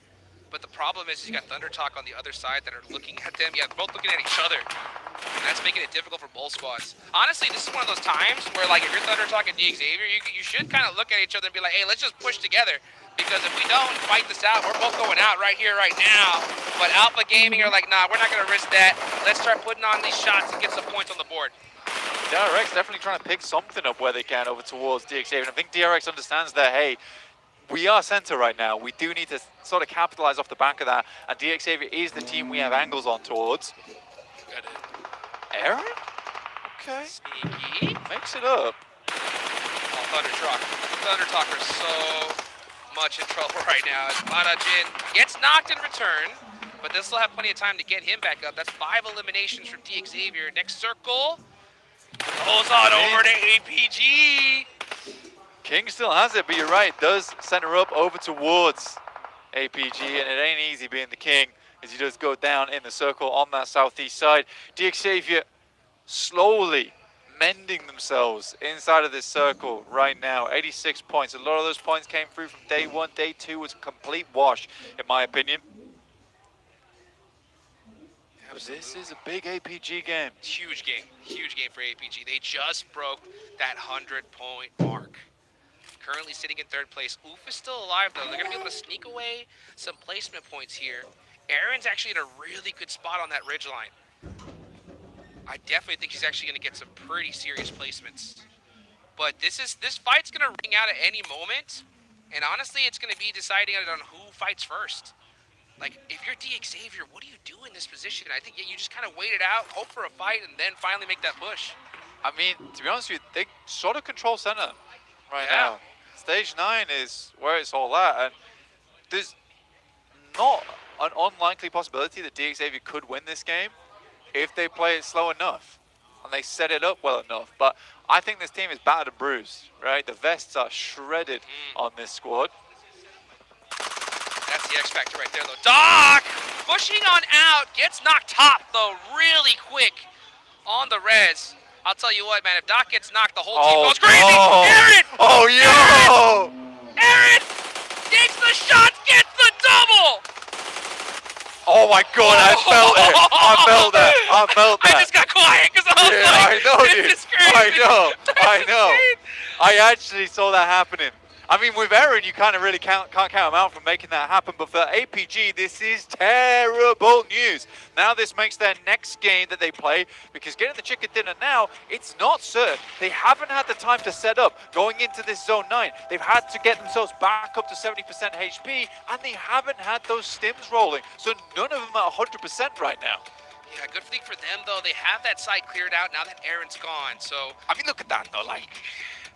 Speaker 3: But the problem is you got Thunder Talk on the other side that are looking at them. Yeah, they're both looking at each other. And that's making it difficult for both squads. Honestly, this is one of those times where, like, if you're Thunder Talk and Xavier, you should kind of look at each other and be like, hey, let's just push together. Because if we don't fight this out, we're both going out right here, right now. But Alpha Gaming are like, nah, we're not going to risk that. Let's start putting on these shots and get some points on the board.
Speaker 1: DRX definitely trying to pick something up where they can over towards DXavier. And I think DRX understands that, hey, we are center right now. We do need to sort of capitalize off the back of that. And DXavier is the team we have angles on towards.
Speaker 3: Got it.
Speaker 1: Aaron? Okay.
Speaker 3: Sneaky.
Speaker 1: Makes it up.
Speaker 3: Oh, Thunder Talker's so much in trouble right now. As Marajin gets knocked in return, but they'll still have plenty of time to get him back up. That's 5 eliminations from DXavier. Next circle goes on over to APG.
Speaker 1: King still has it, but you're right. Does center up over towards APG, and it ain't easy being the king as he does go down in the circle on that southeast side. DXavier slowly mending themselves inside of this circle right now. 86 points. A lot of those points came through from day 1. Day 2 was a complete wash, in my opinion. But this is a big APG game.
Speaker 3: Huge game for APG. They just broke that 100-point mark. Currently sitting in 3rd place. Oof is still alive though. They're gonna be able to sneak away some placement points here. Aaron's actually in a really good spot on that ridge line. I definitely think he's actually gonna get some pretty serious placements. But this fight's gonna ring out at any moment, and honestly, it's gonna be deciding on who fights first. Like, if you're DXavier, what do you do in this position? I think you just kind of wait it out, hope for a fight, and then finally make that push.
Speaker 1: I mean, to be honest with you, they sort of control center right
Speaker 3: Yeah.
Speaker 1: now. Stage 9 is where it's all at, and there's not an unlikely possibility that DXavier could win this game if they play it slow enough and they set it up well enough. But I think this team is battered and bruised, right? The vests are shredded on this squad.
Speaker 3: That's the X factor right there, though. Doc pushing on out, gets knocked top though, really quick on the res. I'll tell you what, man, if Doc gets knocked, the whole team goes crazy.
Speaker 1: No.
Speaker 3: Aaron!
Speaker 1: Oh, yo!
Speaker 3: Aaron takes the shot, gets the double!
Speaker 1: Oh my God, I felt it. I felt that. I felt that.
Speaker 3: I just got quiet because I was
Speaker 1: Yeah,
Speaker 3: like,
Speaker 1: I know,
Speaker 3: this
Speaker 1: dude.
Speaker 3: is crazy.
Speaker 1: I know.
Speaker 3: Insane.
Speaker 1: I actually saw that happening. I mean, with Aaron, you kind of really can't count him out from making that happen. But for APG, this is terrible news. Now this makes their next game that they play, because getting the chicken dinner now, it's not certain. They haven't had the time to set up going into this zone 9. They've had to get themselves back up to 70% HP, and they haven't had those stims rolling. So none of them are 100% right now.
Speaker 3: Yeah, good thing for them, though. They have that site cleared out now that Aaron's gone. So,
Speaker 1: I mean, look at that, though. Like,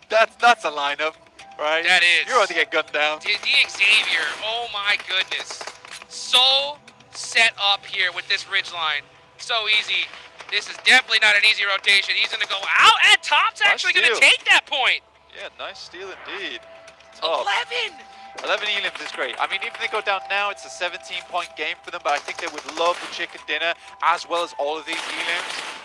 Speaker 1: that's a lineup, right?
Speaker 3: That is.
Speaker 1: You're about to get gunned down.
Speaker 3: DXavier, oh my goodness. So set up here with this ridge line. So easy. This is definitely not an easy rotation. He's going to go out, and Top's actually going to take that point.
Speaker 1: Yeah, nice steal indeed. Top. 11 elims is great. I mean, even if they go down now, it's a 17-point game for them, but I think they would love the chicken dinner as well as all of these elims.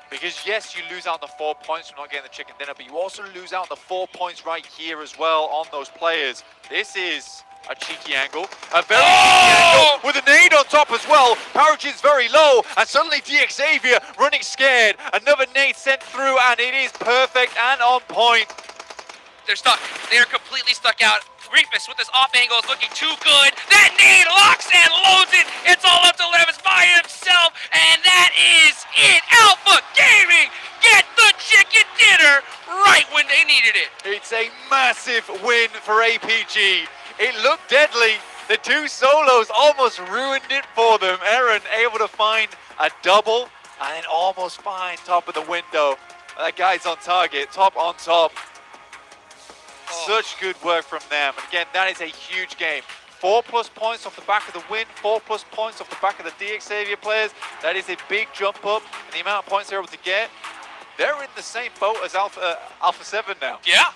Speaker 1: Because yes, you lose out on the 4 points from not getting the chicken dinner, but you also lose out on the 4 points right here as well on those players. This is a cheeky angle, a very cheeky angle with a nade on top as well. Pubg is very low, and suddenly DXavier running scared. Another nade sent through, and it is perfect and on point.
Speaker 3: They're stuck. They are completely stuck out. Reefus with this off angle is looking too good. That nade locks and loads it. It's all up to Levis by himself, and that is it. Alpha Gaming get the chicken dinner right when they needed it.
Speaker 1: It's a massive win for APG. It looked deadly. The two solos almost ruined it for them. Aaron able to find a double and then almost find top of the window. That guy's on target, top on top. Such good work from them. And again, that is a huge game. 4+ points off the back of the win, 4+ points off the back of the DXavier players. That is a big jump up in the amount of points they're able to get. They're in the same boat as Alpha 7 now.
Speaker 3: Yeah.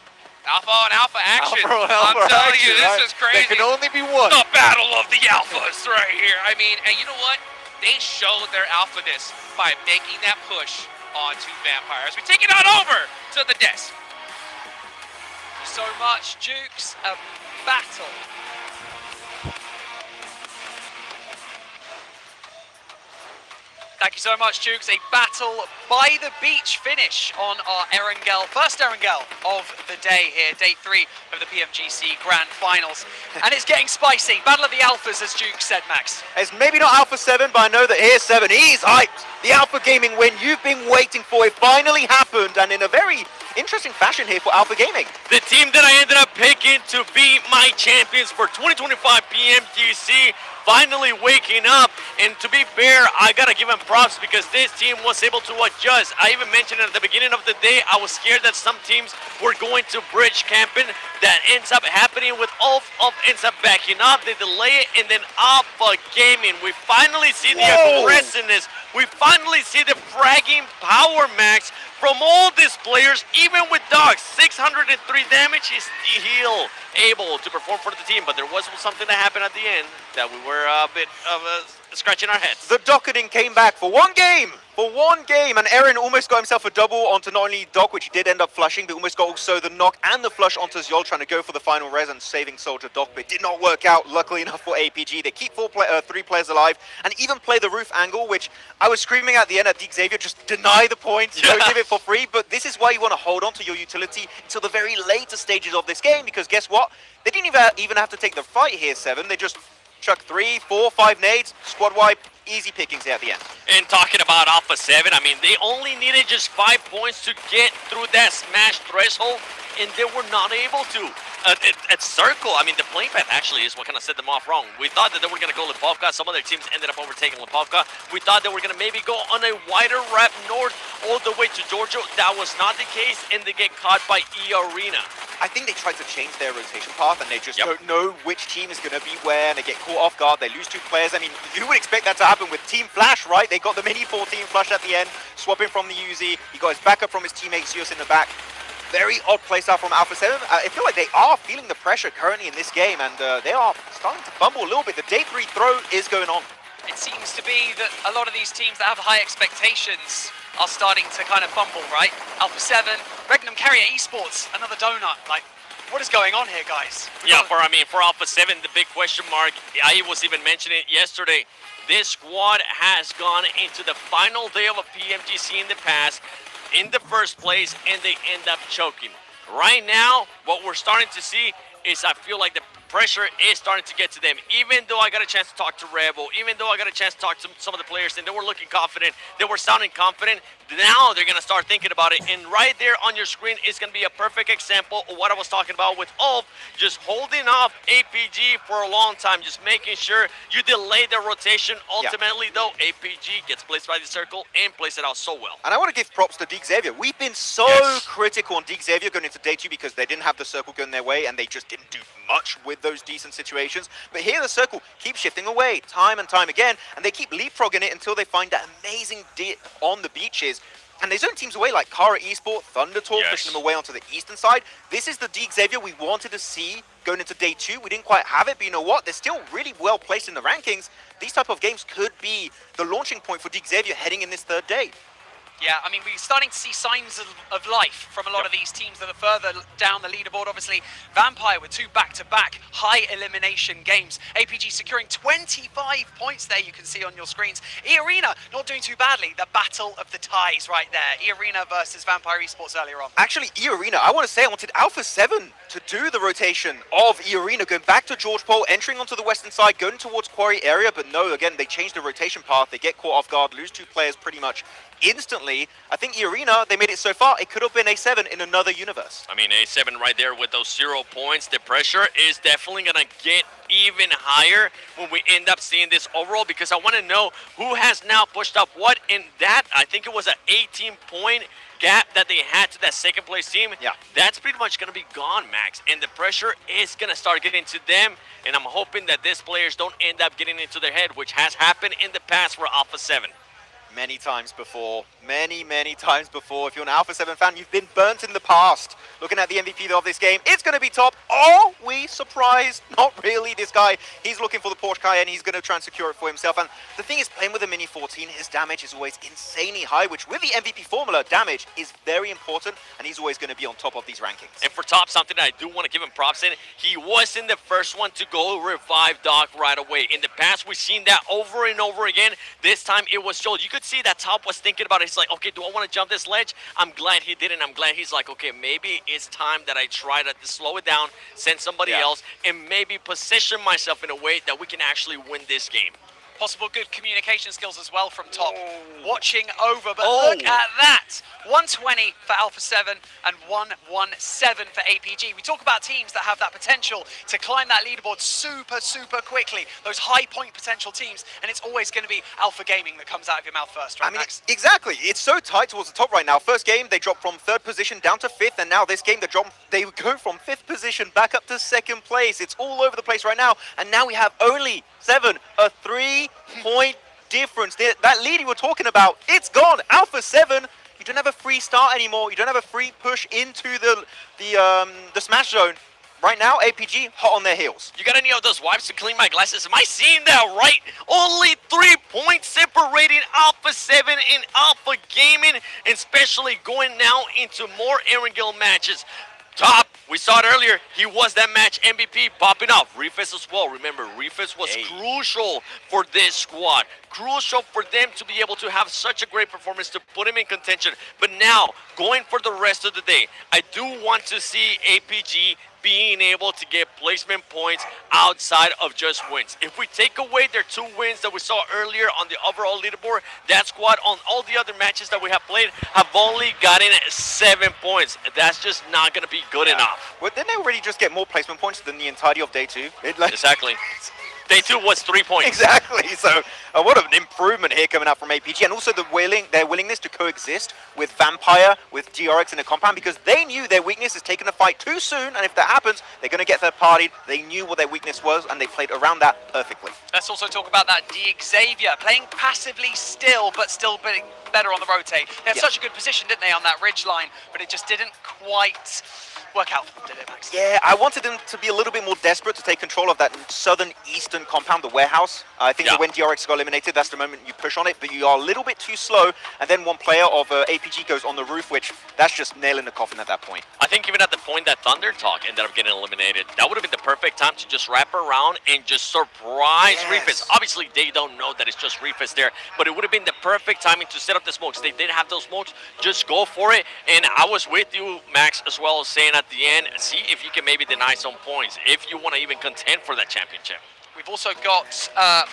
Speaker 3: Alpha on Alpha action.
Speaker 1: Alpha on Alpha
Speaker 3: I'm telling
Speaker 1: action,
Speaker 3: you, this
Speaker 1: right?
Speaker 3: is crazy.
Speaker 1: There can only be one.
Speaker 3: The battle of the alphas right here. I mean, and you know what? They showed their alphaness by making that push onto Vampires. We take it on over to the desk.
Speaker 6: So much, Dukes, a battle. Thank you so much, Jukes. A battle by the beach finish on our Erangel, first Erangel of the day here, day 3 of the Pmgc Grand Finals. And it's getting spicy. Battle of the Alphas, as Jukes said, Max.
Speaker 4: It's maybe not Alpha 7, but I know that here's 7. He's hyped. The Alpha Gaming win you've been waiting for. It finally happened, and in a very interesting fashion here for Alpha Gaming.
Speaker 5: The team that I ended up picking to be my champions for 2025 Pmgc finally waking up, and to be fair, I gotta give them props because this team was able to adjust. I even mentioned at the beginning of the day, I was scared that some teams were going to bridge camping. That ends up happening with Ulf ends up backing up, they delay it, and then Alpha Gaming, we finally see the aggressiveness, we finally see the fragging power, Max, from all these players. Even with Dogs, 603 damage, he's still able to perform for the team, but there was something that happened at the end that we were a bit of scratching our heads.
Speaker 4: The docketing came back for one game, and Eren almost got himself a double onto not only Doc, which he did end up flushing, but almost got also the knock and the flush onto Zjol, trying to go for the final res and saving Soldier Doc, but it did not work out, luckily enough for APG. They keep 3 players alive, and even play the roof angle, which I was screaming at the end at Deke Xavier, just deny the points, don't give it for free, but this is why you want to hold on to your utility until the very later stages of this game, because guess what? They didn't even have to take the fight here, 7, they just chuck 3, 4, 5 nades, squad wipe, easy pickings there at the end.
Speaker 5: And talking about Alpha 7, I mean, they only needed just 5 points to get through that smash threshold, and they were not able to. At Circle, I mean, the playing path actually is what kind of set them off wrong. We thought that they were going to go Lipovka. Some other teams ended up overtaking Lipovka. We thought they were going to maybe go on a wider wrap north all the way to Georgia. That was not the case, and they get caught by E-Arena.
Speaker 4: I think they tried to change their rotation path, and they just don't know which team is going to be where, and they get caught off guard. They lose 2 players. I mean, you would expect that to happen with Team Flash, right? They got the mini 14 flush at the end, swapping from the Uzi. He got his backup from his teammate Zeus in the back. Very odd playstyle from Alpha 7. I feel like they are feeling the pressure currently in this game, and they are starting to fumble a little bit. The day 3 throw is going on.
Speaker 6: It seems to be that a lot of these teams that have high expectations are starting to kind of fumble, right? Alpha 7, Regnum Carrier Esports, another donut. Like, what is going on here, guys?
Speaker 5: Yeah, for Alpha 7, the big question mark, I was even mentioning it yesterday, this squad has gone into the final day of a Pmgc in the past, in the first place, and they end up choking. Right now, what we're starting to see is I feel like the pressure is starting to get to them. Even though I got a chance to talk to Rebel, even though I got a chance to talk to some of the players, and they were looking confident, they were sounding confident, now they're going to start thinking about it. And right there on your screen is going to be a perfect example of what I was talking about with Ulf, just holding off APG for a long time, just making sure you delay their rotation. Ultimately, though, APG gets placed by the circle and plays it out so well.
Speaker 4: And I want to give props to Deke Xavier. We've been so critical on Deke Xavier going into day 2 because they didn't have the circle going their way, and they just didn't do much with those decent situations. But here the circle keeps shifting away time and time again, and they keep leapfrogging it until they find that amazing dip on the beaches. And they zone teams away like Kara Esport, Thunder Talk, pushing them away onto the eastern side. This is the Deke Xavier we wanted to see going into day 2. We didn't quite have it, but you know what? They're still really well placed in the rankings. These type of games could be the launching point for Deke Xavier heading in this 3rd day.
Speaker 6: Yeah, I mean, we're starting to see signs of life from a lot of these teams that are further down the leaderboard. Obviously, Vampire with 2 back-to-back high elimination games. APG securing 25 points there, you can see on your screens. E-Arena not doing too badly. The battle of the ties right there. E-Arena versus Vampire Esports earlier on.
Speaker 4: Actually, E-Arena, I want to say I wanted Alpha 7 to do the rotation of E-Arena, going back to George Pole, entering onto the western side, going towards Quarry area, but no, again, they changed the rotation path. They get caught off guard, lose 2 players pretty much instantly. I think E-Arena, they made it so far, it could have been A7 in another universe.
Speaker 5: I mean, A7 right there with those 0 points. The pressure is definitely going to get even higher when we end up seeing this overall, because I want to know who has now pushed up what in that. I think it was an 18-point gap that they had to that 2nd place team.
Speaker 4: Yeah.
Speaker 5: That's pretty much going to be gone, Max. And the pressure is going to start getting to them. And I'm hoping that these players don't end up getting into their head, which has happened in the past for Alpha 7.
Speaker 4: Many times before. Many times before. If you're an Alpha 7 fan, you've been burnt in the past. Looking at the MVP of this game, it's going to be top. Are we surprised? Not really. This guy, he's looking for the Porsche Cayenne. He's going to try and secure it for himself. And the thing is, playing with a Mini 14, his damage is always insanely high, which with the MVP formula, damage is very important, and he's always going to be on top of these rankings.
Speaker 5: And for top, something that I do want to give him props in, he wasn't the first one to go revive Doc right away. In the past, we've seen that over and over again. This time, it was Joel. You could could see that Top was thinking about it. He's like, okay, do I want to jump this ledge? I'm glad he didn't. I'm glad he's like, okay, maybe it's time that I try to slow it down, send somebody else, and maybe position myself in a way that we can actually win this game.
Speaker 6: Possible good communication skills as well from Top. Watching over, but look at that. 120 for Alpha 7 and 117 for APG. We talk about teams that have that potential to climb that leaderboard super quickly. Those high point potential teams, and it's always going to be Alpha Gaming that comes out of your mouth first, right, Max?
Speaker 4: Exactly. It's so tight towards the top right now. First game, they dropped from 3rd position down to 5th, and now this game, they go from 5th position back up to 2nd place. It's all over the place right now, and now we have only 7, a 3-point difference. That lead you were talking about, it's gone. Alpha 7, you don't have a free start anymore. You don't have a free push into the smash zone. Right now, APG hot on their heels.
Speaker 5: You got any of those wipes to clean my glasses? Am I seeing that right? Only 3 points separating Alpha 7 and Alpha Gaming, and especially going now into more Erangel matches. Top, we saw it earlier, he was that match MVP popping off. Refus as well. Remember, Refus was crucial for this squad. Crucial for them to be able to have such a great performance to put him in contention. But now, going for the rest of the day, I do want to see APG being able to get placement points outside of just wins. If we take away their 2 wins that we saw earlier on the overall leaderboard, that squad on all the other matches that we have played have only gotten 7 points. That's just not going to be good enough.
Speaker 4: Well, didn't they already just get more placement points than the entirety of day 2?
Speaker 5: Exactly. Day 2 was 3 points.
Speaker 4: Exactly. So what an improvement here coming out from APG, and also their willingness to coexist with Vampire, with DRX in a compound, because they knew their weakness is taking the fight too soon, and if that happens, they're going to get third partied. They knew what their weakness was, and they played around that perfectly.
Speaker 6: Let's also talk about that Xavier playing passively still, but still being better on the rotate. They had such a good position, didn't they, on that ridge line, but it just didn't quite work out for them, did it, Max?
Speaker 4: Yeah, I wanted them to be a little bit more desperate to take control of that southern eastern compound, the warehouse. I think that when DRX got eliminated, that's the moment you push on it, but you are a little bit too slow, and then one player of APG goes on the roof, which that's just nailing the coffin at that point.
Speaker 5: I think even at the point that Thunder Talk ended up getting eliminated, that would have been the perfect time to just wrap around and just surprise Refus. Obviously, they don't know that it's just Refus there, but it would have been the perfect timing to set up the smokes. They did have those smokes, just go for it, and I was with you, Max, as well, saying at the end, see if you can maybe deny some points, if you want to even contend for that championship.
Speaker 6: We've also got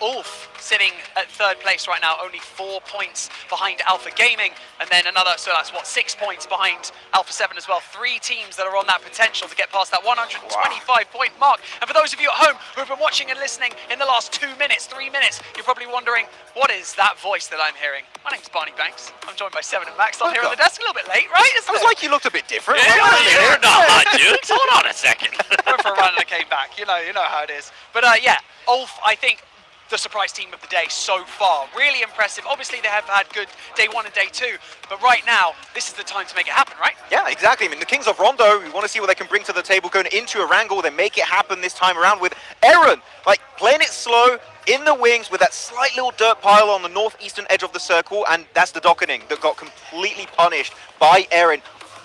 Speaker 6: Ulf sitting at 3rd place right now, only 4 points behind Alpha Gaming, and then another, so that's what, 6 points behind Alpha 7 as well. 3 teams that are on that potential to get past that 125-point mark. And for those of you at home who have been watching and listening in the last 2 minutes, 3 minutes, you're probably wondering, what is that voice that I'm hearing? My name's Barney Banks. I'm joined by Seven and Max on here at the desk. A little bit late, right?
Speaker 4: It was like you looked a bit different.
Speaker 5: Yeah, you're not, dude. Hold on a second.
Speaker 6: Went for a run and I came back. You know how it is. But yeah, Ulf, I think, the surprise team of the day so far. Really impressive. Obviously, they have had good day 1 and day 2, but right now, this is the time to make it happen, right?
Speaker 4: Yeah, exactly. I mean, the Kings of Rondo, we want to see what they can bring to the table going into a wrangle. They make it happen this time around with Aaron, like playing it slow in the wings with that slight little dirt pile on the northeastern edge of the circle, and that's the docketing that got completely punished by Aaron.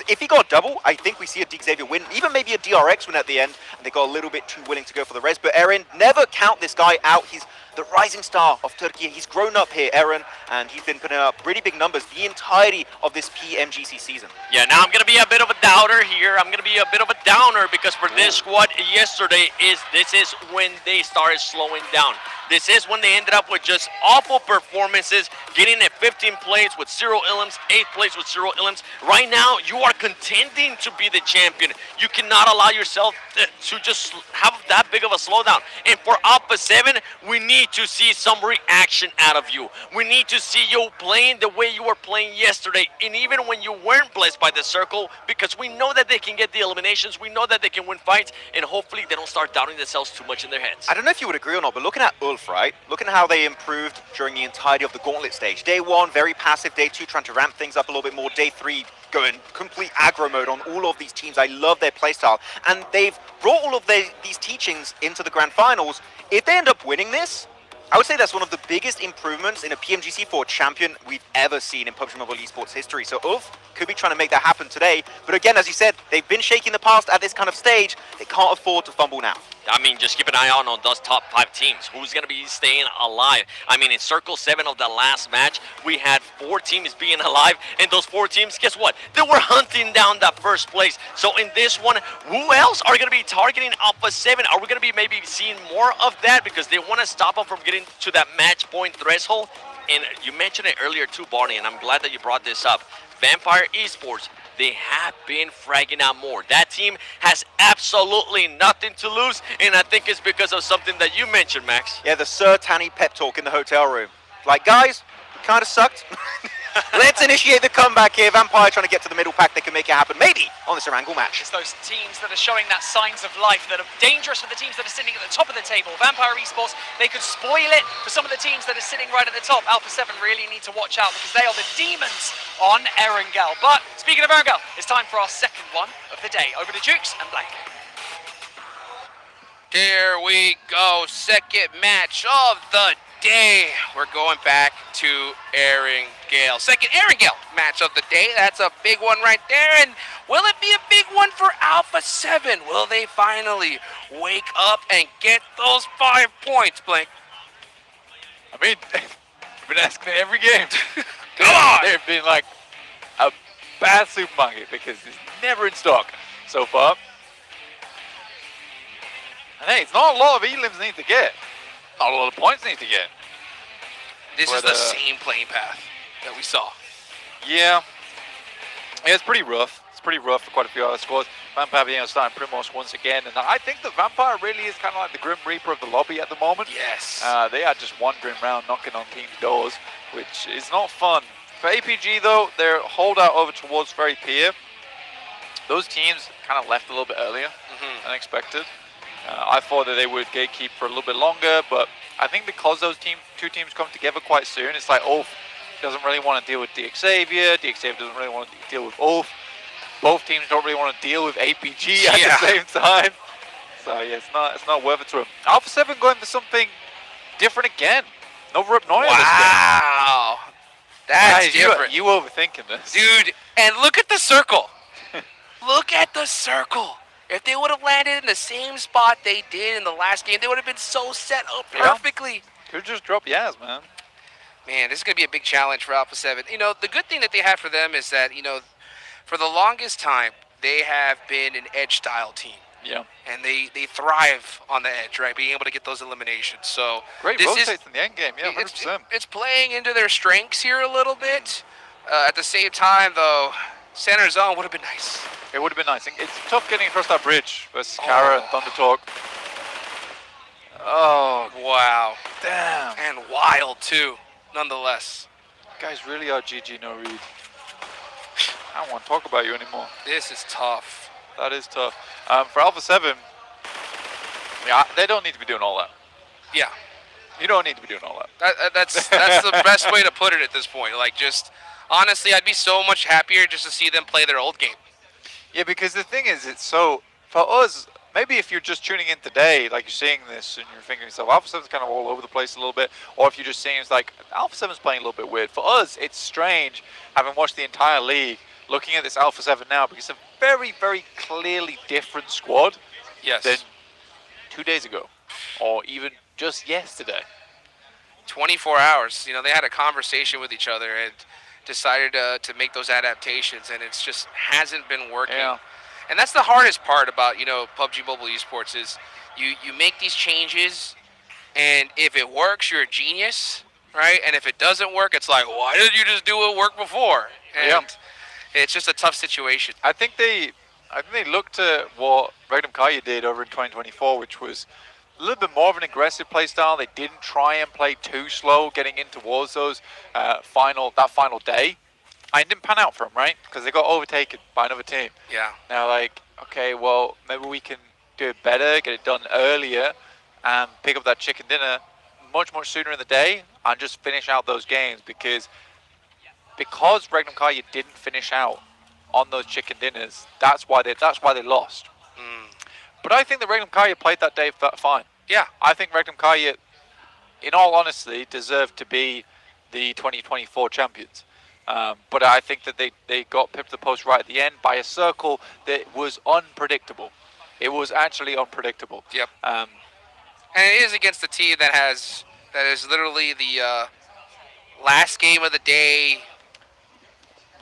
Speaker 4: If he got a double, I think we see a Xavier win, even maybe a DRX win at the end, and they got a little bit too willing to go for the res. But Aaron, never count this guy out. He's the rising star of Turkey. He's grown up here, Aaron, and he's been putting up really big numbers the entirety of this Pmgc season.
Speaker 5: Yeah, now I'm going to be a bit of a doubter here. I'm going to be a bit of a downer because for this squad yesterday, this is when they started slowing down. This is when they ended up with just awful performances, getting at 15 plays with 0 illims, 8 plays with 0 illims. Right now, you are contending to be the champion. You cannot allow yourself to just have that big of a slowdown. And for Alpha 7, we need to see some reaction out of you. We need to see you playing the way you were playing yesterday, and even when you weren't blessed by the circle, because we know that they can get the eliminations, we know that they can win fights, and hopefully they don't start doubting themselves too much in their heads.
Speaker 4: I don't know if you would agree or not, but looking at Ulf, right? Looking at how they improved during the entirety of the Gauntlet stage. Day 1, very passive. Day 2, trying to ramp things up a little bit more. Day 3, going complete aggro mode on all of these teams. I love their playstyle. And they've brought all of these teachings into the grand finals. If they end up winning this, I would say that's one of the biggest improvements in a Pmgc for a champion we've ever seen in PUBG Mobile Esports history. So Ulf could be trying to make that happen today. But again, as you said, they've been shaky in the past at this kind of stage. They can't afford to fumble now.
Speaker 5: I mean, just keep an eye on those top 5 teams. Who's going to be staying alive? I mean, in Circle 7 of the last match, we had 4 teams being alive, and those 4 teams, guess what? They were hunting down that first place. So in this one, who else are going to be targeting Alpha 7? Are we going to be maybe seeing more of that because they want to stop them from getting to that match point threshold? And you mentioned it earlier too, Barney, and I'm glad that you brought this up. Vampire Esports, they have been fragging out more. That team has absolutely nothing to lose, and I think it's because of something that you mentioned, Max.
Speaker 4: Yeah, the Sir Tanny pep talk in the hotel room. Like, guys, we kind of sucked. Let's initiate the comeback here. Vampire trying to get to the middle pack. They can make it happen, maybe, on this Erangel match.
Speaker 6: It's those teams that are showing that signs of life that are dangerous for the teams that are sitting at the top of the table. Vampire Esports, they could spoil it for some of the teams that are sitting right at the top. Alpha 7 really need to watch out because they are the demons on Erangel. But speaking of Erangel, it's time for our second one of the day. Over to Jukes and Blank.
Speaker 3: There we go. Second match of the day. We're going back to Erangel. Second Erangel match of the day. That's a big one right there. And will it be a big one for Alpha 7? Will they finally wake up and get those 5 points, Blake?
Speaker 1: I mean, I've been asking it every game.
Speaker 3: Come on!
Speaker 1: They've been like a bad supermarket because it's never in stock so far. And hey, it's not a lot of elims need to get. Not a lot of points need to get.
Speaker 3: This
Speaker 1: But,
Speaker 3: is the same playing path that we saw.
Speaker 1: Yeah, it's pretty rough. It's pretty rough for quite a few other scores. Vampire being starting Primos once again, and I think the Vampire really is kind of like the Grim Reaper of the lobby at the moment.
Speaker 3: Yes.
Speaker 1: They are just wandering around knocking on teams' doors, which is not fun. For APG though, their holdout over towards Very Pier, those teams kind of left a little bit earlier than expected. I thought that they would gatekeep for a little bit longer, but I think because those two teams come together quite soon, it's like Ulf doesn't really want to deal with DXavier, DXavier doesn't really want to deal with Ulf. Both teams don't really want to deal with APG at the same time. So yeah, it's not worth it to them. Alpha 7 going for something different again. No Rip Noya this game.
Speaker 3: Wow. That's
Speaker 1: Guys,
Speaker 3: different.
Speaker 1: You overthinking this.
Speaker 3: Dude, and look at the circle. Look at the circle. If they would have landed in the same spot they did in the last game, they would have been so set up perfectly.
Speaker 1: Could just drop Yaz, man.
Speaker 3: Man, this is going to be a big challenge for Alpha 7. You know, the good thing that they have for them is that, you know, for the longest time, they have been an edge-style team.
Speaker 1: Yeah.
Speaker 3: And they thrive on the edge, right? Being able to get those eliminations. So
Speaker 1: Great
Speaker 3: this
Speaker 1: rotates in the end game, yeah, 100%.
Speaker 3: it's playing into their strengths here a little bit. At the same time, though, center zone would have been nice.
Speaker 1: It would have been nice. It's tough getting across that bridge versus Kara and Thunder Talk. Oh,
Speaker 3: Wow.
Speaker 1: damn.
Speaker 3: And wild, too, nonetheless.
Speaker 1: Guys really are GG no read. I don't want to talk about you anymore.
Speaker 3: This is tough.
Speaker 1: That is tough. For Alpha 7, yeah, they don't need to be doing all that.
Speaker 3: Yeah.
Speaker 1: You don't need to be doing all that.
Speaker 3: That's the best way to put it at this point. Like, just, honestly, I'd be so much happier just to see them play their old game.
Speaker 1: Yeah, because the thing is, it's so, for us, maybe if you're just tuning in today, like you're seeing this and you're thinking to yourself, Alpha 7's kind of all over the place a little bit, or if you're just seeing it's like, Alpha 7's playing a little bit weird. For us, it's strange, having watched the entire league, looking at this Alpha 7 now, because it's a very, very clearly different squad
Speaker 3: Yes.
Speaker 1: than 2 days ago, or even just yesterday.
Speaker 3: 24 hours. You know, they had a conversation with each other and decided to make those adaptations, and it's just hasn't been working.
Speaker 1: Yeah.
Speaker 3: And that's the hardest part about, you know, PUBG Mobile Esports is you make these changes, and if it works, you're a genius, right? And if it doesn't work, it's like, why did you just do what worked before? And it's just a tough situation.
Speaker 1: I think they looked at what Regnum Kaya did over in 2024, which was a little bit more of an aggressive play style. They didn't try and play too slow, getting in towards those final day. And it didn't pan out for them, right? Because they got overtaken by another team.
Speaker 3: Yeah.
Speaker 1: Now, like, okay, well, maybe we can do it better, get it done earlier, and pick up that chicken dinner much sooner in the day, and just finish out those games. Because Regnum Kaya didn't finish out on those chicken dinners, that's why they lost. But I think that Regnum Kaya played that day fine.
Speaker 3: Yeah.
Speaker 1: I think Regnum Kaya, in all honesty, deserved to be the 2024 champions. But I think that they got pipped to the post right at the end by a circle that was unpredictable. It was actually unpredictable.
Speaker 3: Yep. And it is against a team that is literally the last game of the day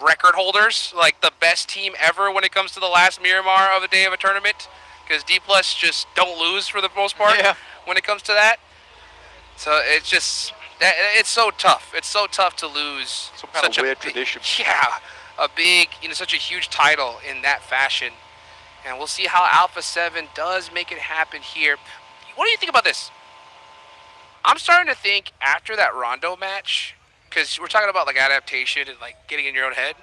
Speaker 3: record holders, like the best team ever when it comes to the last Miramar of the day of a tournament, because D+ just don't lose for the most part when it comes to that. So it's just it's so tough. It's so tough to lose
Speaker 1: Some kind
Speaker 3: such
Speaker 1: of weird
Speaker 3: a
Speaker 1: tradition.
Speaker 3: Yeah, a big, such a huge title in that fashion. And we'll see how Alpha 7 does make it happen here. What do you think about this? I'm starting to think after that Rondo match, because we're talking about like adaptation and like getting in your own head.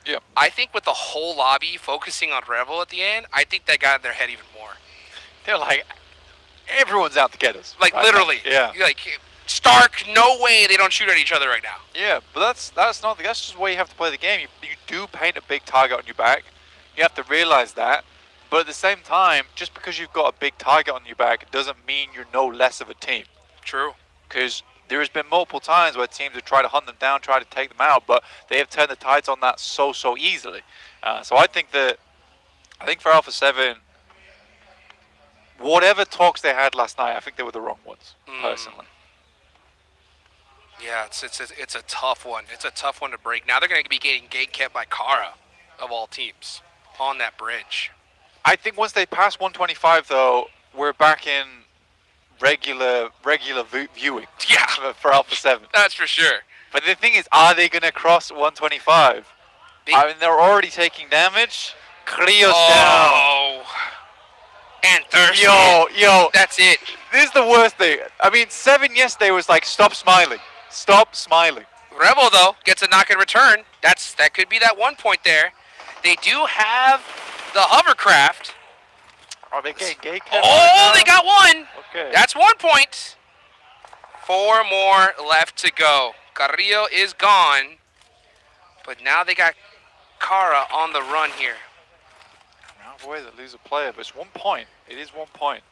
Speaker 1: Yeah.
Speaker 3: I think with the whole lobby focusing on Rebel at the end, I think that got in their head even more.
Speaker 1: They're like, everyone's out to get us.
Speaker 3: Like
Speaker 1: right
Speaker 3: literally.
Speaker 1: now. Yeah.
Speaker 3: Like Stark, no way they don't shoot at each other right now.
Speaker 1: Yeah, but that's just the way you have to play the game. You do paint a big target on your back. You have to realize that. But at the same time, just because you've got a big target on your back doesn't mean you're no less of a team.
Speaker 3: True.
Speaker 1: Because there has been multiple times where teams have tried to hunt them down, try to take them out, but they have turned the tides on that so easily. So I think for Alpha 7, whatever talks they had last night, I think they were the wrong ones, personally.
Speaker 3: Yeah, it's a tough one. It's a tough one to break. Now they're going to be getting gate kept by Kara, of all teams, on that bridge.
Speaker 1: I think once they pass 125, though, we're back in regular viewing.
Speaker 3: Yeah.
Speaker 1: For Alpha 7.
Speaker 3: That's for sure.
Speaker 1: But the thing is, are they going to cross 125? I mean, they're already taking damage. Crio's down.
Speaker 3: And Thirsty.
Speaker 1: Yo.
Speaker 3: That's it.
Speaker 1: This is the worst thing. I mean, 7 yesterday was like, stop smiling. Stop smiling.
Speaker 3: Rebel, though, gets a knock in return. That could be that 1 point there. They do have the hovercraft.
Speaker 1: Are they getting gate?
Speaker 3: Oh, they got one.
Speaker 1: Okay.
Speaker 3: That's 1 point. 4 more left to go. Carrillo is gone. But now they got Kara on the run here.
Speaker 1: Boy, they lose a player, but it's 1 point. It is 1 point.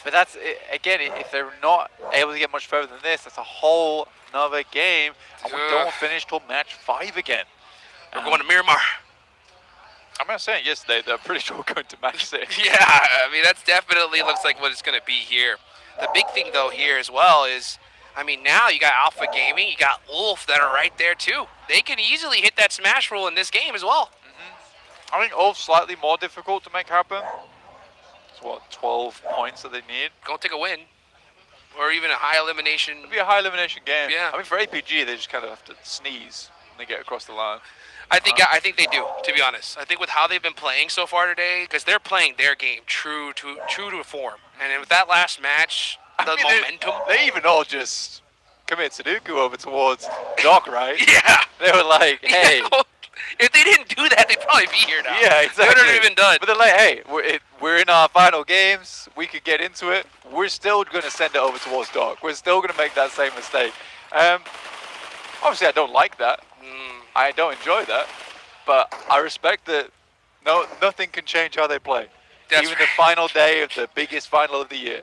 Speaker 1: But that's it. Again, if they're not able to get much further than this, that's a whole nother game, and we don't finish till match 5 again.
Speaker 3: We're going to Miramar.
Speaker 1: I'm not saying yesterday, they're pretty sure we're going to match 6.
Speaker 3: Yeah, I mean, that's definitely looks like what it's going to be here. The big thing, though, here as well is, I mean, now you got Alpha Gaming, you got Ulf that are right there, too. They can easily hit that smash rule in this game as well.
Speaker 1: I think Ulf's slightly more difficult to make happen. It's what, 12 points that they need?
Speaker 3: Go take a win. Or even a high elimination.
Speaker 1: It'll be a high elimination game.
Speaker 3: Yeah.
Speaker 1: I mean, for APG, they just kind of have to sneeze when they get across the line.
Speaker 3: I think they do, to be honest. I think with how they've been playing so far today, because they're playing their game true to form. And then with that last match, the momentum.
Speaker 1: They even all just commit Sudoku over towards Doc, right?
Speaker 3: Yeah.
Speaker 1: They were like, hey.
Speaker 3: Yeah. If they didn't do that, they'd probably be here now.
Speaker 1: Yeah, exactly.
Speaker 3: They would have even done.
Speaker 1: But they're like, hey, we're in our final games. We could get into it. We're still going to send it over towards Doc. We're still going to make that same mistake. Obviously, I don't like that. I don't enjoy that. But I respect that nothing can change how they play.
Speaker 3: That's
Speaker 1: Even
Speaker 3: right.
Speaker 1: the final day of the biggest final of the year.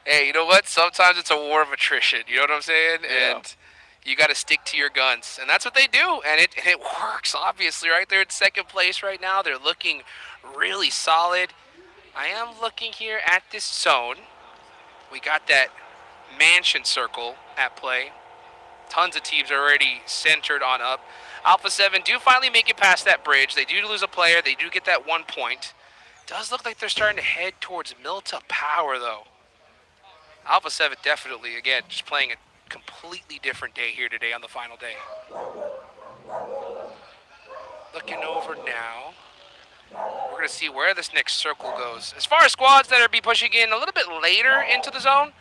Speaker 3: Hey, you know what? Sometimes it's a war of attrition. You know what I'm saying?
Speaker 1: Yeah.
Speaker 3: And you got to stick to your guns. And that's what they do. And it works, obviously, right? They're in second place right now. They're looking really solid. I am looking here at this zone. We got that mansion circle at play. Tons of teams are already centered on up. Alpha 7 do finally make it past that bridge. They do lose a player. They do get that 1 point. Does look like they're starting to head towards Milta Power, though. Alpha 7 definitely, again, just playing a completely different day here today on the final day. Looking over now. We're going to see where this next circle goes. As far as squads that are be pushing in a little bit later into the zone,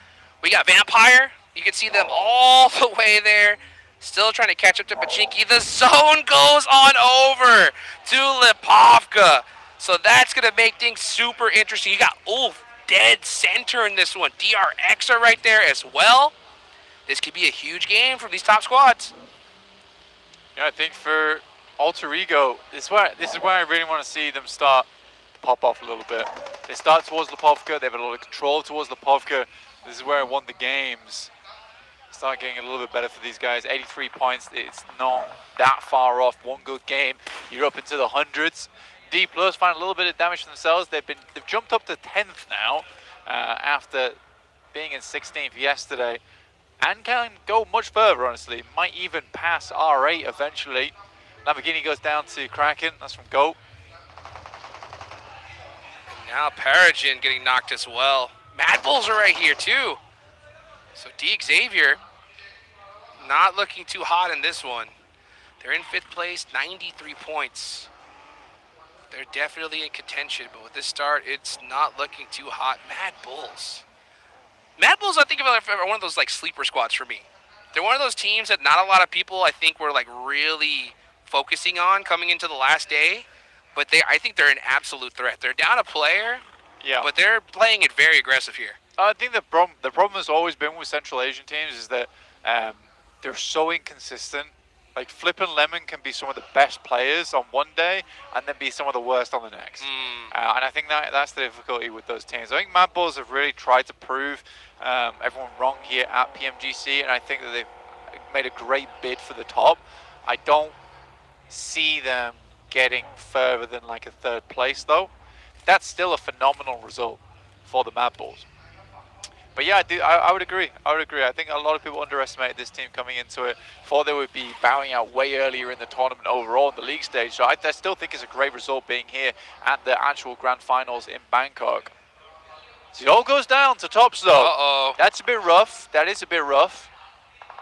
Speaker 3: we got Vampire. You can see them all the way there. Still trying to catch up to Pachinki. The zone goes on over to Lipovka. So that's going to make things super interesting. You got Ulf dead center in this one. DRX are right there as well. This could be a huge game from these top squads.
Speaker 1: Yeah, I think for Alter Ego, this is where I really want to see them start to pop off a little bit. They start towards Lipovka. They have a lot of control towards Lipovka. This is where I want the games start getting a little bit better for these guys. 83 points, it's not that far off. One good game, you're up into the hundreds. D Plus find a little bit of damage for themselves. They've jumped up to 10th now after being in 16th yesterday, and can go much further, honestly. Might even pass R8 eventually. Lamborghini goes down to Kraken. That's from Goat.
Speaker 3: And now Paragen getting knocked as well. Mad Bulls are right here too. So D Xavier not looking too hot in this one. They're in 5th place, 93 points. They're definitely in contention, but with this start, it's not looking too hot. Mad Bulls. Mad Bulls, I think of are one of those like sleeper squads for me. They're one of those teams that not a lot of people, I think, were like really focusing on coming into the last day, but I think they're an absolute threat. They're down a player, but they're playing it very aggressive here.
Speaker 1: I think the problem has always been with Central Asian teams is that they're so inconsistent. Like Flip and Lemon can be some of the best players on one day and then be some of the worst on the next. And I think that's the difficulty with those teams. I think Mad Bulls have really tried to prove everyone wrong here at Pmgc, and I think that they've made a great bid for the top. I don't see them getting further than like a 3rd place though. That's still a phenomenal result for the Mad Bulls. But yeah, I would agree. I think a lot of people underestimated this team coming into it. Thought they would be bowing out way earlier in the tournament overall in the league stage. So I still think it's a great result being here at the actual grand finals in Bangkok. Zol goes down to tops though.
Speaker 3: Uh-oh.
Speaker 1: That's a bit rough. That is a bit rough.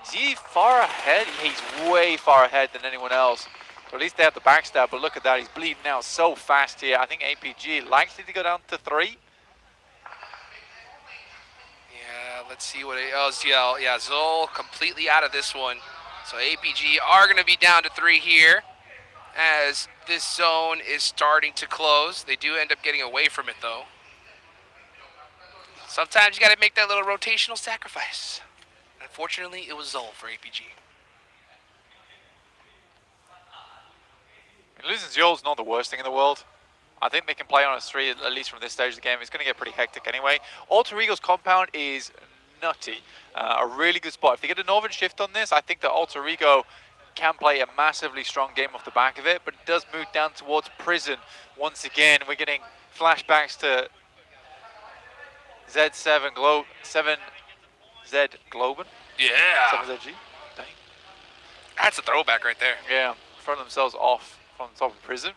Speaker 1: Is he far ahead? He's way far ahead than anyone else. So at least they have the backstab, but look at that. He's bleeding out so fast here. I think APG likely to go down to 3.
Speaker 3: Let's see what yeah, Zol completely out of this one. So APG are going to be down to 3 here as this zone is starting to close. They do end up getting away from it though. Sometimes you got to make that little rotational sacrifice. Unfortunately, it was Zol for APG.
Speaker 1: Losing Zol's not the worst thing in the world. I think they can play on a 3 at least from this stage of the game. It's going to get pretty hectic anyway. Alter Ego's compound is nutty. A really good spot. If they get a Northern shift on this, I think that Alter Ego can play a massively strong game off the back of it, but it does move down towards Prison. Once again, we're getting flashbacks to Z7 7Z Globen.
Speaker 3: Yeah.
Speaker 1: 7ZG. Dang.
Speaker 3: That's a throwback right there.
Speaker 1: Yeah, throwing themselves off from the top of Prison.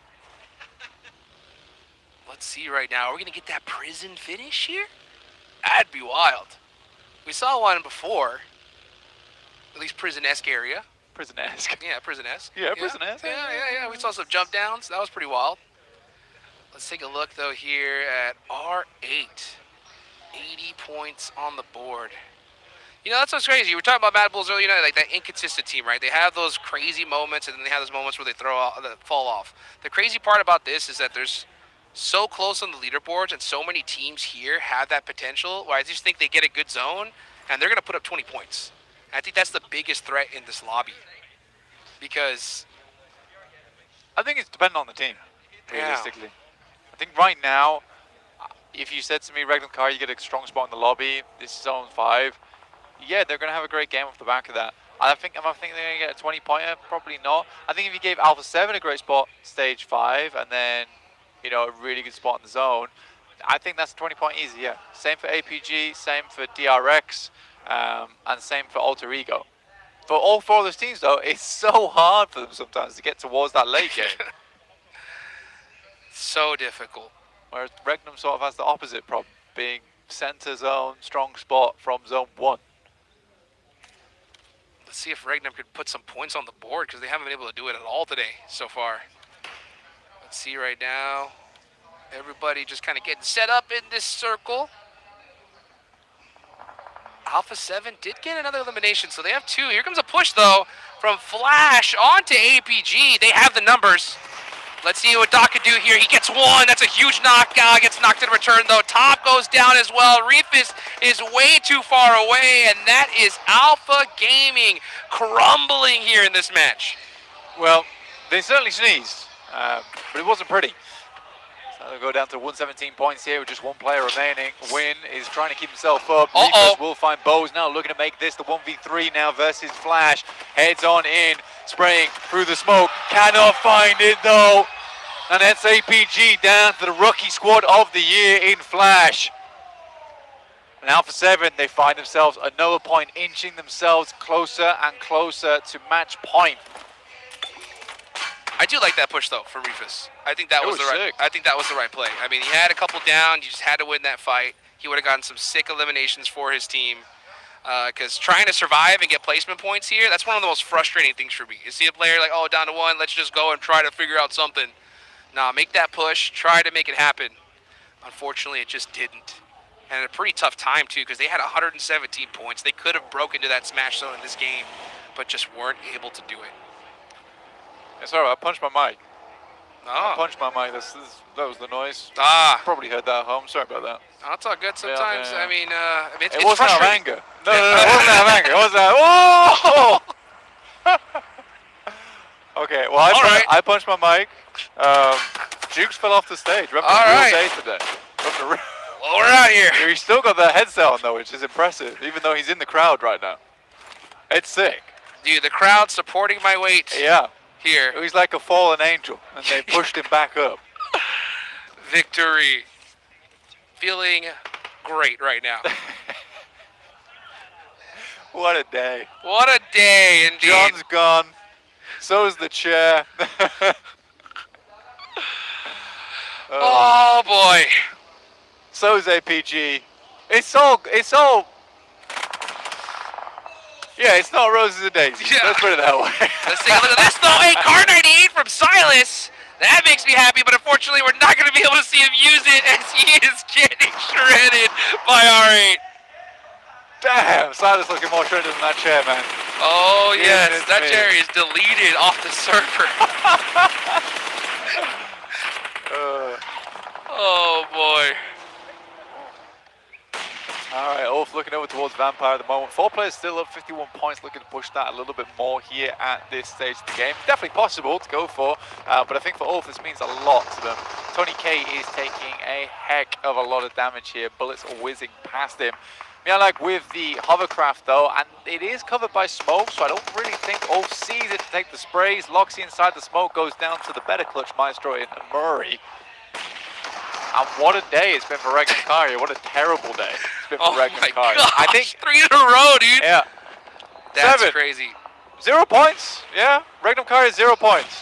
Speaker 3: Let's see right now. Are we going to get that Prison finish here? That'd be wild. We saw one before. At least Prison-esque area.
Speaker 1: Prison-esque.
Speaker 3: Yeah, Prison-esque.
Speaker 1: Yeah, Prison-esque.
Speaker 3: Yeah. We saw some jump downs. That was pretty wild. Let's take a look, though, here at R8. 80 points on the board. You know, that's what's crazy. We were talking about Mad Bulls earlier, like that inconsistent team, right? They have those crazy moments, and then they have those moments where they fall off. The crazy part about this is that there's so close on the leaderboards, and so many teams here have that potential where I just think they get a good zone and they're going to put up 20 points. And I think that's the biggest threat in this lobby, because
Speaker 1: I think it's dependent on the team, realistically. I think right now, if you said to me, Regnum Car, you get a strong spot in the lobby, this is zone 5, yeah, they're going to have a great game off the back of that. Am I thinking they're going to get a 20-pointer? Probably not. I think if you gave Alpha 7 a great spot, stage 5, and then you know, a really good spot in the zone, I think that's a 20-point easy, yeah. Same for APG, same for DRX, and same for Alter Ego. For all 4 of those teams, though, it's so hard for them sometimes to get towards that late game.
Speaker 3: So difficult.
Speaker 1: Whereas Regnum sort of has the opposite problem, being center zone, strong spot from zone 1.
Speaker 3: Let's see if Regnum could put some points on the board, because they haven't been able to do it at all today so far. Let's see right now. Everybody just kind of getting set up in this circle. Alpha 7 did get another elimination, so they have 2. Here comes a push, though, from Flash onto APG. They have the numbers. Let's see what Doc can do here. He gets 1. That's a huge knockout. Gets knocked in return, though. Top goes down as well. Reefus is way too far away, and that is Alpha Gaming crumbling here in this match.
Speaker 1: Well, they certainly sneezed. But it wasn't pretty. So they'll go down to 117 points here with just 1 player remaining. Win is trying to keep himself up. Reefus will find Bose now, looking to make this the 1v3 now versus Flash. Heads on in, spraying through the smoke. Cannot find it though. And that's APG down to the rookie squad of the year in Flash. And Alpha 7, they find themselves another point, inching themselves closer and closer to match point.
Speaker 3: I do like that push though for Reefus. I think that was the right.
Speaker 1: sick.
Speaker 3: I think that was the right play. I mean, he had a couple down. You just had to win that fight. He would have gotten some sick eliminations for his team. Because trying to survive and get placement points here, that's one of the most frustrating things for me. You see a player like, oh, down to one, let's just go and try to figure out something. Nah, make that push. Try to make it happen. Unfortunately, it just didn't. And a pretty tough time too, because they had 117 points. They could have broken into that smash zone in this game, but just weren't able to do it.
Speaker 1: Yeah, sorry, I punched my mic. I
Speaker 3: Oh,
Speaker 1: punched my mic. That was the noise. Probably heard that at home. Sorry about that.
Speaker 3: Oh, that's all good sometimes.
Speaker 1: Yeah.
Speaker 3: I mean, it's
Speaker 1: It wasn't out of
Speaker 3: frustrating.
Speaker 1: anger. No, it wasn't out of anger. It was out. Whoa! Okay, well, I punched my mic. Jukes fell off the stage. We're having a real day today.
Speaker 3: Well, we're out here.
Speaker 1: He's still got the headset on though, which is impressive, even though he's in the crowd right now. It's sick.
Speaker 3: Dude, the crowd supporting my weight
Speaker 1: Yeah.
Speaker 3: here.
Speaker 1: He's like a fallen angel, and they pushed him back up.
Speaker 3: Victory. Feeling great right now.
Speaker 1: What a day.
Speaker 3: What a day, indeed.
Speaker 1: John's gone. So is the chair.
Speaker 3: Oh, boy.
Speaker 1: So is APG. It's all. Yeah, it's not roses and daisies.
Speaker 3: Yeah.
Speaker 1: Let's put it that way.
Speaker 3: Let's take a look at this, though. A car 98 from Silas. That makes me happy, but unfortunately, we're not going to be able to see him use it as he is getting shredded by R8.
Speaker 1: Damn, Silas looking more shredded than that chair, man.
Speaker 3: Oh, yes.
Speaker 1: Goodness
Speaker 3: That
Speaker 1: me.
Speaker 3: chair is deleted off the server. Oh, boy.
Speaker 1: All right, Ulf looking over towards Vampire at the moment. 4 players still up, 51 points, looking to push that a little bit more here at this stage of the game. Definitely possible to go for, but I think for Ulf this means a lot to them. Tony K is taking a heck of a lot of damage here. Bullets are whizzing past him. Yeah, like with the hovercraft though, and it is covered by smoke, so I don't really think Ulf sees it to take the sprays. Loxy inside the smoke, goes down to the better clutch Maestro in Murray. And what a day it's been for Regnum Kari. What a terrible day it's been for Regnum
Speaker 3: my
Speaker 1: Kari.
Speaker 3: gosh,
Speaker 1: I think
Speaker 3: 3 in a row, dude.
Speaker 1: Yeah.
Speaker 3: That's
Speaker 1: 7.
Speaker 3: crazy.
Speaker 1: 0 points. Yeah. Regnum Kari 0 points.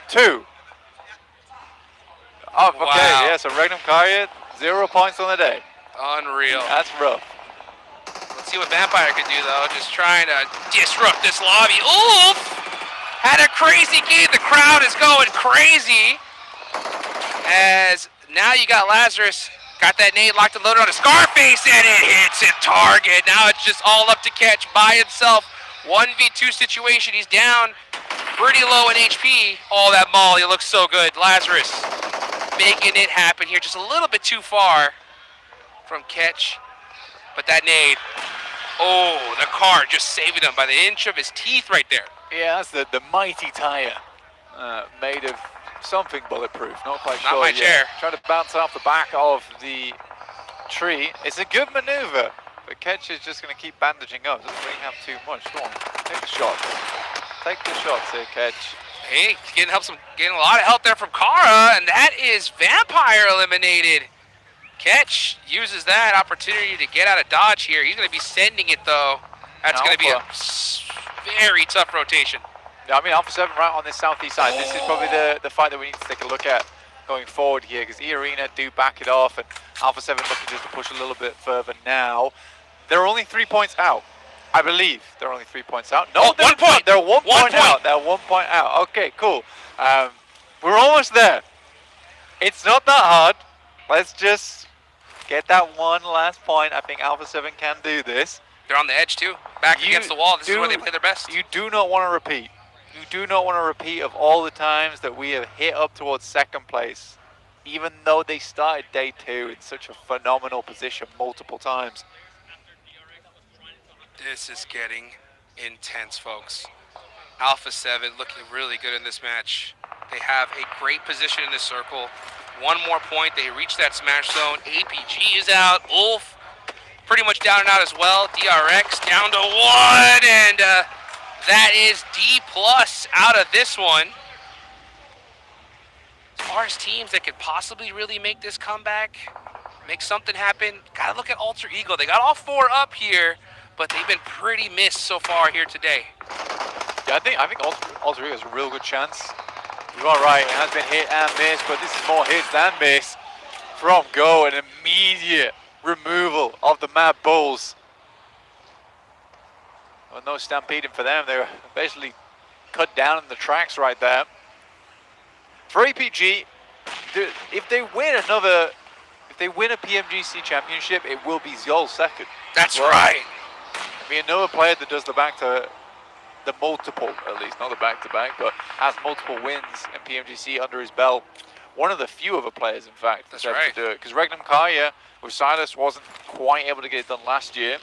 Speaker 1: 2. Oh, okay.
Speaker 3: Wow.
Speaker 1: Yeah. So Regnum Kari 0 points on the day.
Speaker 3: Unreal.
Speaker 1: That's rough.
Speaker 3: Let's see what Vampire can do, though. Just trying to disrupt this lobby. Oof! Had a crazy game. The crowd is going crazy. As now you got Lazarus. Got that nade locked and loaded on a Scarface, and it hits in target. Now it's just all up to Catch by himself. 1v2 situation. He's down pretty low in HP. Oh, that molly looks so good. Lazarus making it happen here. Just a little bit too far from Catch. But that nade, oh, the car just saving him by the inch of his teeth right there.
Speaker 1: Yeah, that's the mighty tire made of something bulletproof. Not quite
Speaker 3: Not
Speaker 1: sure
Speaker 3: my
Speaker 1: yet.
Speaker 3: chair.
Speaker 1: Trying to bounce off the back of the tree. It's a good maneuver, but Ketch is just going to keep bandaging up. Doesn't really have too much. Go on, take the shot. Take the shots here, Ketch.
Speaker 3: Hey, getting a lot of help there from Kara, and that is Vampire eliminated. Catch uses that opportunity to get out of dodge here. He's going to be sending it, though. That's going to be a very tough rotation.
Speaker 1: Yeah, I mean, Alpha 7 right on this southeast side. This is probably the fight that we need to take a look at going forward here, because E-Arena do back it off, and Alpha 7 looking just to push a little bit further now. They're only 3 points out. I believe they're only 3 points out. No,
Speaker 3: Oh, 1 point.
Speaker 1: They're 1
Speaker 3: 1
Speaker 1: point out.
Speaker 3: point.
Speaker 1: They're 1 point out. Okay, cool. We're almost there. It's not that hard. Let's just get that one last point. I think Alpha 7 can do this.
Speaker 3: They're on the edge, too. Back against the wall. This is where they play their best.
Speaker 1: You do not want to repeat. You do not want to repeat of all the times that we have hit up towards second place, even though they started day 2 in such a phenomenal position multiple times.
Speaker 3: This is getting intense, folks. Alpha 7 looking really good in this match. They have a great position in this circle. 1 more point, they reach that smash zone. APG is out. Ulf pretty much down and out as well. DRX down to 1, and that is D+ out of this one. far as teams that could possibly really make this comeback, make something happen, gotta look at Alter Ego. They got all 4 up here, but they've been pretty missed so far here today.
Speaker 1: Yeah, I think Alter Ego has a real good chance. You are right, it has been hit and miss, but this is more hits than miss from Go. An immediate removal of the Mad Bulls. Well, no stampeding for them. They were basically cut down in the tracks right there. For APG, if they win a Pmgc championship, it will be Zol's second.
Speaker 3: That's right.
Speaker 1: I mean, another player that does the multiple, at least, not the back-to-back, but has multiple wins in Pmgc under his belt. One of the few other players, in fact,
Speaker 3: that's
Speaker 1: able
Speaker 3: right,
Speaker 1: to do it. Because Regnum Kaya with Silas wasn't quite able to get it done last year.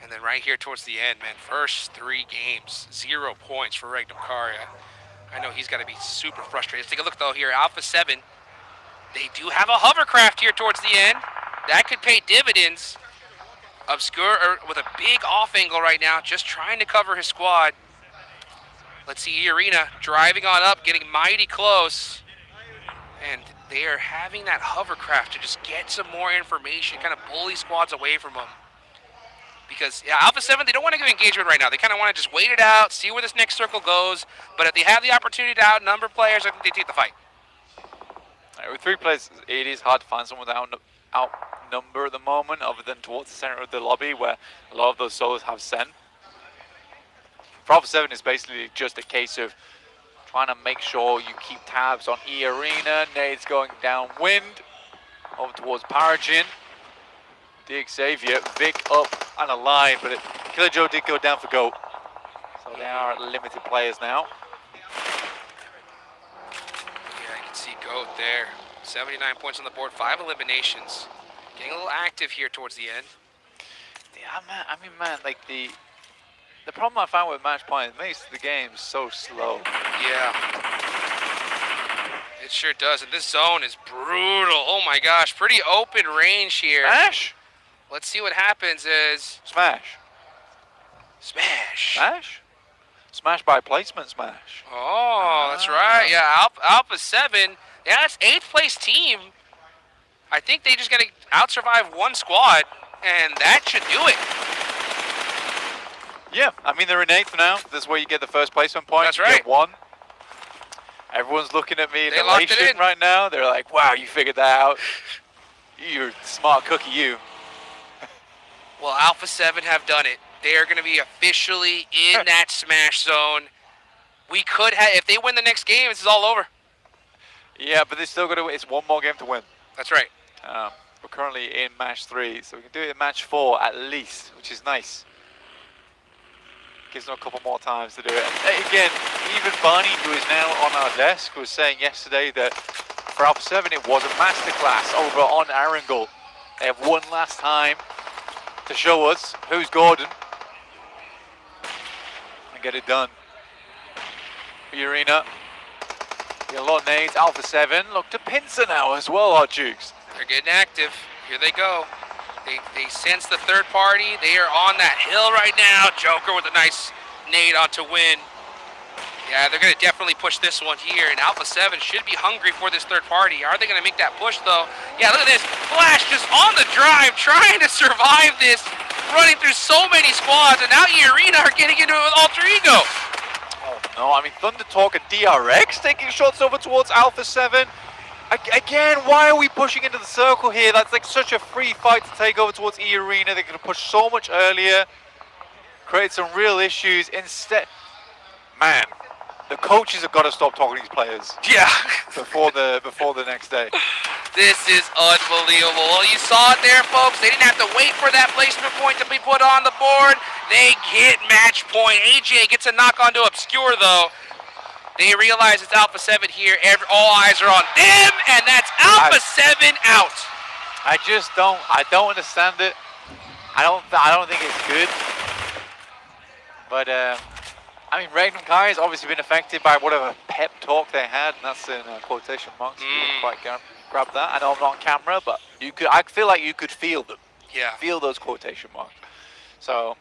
Speaker 3: And then right here towards the end, man, first 3 games, 0 points for Regnum Karya. I know he's got to be super frustrated. Let's take a look, though, here. Alpha 7, they do have a hovercraft here towards the end. That could pay dividends. Obscure with a big off angle right now, just trying to cover his squad. Let's see Arena driving on up, getting mighty close. And they are having that hovercraft to just get some more information, kind of bully squads away from them. Because, yeah, Alpha 7, they don't want to give engagement right now. They kind of want to just wait it out, see where this next circle goes. But if they have the opportunity to outnumber players, I think they take the fight.
Speaker 1: With 3 players, it is hard to find someone that outnumber at the moment, other than towards the center of the lobby, where a lot of those solos have Sen. For Alpha 7, it's basically just a case of trying to make sure you keep tabs on E Arena. Nade's going downwind, over towards Paragin. The Xavier, Vic up and alive, but Killer Joe did go down for Goat. So they are limited players now.
Speaker 3: Yeah, you can see Goat there. 79 points on the board, 5 eliminations. Getting a little active here towards the end.
Speaker 1: Yeah, man, like the problem I found with match point, it makes the game so slow.
Speaker 3: Yeah. It sure does, and this zone is brutal. Oh my gosh, pretty open range here.
Speaker 1: Smash?
Speaker 3: Let's see what happens is...
Speaker 1: Smash.
Speaker 3: Smash.
Speaker 1: Smash? Smash by placement smash.
Speaker 3: Oh, that's right. Yeah, Alpha 7. Yeah, that's 8th place team. I think they just got to out-survive 1 squad, and that should do it.
Speaker 1: Yeah, I mean, they're in 8th now. This is where you get the first placement point.
Speaker 3: That's
Speaker 1: you
Speaker 3: right.
Speaker 1: Get 1. Everyone's looking at me in
Speaker 3: They locked it
Speaker 1: elation
Speaker 3: in.
Speaker 1: right now. They're like, wow, you figured that out. You're a smart cookie, you.
Speaker 3: Well, Alpha 7 have done it. They are going to be officially in that smash zone. We could have, if they win the next game, this is all over.
Speaker 1: Yeah, but they still got to win. It's 1 more game to win.
Speaker 3: That's right.
Speaker 1: We're currently in match 3, so we can do it in match 4 at least, which is nice. Gives them a couple more times to do it. And again, even Barney, who is now on our desk, was saying yesterday that for Alpha 7 it was a masterclass over on Arundel. They have one last time to show us who's Gordon and get it done. Arena, a lot of nades. Alpha 7 look to pincer now as well, our Dukes.
Speaker 3: They're getting active. Here they go. They sense the third party. They are on that hill right now. Joker with a nice nade on to win. Yeah, they're going to definitely push this one here. And Alpha 7 should be hungry for this third party. Are they going to make that push, though? Yeah, look at this. Flash just on the drive, trying to survive this, running through so many squads. And now E-Arena are getting into it with Alter Ego.
Speaker 1: Oh, no. I mean, Thunder Talk and DRX taking shots over towards Alpha 7. Again, why are we pushing into the circle here? That's like such a free fight to take over towards E-Arena. They could have pushed so much earlier, create some real issues. Instead, man, the coaches have got to stop talking to these players.
Speaker 3: Yeah.
Speaker 1: before the next day.
Speaker 3: This is unbelievable. Well, you saw it there, folks. They didn't have to wait for that placement point to be put on the board. They get match point. AJ gets a knock onto Obscure, though. They realize it's Alpha 7 here. All eyes are on them, and that's Alpha 7 out.
Speaker 1: I don't understand it. I don't think it's good. But I mean, Regnum Kai has obviously been affected by whatever pep talk they had, and that's in quotation marks. You didn't quite grab that. I know I'm not on camera, but you could. I feel like you could feel them.
Speaker 3: Yeah.
Speaker 1: Feel those quotation marks. So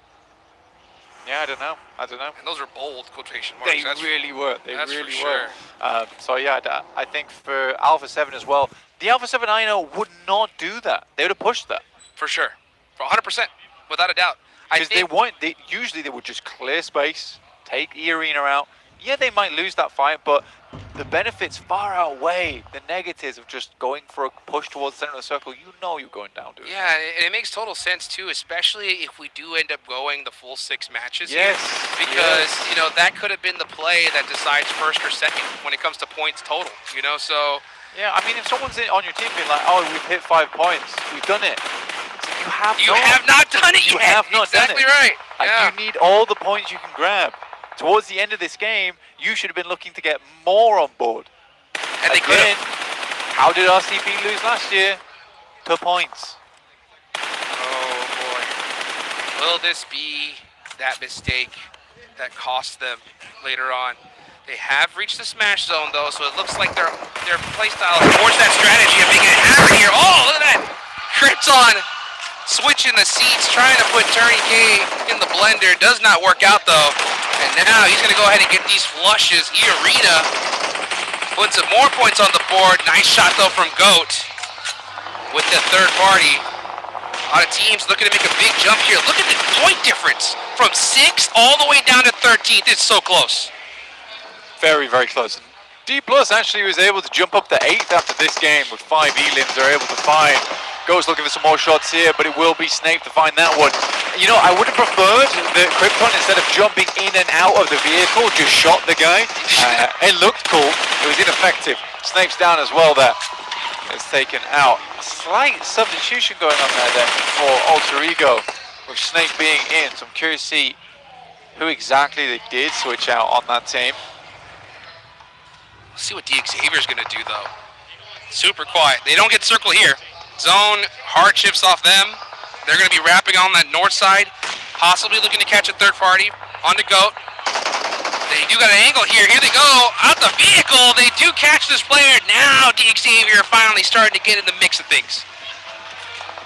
Speaker 1: Yeah, I don't know.
Speaker 3: And those are bold quotation
Speaker 1: They
Speaker 3: marks.
Speaker 1: really were. They
Speaker 3: that's for
Speaker 1: really
Speaker 3: sure.
Speaker 1: were. So yeah, I think for Alpha 7 as well, the Alpha 7 I know would not do that. They would have pushed that.
Speaker 3: For sure. For 100%. Without a doubt. I
Speaker 1: Because
Speaker 3: think
Speaker 1: usually they would just clear space, take the arena out. Yeah, they might lose that fight, but the benefits far outweigh the negatives of just going for a push towards the center of the circle. You know you're going down, dude.
Speaker 3: yeah, and it makes total sense too, especially if we do end up going the full 6 matches
Speaker 1: Yes.
Speaker 3: here. Because, you know, that could have been the play that decides first or second when it comes to points total, you know, so
Speaker 1: Yeah, I mean, if someone's on your team being like, oh, we've hit 5 points, we've done it. You have
Speaker 3: you
Speaker 1: not.
Speaker 3: have not done it
Speaker 1: You
Speaker 3: yet.
Speaker 1: have not done
Speaker 3: exactly
Speaker 1: it.
Speaker 3: right.
Speaker 1: Like,
Speaker 3: Yeah.
Speaker 1: you need all the points you can grab. Towards the end of this game, you should have been looking to get more on board.
Speaker 3: And they could
Speaker 1: Again,
Speaker 3: have.
Speaker 1: how did RCB lose last year? To points.
Speaker 3: Oh boy. Will this be that mistake that costs them later on? They have reached the smash zone though, so it looks like their playstyle towards that strategy of making it happen here. Oh, look at that! Krypton switching the seats, trying to put Turney K in the blender. Does not work out though. And now he's gonna go ahead and get these flushes. E-Arena puts some more points on the board. Nice shot though from Goat with the third party. A lot of teams looking to make a big jump here. Look at the point difference from 6 all the way down to 13th. It's so close.
Speaker 1: Very, very close. D Plus actually was able to jump up to 8th after this game with 5 elims they're able to find. Goes looking for some more shots here, but it will be Snape to find that one. You know, I would have preferred that Krypton, instead of jumping in and out of the vehicle, just shot the guy. It looked cool. It was ineffective. Snape's down as well there. It's taken out. A slight substitution going on there then for Alter Ego, with Snake being in. So I'm curious to see who exactly they did switch out on that team.
Speaker 3: Let's see what Xavier's gonna do though. Super quiet. They don't get circle here. Zone, hard chips off them. They're gonna be wrapping on that north side, possibly looking to catch a third party on the Goat. They do got an angle here. Here they go, out the vehicle. They do catch this player. Now Xavier finally starting to get in the mix of things.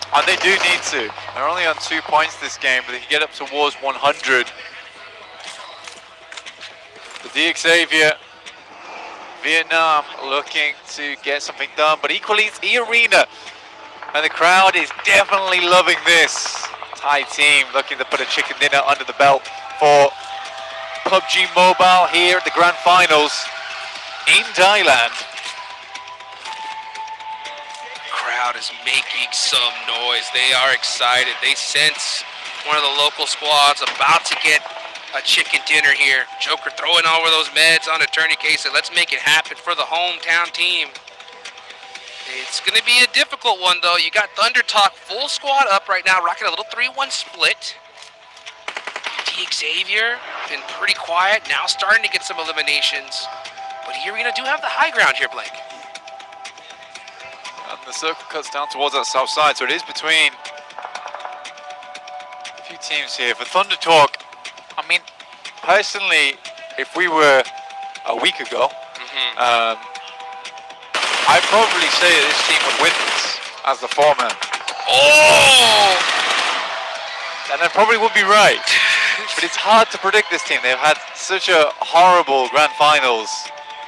Speaker 1: And they do need to. They're only on 2 points this game, but they can get up towards 100. The Xavier, Vietnam looking to get something done, but equally it's E-Arena. And the crowd is definitely loving this. Thai team looking to put a chicken dinner under the belt for PUBG Mobile here at the Grand Finals in Thailand.
Speaker 3: Crowd is making some noise. They are excited. They sense one of the local squads about to get a chicken dinner here. Joker throwing over those meds on a tourniquet. So let's make it happen for the hometown team. It's going to be a difficult one, though. You got Thunder Talk full squad up right now, rocking a little 3-1 split. Xavier been pretty quiet, now starting to get some eliminations. But E-Arena do have the high ground here, Blake.
Speaker 1: And the circle cuts down towards that south side, so it is between a few teams here. For Thunder Talk, I mean, personally, if we were a week ago, I'd probably say that this team would win this as the foreman.
Speaker 3: Oh!
Speaker 1: And I probably would be right. But it's hard to predict this team. They've had such a horrible grand finals.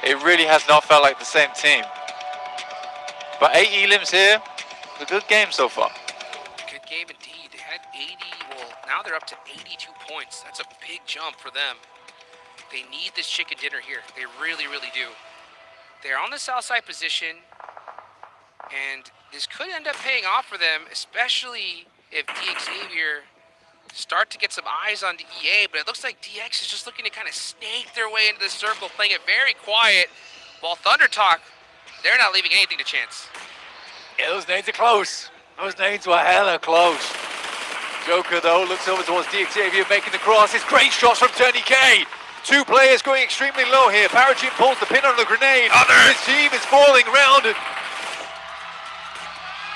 Speaker 1: It really has not felt like the same team. But 8 elims here. It's a good game so far.
Speaker 3: Good game indeed. They had 80, well, now they're up to 82 points. That's a big jump for them. They need this chicken dinner here. They really, really do. They're on the south side position, and this could end up paying off for them, especially if Xavier start to get some eyes on the EA, but it looks like DX is just looking to kind of snake their way into the circle, playing it very quiet, while Thunder Talk, they're not leaving anything to chance.
Speaker 1: Yeah, those nades are close. Those nades were hella close. Joker, though, looks over towards Xavier, making the crosses. Great shots from Turney K. 2 players going extremely low here. Parajin pulls the pin on the grenade. His team is falling rounded.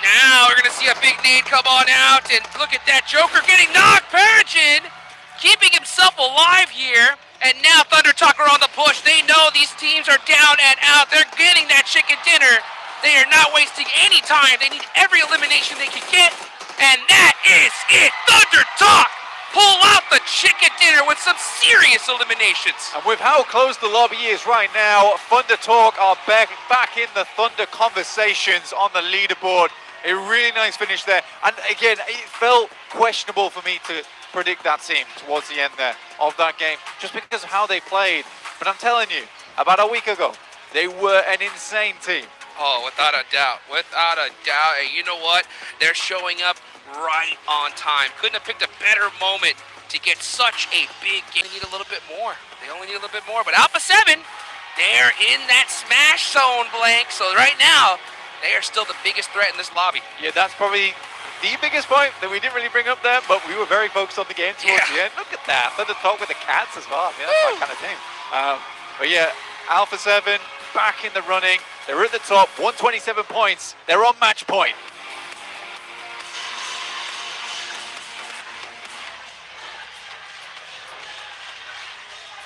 Speaker 3: Now we're going to see a big nade come on out, and look at that, Joker getting knocked. Parajin keeping himself alive here, and now Thunder Talk are on the push. They know these teams are down and out. They're getting that chicken dinner. They are not wasting any time. They need every elimination they can get, and that is it. Thunder Talk pull out the chicken dinner with some serious eliminations.
Speaker 1: And with how close the lobby is right now, Thunder Talk are back in the Thunder conversations on the leaderboard. A really nice finish there. And again, it felt questionable for me to predict that team towards the end there of that game, just because of how they played. But I'm telling you, about a week ago, they were an insane team.
Speaker 3: Oh, without a doubt. Without a doubt. And you know what? They're showing up right on time. Couldn't have picked a better moment to get such a big game. They need a little bit more. They only need a little bit more. But Alpha 7, they're in that smash zone, Blank. So right now, they are still the biggest threat in this lobby.
Speaker 1: Yeah, that's probably the biggest point that we didn't really bring up there, but we were very focused on the game towards the end. Look at that. Thunder Talk with the cats as well. Yeah, that's my kind of team. But yeah, Alpha 7 back in the running. They're at the top, 127 points. They're on match point.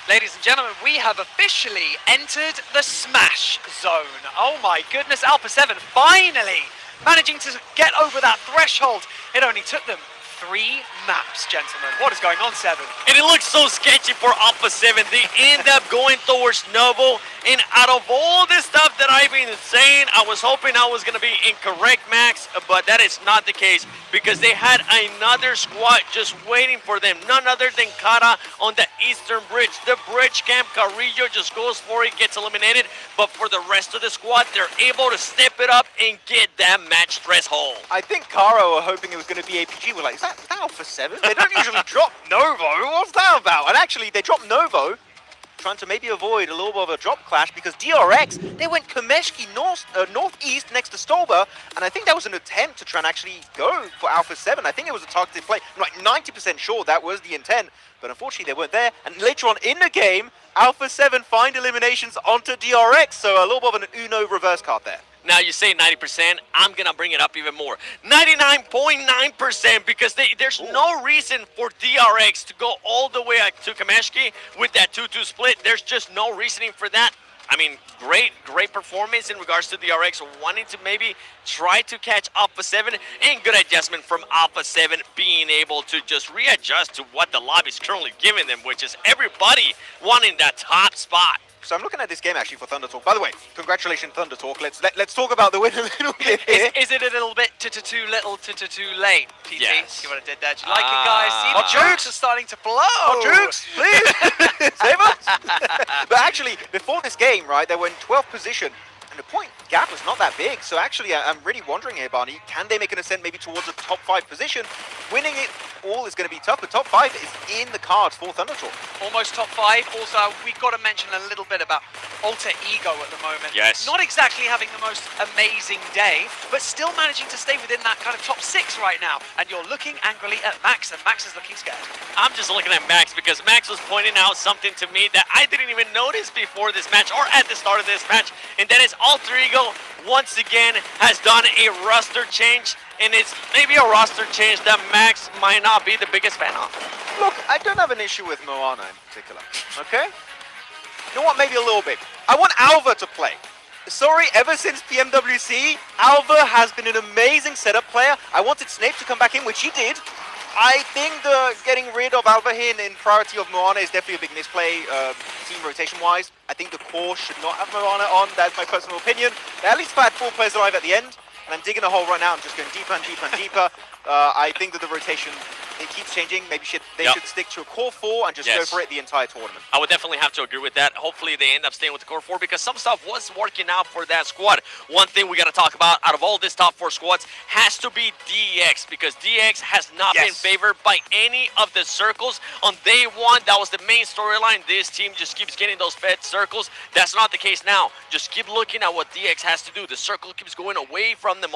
Speaker 6: Ladies and gentlemen, we have officially entered the Smash Zone. Oh my goodness, Alpha 7 finally managing to get over that threshold. It only took them 3 maps, gentlemen. What is going on, 7?
Speaker 5: And it looks so sketchy for Alpha 7. They end up going towards Novo. And out of all this stuff that I've been saying, I was hoping I was going to be incorrect, Max, but that is not the case because they had another squad just waiting for them. None other than Kara on the Eastern Bridge. The bridge camp, Carrillo just goes for it, gets eliminated. But for the rest of the squad, they're able to step it up and get that match threshold.
Speaker 4: I think Caro were hoping it was going to be APG. We're like, is that Alpha 7? They don't usually drop Novo. What's that about? And actually, they dropped Novo, trying to maybe avoid a little bit of a drop clash because DRX, they went Kameshki northeast next to Stolber, and I think that was an attempt to try and actually go for Alpha 7. I think it was a targeted play. I'm like 90% sure that was the intent, but unfortunately they weren't there. And later on in the game, Alpha 7 find eliminations onto DRX, so a little bit of an Uno reverse card there.
Speaker 5: Now you say 90%, I'm gonna bring it up even more. 99.9% because there's no reason for DRX to go all the way to Kameshki with that 2-2 split. There's just no reasoning for that. I mean, great performance in regards to DRX, wanting to maybe try to catch Alpha 7, and good adjustment from Alpha 7 being able to just readjust to what the lobby is currently giving them, which is everybody wanting that top spot.
Speaker 4: So I'm looking at this game actually for Thunder Talk. By the way, congratulations Thunder Talk. Let's talk about the win a little bit here.
Speaker 6: Is it a little bit too little, too late, PT?
Speaker 5: Yes.
Speaker 6: See what I did there? Do you like it, guys? See, the jokes are starting to flow.
Speaker 4: Hot jukes, please. Save us. But actually, before this game, right, they were in 12th position. And the point gap was not that big. So actually, I'm really wondering here, Barney, can they make an ascent maybe towards a top 5 position? Winning it all is going to be tough, but top 5 is in the cards for Thunder Talk.
Speaker 6: Almost top 5. Also, we've got to mention a little bit about Alter Ego at the moment.
Speaker 5: Yes.
Speaker 6: Not exactly having the most amazing day, but still managing to stay within that kind of top 6 right now. And you're looking angrily at Max, and Max is looking scared.
Speaker 5: I'm just looking at Max because Max was pointing out something to me that I didn't even notice before this match or at the start of this match, and that is Alter Ego once again has done a roster change, and it's maybe a roster change that Max might not be the biggest fan of.
Speaker 4: Look, I don't have an issue with Moana in particular, okay? You know what, maybe a little bit. I want Alva to play. Sorry, ever since Pmgc, Alva has been an amazing setup player. I wanted Snape to come back in, which he did. I think the getting rid of Alva here in priority of Moana is definitely a big misplay, team rotation-wise. I think the core should not have Moana on. That's my personal opinion. They at least had 4 players alive at the end, and I'm digging a hole right now. I'm just going deeper and deeper and deeper. I think that the rotation, it keeps changing. Maybe they should stick to a core 4 and just go for it the entire tournament.
Speaker 5: I would definitely have to agree with that. Hopefully they end up staying with the core 4 because some stuff was working out for that squad. One thing we got to talk about out of all this top 4 squads has to be DX, because DX has not been favored by any of the circles. On day 1, that was the main storyline. This team just keeps getting those fed circles. That's not the case now. Just keep looking at what DX has to do. The circle keeps going away from them.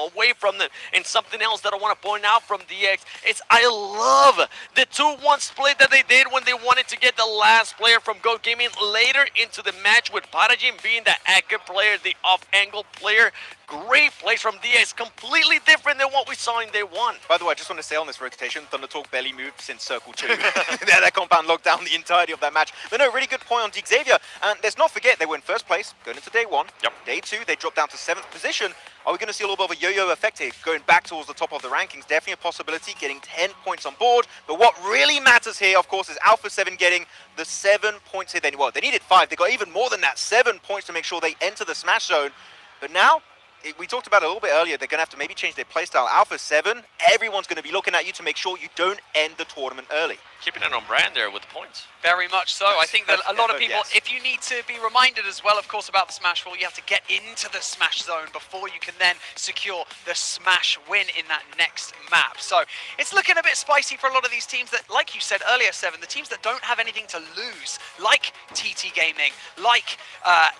Speaker 5: And something else that I want to point out from DX is I love the 2-1 split that they did when they wanted to get the last player from Go Gaming later into the match, with Pubg being the active player, the off-angle player. Great plays from DX, completely different than what we saw in day one.
Speaker 4: By the way, I just want to say on this rotation, Thunder Talk barely moved since Circle 2. That compound locked down the entirety of that match. But no, really good point on Xavier. And let's not forget, they were in first place going into day 1.
Speaker 5: Yep.
Speaker 4: Day 2, they dropped down to 7th position. Are we going to see a little bit of a yo-yo effect here, going back towards the top of the rankings? Definitely a possibility, getting 10 points on board. But what really matters here, of course, is Alpha 7 getting the 7 points here. Well, they needed 5. They got even more than that, 7 points to make sure they enter the Smash Zone. But now, we talked about it a little bit earlier, they're going to have to maybe change their playstyle. Alpha 7, everyone's going to be looking at you to make sure you don't end the tournament early.
Speaker 5: Keeping it on brand there with the points.
Speaker 6: Very much so. I think that a lot of people,
Speaker 4: Yes.
Speaker 6: if you need to be reminded as well, of course, about the Smash rule, you have to get into the Smash Zone before you can then secure the Smash win in that next map. So it's looking a bit spicy for a lot of these teams that, like you said earlier, Seven, the teams that don't have anything to lose, like TT Gaming, like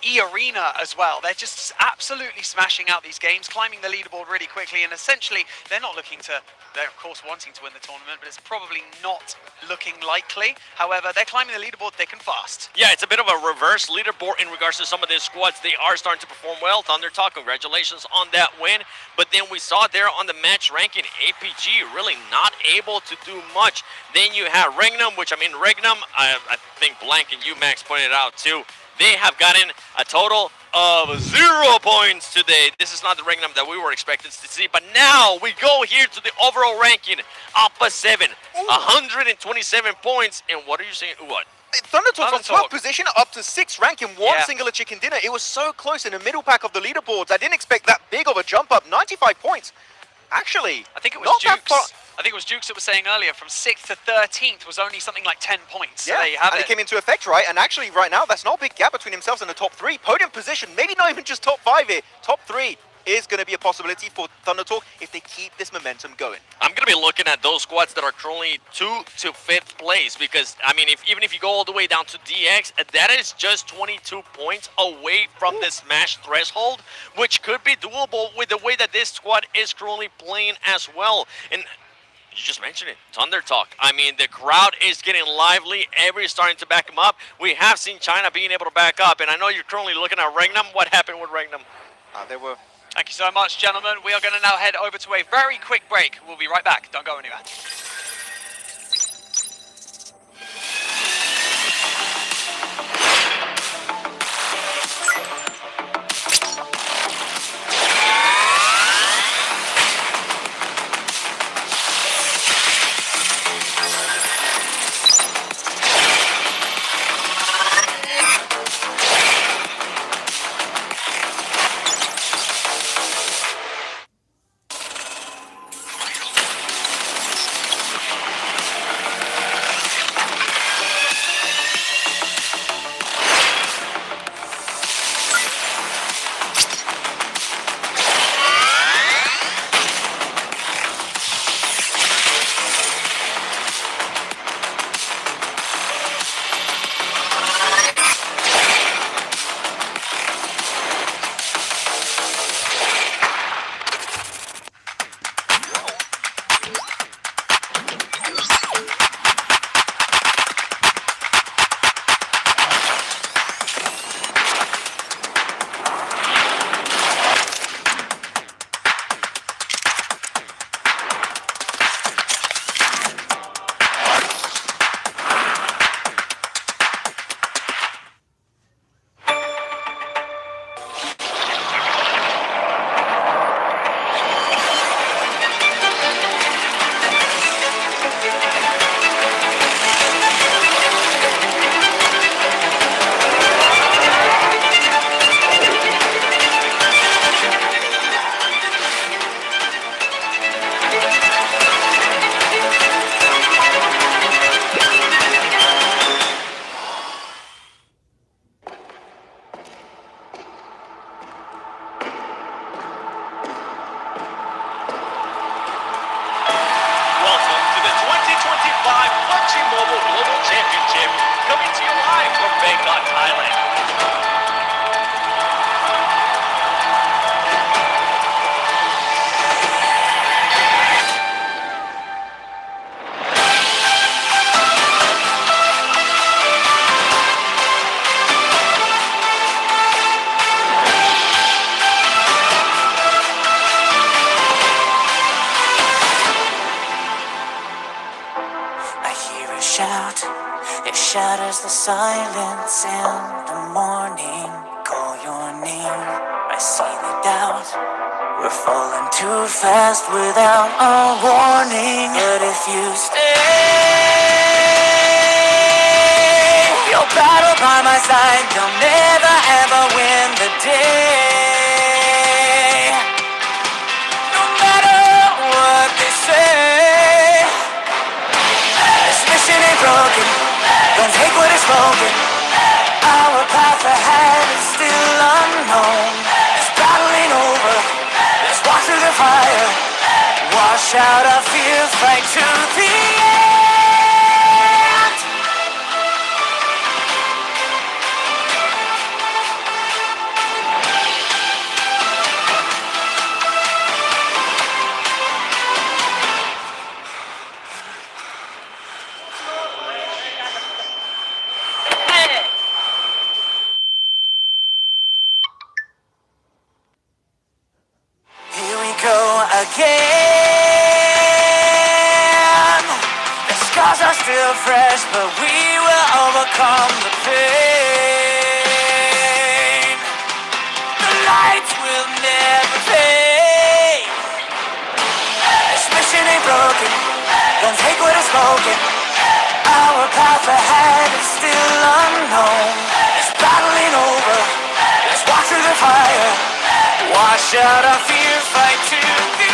Speaker 6: E-Arena as well. They're just absolutely smashing out these games, climbing the leaderboard really quickly, and essentially they're not looking to, they're of course wanting to win the tournament, but it's probably not looking likely. However, they're climbing the leaderboard thick and fast.
Speaker 5: Yeah, it's a bit of a reverse leaderboard in regards to some of these squads. They are starting to perform well. Thunder Talk, congratulations on that win. But then we saw there on the match ranking, APG really not able to do much. Then you have Regnum, which I mean, Regnum, I think Blank and you, Max, pointed out too. They have gotten a total of 0 points today. This is not the Regnum that we were expected to see, but now we go here to the overall ranking. Alpha 7, 127 points, and what are you saying? What?
Speaker 4: Thunder Talk's on
Speaker 6: Thunder Talk.
Speaker 4: 12th position, up to 6 rank in one
Speaker 6: Yeah.
Speaker 4: singular chicken dinner. It was so close in the middle pack of the leaderboards. I didn't expect that big of a jump up. 95 points. Actually,
Speaker 6: I think it was
Speaker 4: not that far.
Speaker 6: Jukes. I think it was Jukes that was saying earlier, from 6th to 13th was only something like 10 points. So
Speaker 4: Yeah,
Speaker 6: there you have
Speaker 4: and
Speaker 6: it.
Speaker 4: it came into effect, right? And actually, right now, that's not a big gap between themselves and the top 3. Podium position, maybe not even just top 5 here. Top 3 is going to be a possibility for Thunder Talk if they keep this momentum going.
Speaker 5: I'm going to be looking at those squads that are currently 2 to 5th place because, I mean, even if you go all the way down to DX, that is just 22 points away from the Smash threshold, which could be doable with the way that this squad is currently playing as well. And you just mentioned it, Thunder Talk. I mean, the crowd is getting lively. Everybody's starting to back them up. We have seen China being able to back up, and I know you're currently looking at Regnum. What happened with Regnum?
Speaker 4: They were...
Speaker 6: Thank you so much, gentlemen. We are going to now head over to a very quick break. We'll be right back. Don't go anywhere.
Speaker 7: shatters the silence in the morning. Call your name, I see the doubt. We're falling too fast without a warning. But if you stay, you'll battle by my side. You'll never ever win the day. No matter what they say, this mission ain't broken. Don't take what is spoken. Our path ahead is still unknown. This battle ain't over. Let's walk through the fire. Wash out our fear. Fight to the end. Here we go again. The scars are still fresh, but we will overcome the pain. The lights will never fade. This mission ain't broken. Don't take what is spoken. Our path ahead is still unknown. This battle ain't over. Let's walk through the fire. Wash out our fear, fight to the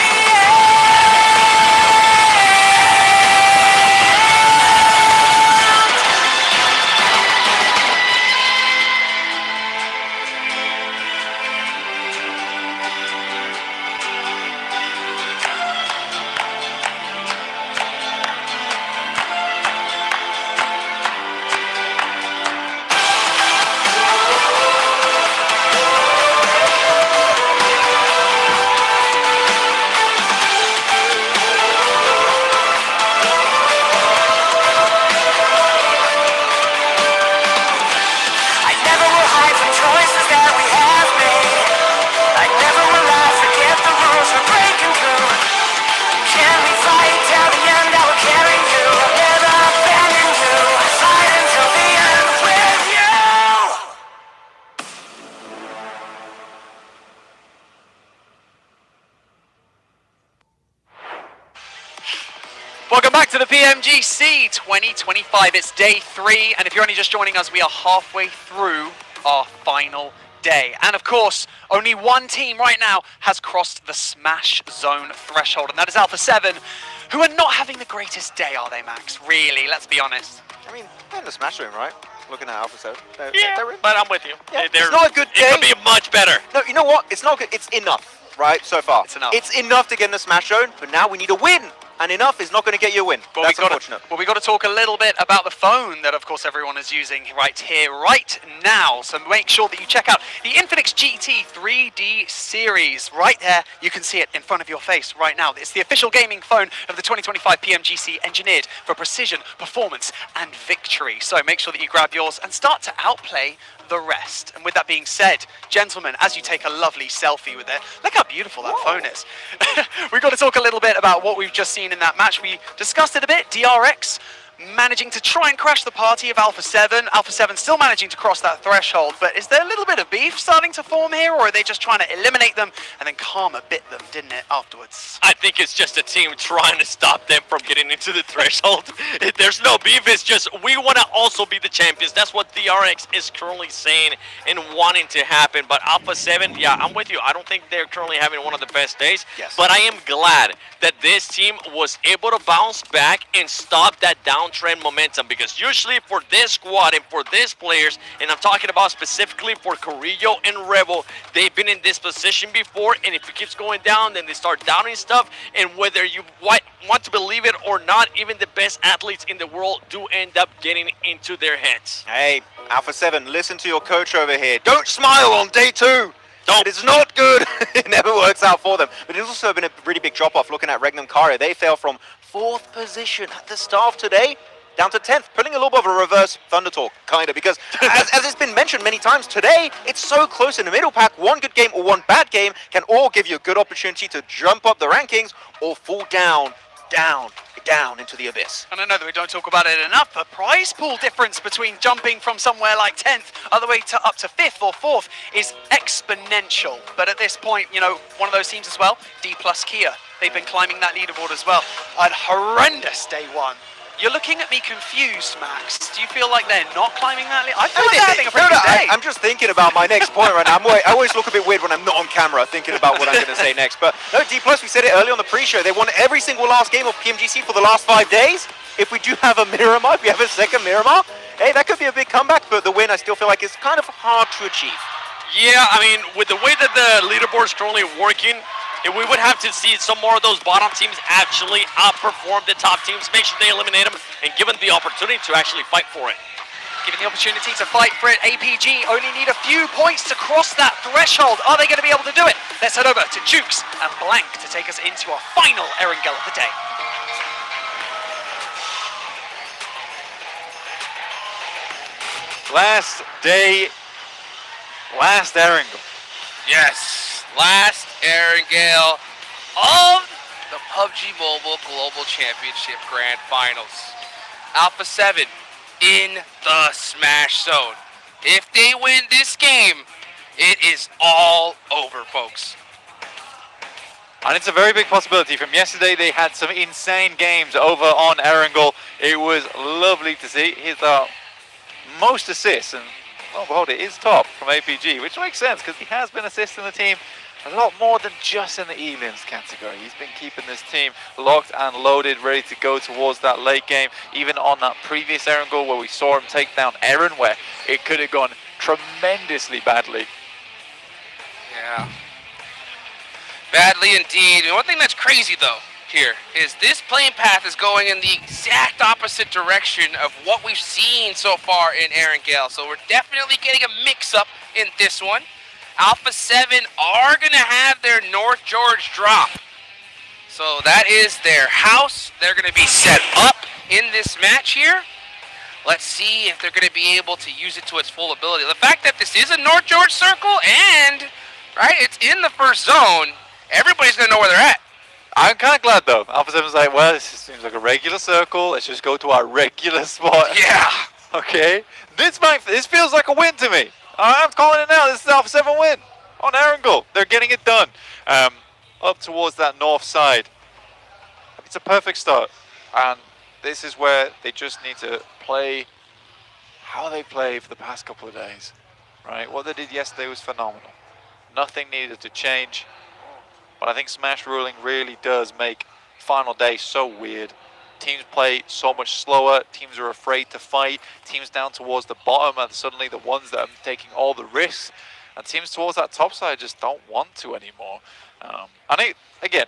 Speaker 6: Welcome back to the Pmgc 2025. It's day 3, and if you're only just joining us, we are halfway through our final day. And of course, only one team right now has crossed the Smash Zone threshold, and that is Alpha 7, who are not having the greatest day, are they, Max? Really, let's be honest.
Speaker 4: I mean, they're in the Smash Room, right? Looking at Alpha 7.
Speaker 5: Yeah, but I'm with you.
Speaker 4: Yeah,
Speaker 5: They're-
Speaker 4: it's not a good
Speaker 5: It
Speaker 4: day.
Speaker 5: could be much better.
Speaker 4: No, you know what? It's not good. It's enough, right? So far.
Speaker 6: It's enough.
Speaker 4: It's enough to get in the Smash Zone, but now we need a win. And enough is not going to get you a win. That's unfortunate.
Speaker 6: Well, we got to talk a little bit about the phone that, of course, everyone is using right here, right now. So make sure that you check out the Infinix GT 3D series. Right there, you can see it in front of your face right now. It's the official gaming phone of the 2025 Pmgc, engineered for precision, performance, and victory. So make sure that you grab yours and start to outplay the rest. And with that being said, gentlemen, as you take a lovely selfie with it, look how beautiful that phone is. We've got to talk a little bit about what we've just seen in that match. We discussed it a bit. DRX managing to try and crash the party of Alpha 7. Alpha 7 still managing to cross that threshold, but is there a little bit of beef starting to form here, or are they just trying to eliminate them and then Karma bit them, didn't it, afterwards?
Speaker 5: I think it's just a team trying to stop them from getting into the threshold. There's no beef, it's just we want to also be the champions. That's what DRX is currently saying and wanting to happen. But Alpha 7, yeah, I'm with you. I don't think they're currently having one of the best days.
Speaker 4: Yes.
Speaker 5: But I am glad that this team was able to bounce back and stop that downtrend momentum, because usually for this squad and for these players, and I'm talking about specifically for Carrillo and Rebel, they've been in this position before, and if it keeps going down, then they start doubting stuff, and whether you want to believe it or not, even the best athletes in the world do end up getting into their heads.
Speaker 4: Hey, Alpha 7, listen to your coach over here. Don't smile on day 2.
Speaker 5: Don't.
Speaker 4: It is not good. It never works out for them. But it's also been a really big drop-off looking at Regnum Karia. They fell from 4th position at the start of today down to 10th, putting a little bit of a reverse Thunder Talk, kind of, because as it's been mentioned many times today, it's so close in the middle pack. One good game or one bad game can all give you a good opportunity to jump up the rankings or fall down, down into the abyss.
Speaker 6: And I know that we don't talk about it enough, but prize pool difference between jumping from somewhere like 10th all the way to up to 5th or 4th is exponential. But at this point, you know, one of those teams as well, D plus Kia, they've been climbing that leaderboard as well. A horrendous day one. You're looking at me confused, Max. Do you feel like they're not climbing that leaderboard? I feel like they're having a pretty good day.
Speaker 4: I'm just thinking about my next point right now. I always look a bit weird when I'm not on camera thinking about what I'm going to say next. But no, D+, we said it early on the pre-show. They won every single last game of Pmgc for the last 5 days. If we do have a Miramar, if we have a second Miramar, hey, that could be a big comeback. But the win, I still feel like it's kind of hard to achieve.
Speaker 5: Yeah, I mean, with the way that the leaderboard is currently working, we would have to see some more of those bottom teams actually outperform the top teams, make sure they eliminate them, and give them the opportunity to actually fight for it.
Speaker 6: Given the opportunity to fight for it, APG only need a few points to cross that threshold. Are they going to be able to do it? Let's head over to Jukes and Blank to take us into our final Erangel of the day.
Speaker 1: Last day, last Erangel.
Speaker 3: Yes, last Erangel of the PUBG Mobile Global Championship Grand Finals. Alpha 7 in the Smash Zone. If they win this game, it is all over, folks.
Speaker 1: And it's a very big possibility. From yesterday, they had some insane games over on Erangel. It was lovely to see. He's the most assists, and lo and behold, it is top from APG, which makes sense because he has been assisting the team a lot more than just in the Elians category. He's been keeping this team locked and loaded, ready to go towards that late game. Even on that previous Erangel where we saw him take down Eren, where it could have gone tremendously badly.
Speaker 3: Yeah. Badly indeed. And one thing that's crazy though here is this playing path is going in the exact opposite direction of what we've seen so far in Erangel. So we're definitely getting a mix-up in this one. Alpha 7 are going to have their North George drop. So that is their house. They're going to be set up in this match here. Let's see if they're going to be able to use it to its full ability. The fact that this is a North George circle and, right, it's in the first zone, everybody's going to know where they're at.
Speaker 1: I'm kind of glad though. Alpha 7's like, well, this seems like a regular circle. Let's just go to our regular spot.
Speaker 3: Yeah.
Speaker 1: Okay. This feels like a win to me. I'm calling it now. This is Alpha 7 win on Erangel. They're getting it done. Up towards that north side. It's a perfect start. And this is where they just need to play how they played for the past couple of days. Right? What they did yesterday was phenomenal. Nothing needed to change. But I think Smash ruling really does make final day so weird. Teams play so much slower. Teams are afraid to fight. Teams down towards the bottom are suddenly the ones that are taking all the risks. And teams towards that top side just don't want to anymore. Again,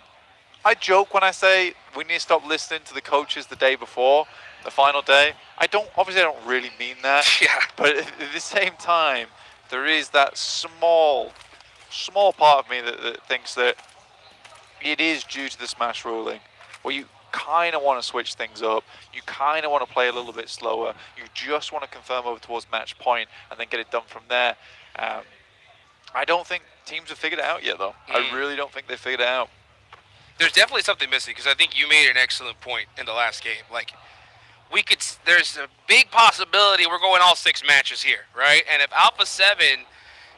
Speaker 1: I joke when I say we need to stop listening to the coaches the day before the final day. Obviously I don't really mean that.
Speaker 3: Yeah.
Speaker 1: But at the same time, there is that small part of me that thinks that it is due to the Smash ruling, where you kind of want to switch things up. You kind of want to play a little bit slower. You just want to confirm over towards match point and then get it done from there. I don't think teams have figured it out yet, though. I really don't think they've figured it out.
Speaker 3: There's definitely something missing because I think you made an excellent point in the last game. Like, there's a big possibility we're going all 6 matches here, right? And if Alpha 7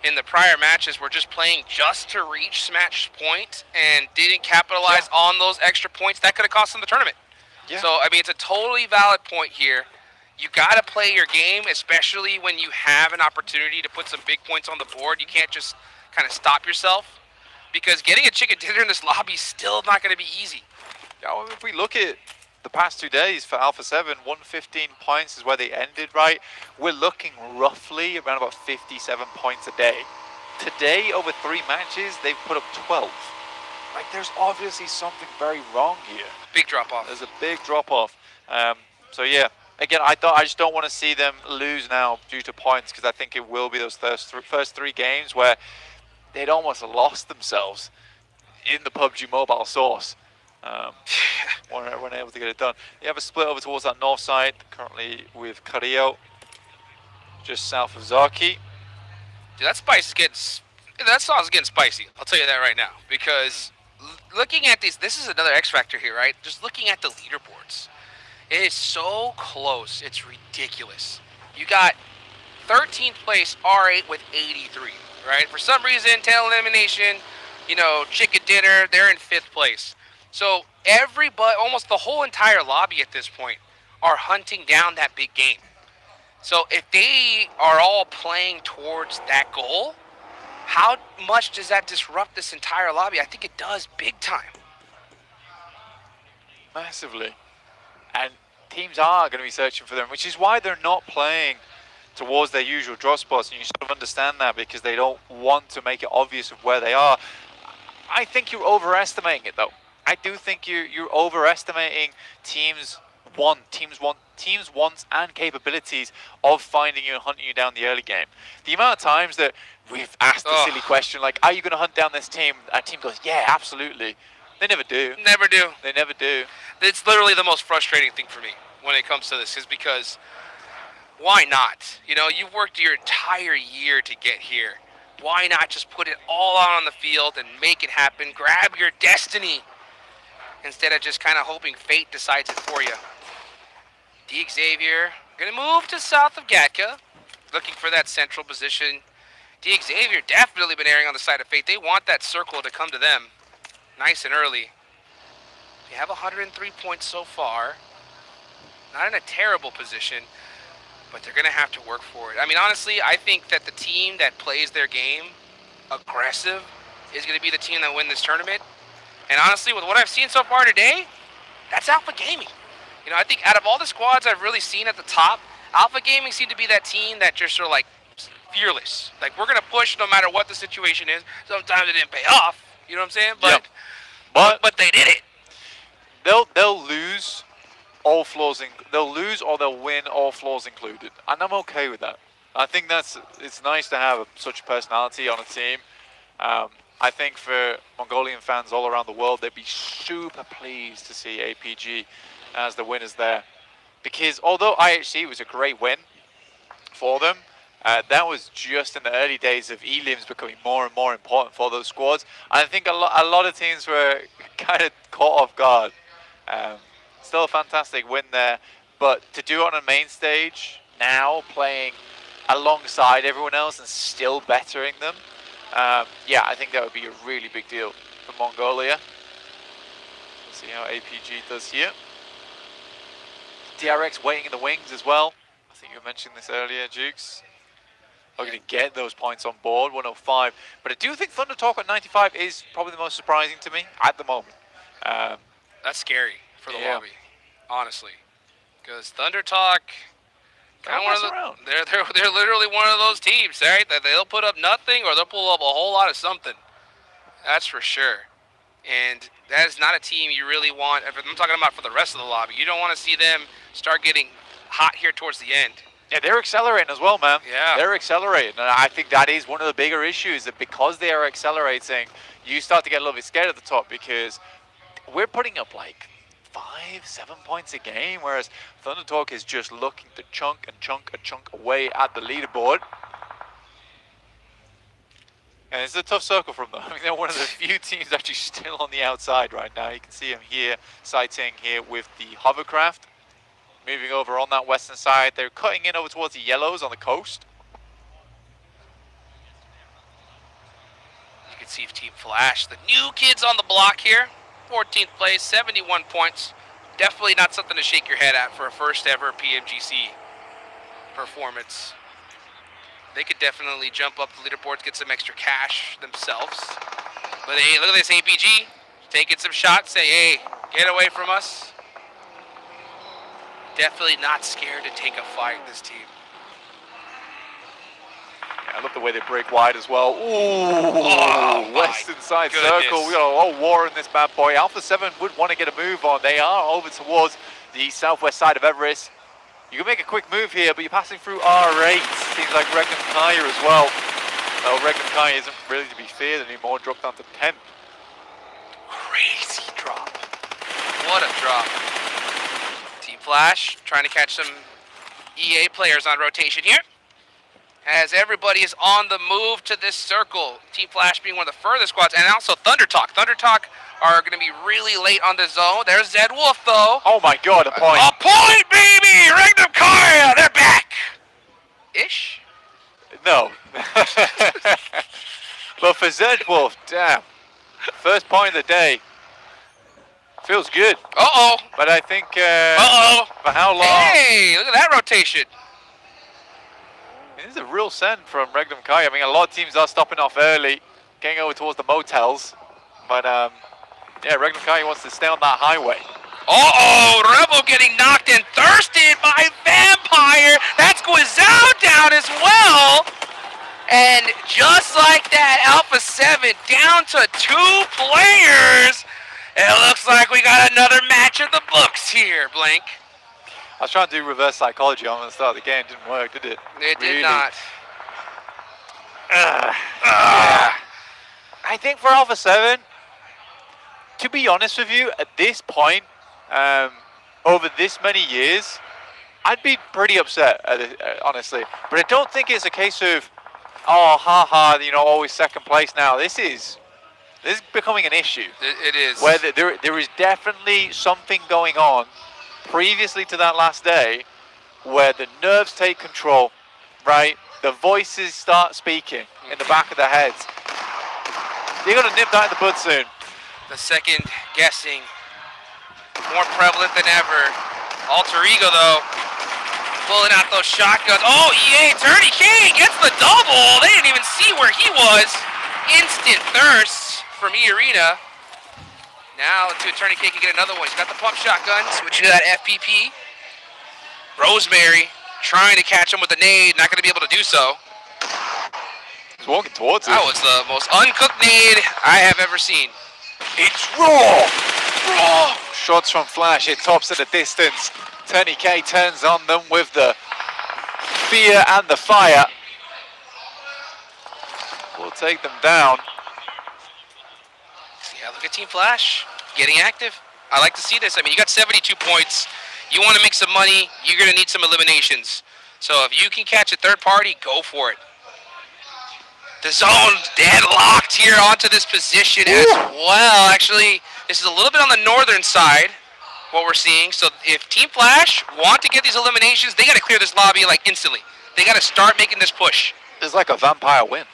Speaker 3: in the prior matches were just playing just to reach Smash point and didn't capitalize on those extra points, that could have cost them the tournament. Yeah. So, I mean, it's a totally valid point here. You got to play your game, especially when you have an opportunity to put some big points on the board. You can't just kind of stop yourself because getting a chicken dinner in this lobby is still not going to be easy.
Speaker 1: Yeah, well, if we look at the past 2 days for Alpha 7, 115 points is where they ended, right? We're looking roughly around about 57 points a day. Today, over 3 matches, they've put up 12. Like, there's obviously something very wrong here.
Speaker 3: Big drop-off.
Speaker 1: There's a big drop-off. So, yeah. Again, I just don't want to see them lose now due to points because I think it will be those first 3 games where they'd almost lost themselves in the PUBG Mobile source. Weren't able to get it done. You have a split over towards that north side, currently with Carrillo, just south of Zaki.
Speaker 3: Dude, that song's getting spicy. I'll tell you that right now. Because looking at these, this is another X factor here, right? Just looking at the leaderboards, it is so close. It's ridiculous. You got 13th place R8 with 83, right? For some reason, tail elimination, you know, chicken dinner, they're in 5th place. So everybody, almost the whole entire lobby at this point, are hunting down that big game. So if they are all playing towards that goal, how much does that disrupt this entire lobby? I think it does big time.
Speaker 1: Massively. And teams are going to be searching for them, which is why they're not playing towards their usual drop spots, and you sort of understand that because they don't want to make it obvious of where they are. I think you're overestimating it, though. I do think you're overestimating teams' wants and capabilities of finding you and hunting you down the early game. The amount of times that we've asked the silly question, like, are you going to hunt down this team? Our team goes, yeah, absolutely. They never do.
Speaker 3: Never do.
Speaker 1: They never do.
Speaker 3: It's literally the most frustrating thing for me when it comes to this, is because why not? You know, you've worked your entire year to get here. Why not just put it all out on the field and make it happen? Grab your destiny instead of just kind of hoping fate decides it for you. Xavier gonna move to south of Gatka, looking for that central position. Xavier definitely been erring on the side of fate. They want that circle to come to them nice and early. They have 103 points so far. Not in a terrible position, but they're going to have to work for it. I mean, honestly, I think that the team that plays their game aggressive is going to be the team that win this tournament. And honestly, with what I've seen so far today, that's Alpha Gaming. You know, I think out of all the squads I've really seen at the top, Alpha Gaming seemed to be that team that just sort of like fearless. Like, we're going to push no matter what the situation is. Sometimes it didn't pay off, you know what I'm saying? But, but they did it.
Speaker 1: They'll lose. All flaws, they'll lose or they'll win, all flaws included, and I'm okay with that. I think it's nice to have such personality on a team. I think for Mongolian fans all around the world, they'd be super pleased to see APG as the winners there, because although IHC was a great win for them, that was just in the early days of elims becoming more and more important for those squads. And I think a lot of teams were kind of caught off guard. Still a fantastic win there, but to do it on a main stage now, playing alongside everyone else and still bettering them, yeah, I think that would be a really big deal for Mongolia. We'll see how APG does here. DRX waiting in the wings as well. I think you mentioned this earlier, Jukes. Are going to get those points on board, 105. But I do think Thunder Talk at 95 is probably the most surprising to me at the moment.
Speaker 3: That's scary for the lobby, honestly, because Thunder Talk, they're literally one of those teams, right? That they'll put up nothing or they'll pull up a whole lot of something. That's for sure. And that is not a team you really want. If I'm talking about for the rest of the lobby, you don't want to see them start getting hot here towards the end.
Speaker 1: Yeah, they're accelerating as well, man.
Speaker 3: Yeah.
Speaker 1: They're accelerating. And I think that is one of the bigger issues, that because they are accelerating, you start to get a little bit scared at the top, because we're putting up like 5-7 points a game, whereas Thunder Talk is just looking to chunk away at the leaderboard. And it's a tough circle from them. I mean, they're one of the few teams actually still on the outside right now. You can see them here, sighting here with the hovercraft. Moving over on that western side. They're cutting in over towards the yellows on the coast.
Speaker 3: You can see Team Flash, the new kids on the block here. 14th place, 71 points. Definitely not something to shake your head at for a first ever Pmgc performance. They could definitely jump up the leaderboards, get some extra cash themselves. But hey, look at this APG, taking some shots, say, hey, get away from us. Definitely not scared to take a fight, this team.
Speaker 1: Yeah, I love the way they break wide as well. Ooh, western side circle. We got a lot of war in this bad boy. Alpha 7 would want to get a move on. They are over towards the southwest side of Everest. You can make a quick move here, but you're passing through R8. Seems like Regnum Kaya as well. Well, Regnum Kaya isn't really to be feared anymore. Dropped down to 10th.
Speaker 3: Crazy drop. What a drop. Team Flash trying to catch some EA players on rotation here. as everybody is on the move to this circle. Team Flash being one of the furthest squads, and also Thunder Talk. Thunder Talk are going to be really late on the zone. There's Zed Wolf, though.
Speaker 1: Oh my god, a point.
Speaker 3: A point, baby! Regnum Kaya, they're back! Ish?
Speaker 1: No. But for Zed Wolf, damn. First point of the day. Feels good.
Speaker 3: Uh-oh.
Speaker 1: But I think,
Speaker 3: Uh-oh.
Speaker 1: for how long?
Speaker 3: Hey, look at that rotation.
Speaker 1: This is a real send from Regnum Kai. I mean, a lot of teams are stopping off early, getting over towards the motels. But, yeah, Regnum Kai wants to stay on that highway.
Speaker 3: Uh-oh, Rebel getting knocked and thirsted by Vampire. That's Guizao down as well. And just like that, Alpha 7 down to 2 players. It looks like we got another match in the books here, Blank.
Speaker 1: I was trying to do reverse psychology on the start of the game. Didn't work, did it?
Speaker 3: It
Speaker 1: Really?
Speaker 3: did not.
Speaker 1: Yeah. I think for Alpha 7, to be honest with you, at this point, over this many years, I'd be pretty upset, honestly. But I don't think it's a case of, oh, haha, you know, always second place now. This is becoming an issue.
Speaker 3: It is.
Speaker 1: Where there is definitely something going on previously to that last day where the nerves take control, right? The voices start speaking in the back of their heads. You're going to nip that in the bud soon.
Speaker 3: The second guessing, more prevalent than ever. Alter Ego, though, pulling out those shotguns. Oh, EA, Turny King gets the double. They didn't even see where he was. Instant thirst from E-Arena. Now, let's see if Turny King can get another one. He's got the pump shotgun, switching to that FPP. Rosemary trying to catch him with a nade, not going to be able to do so.
Speaker 1: He's walking towards it.
Speaker 3: That was the most uncooked nade I have ever seen.
Speaker 1: It's raw! Raw! Shots from Flash, it tops at a distance. Tony K turns on them with the fear and the fire. We'll take them down.
Speaker 3: Yeah, look at Team Flash getting active. I like to see this. I mean, you got 72 points. You want to make some money, you're going to need some eliminations. So if you can catch a third party, go for it. The zone's deadlocked here onto this position as well. Actually, this is a little bit on the northern side, what we're seeing. So if Team Flash want to get these eliminations, they got to clear this lobby like instantly. They got to start making this push.
Speaker 1: It's like a vampire win.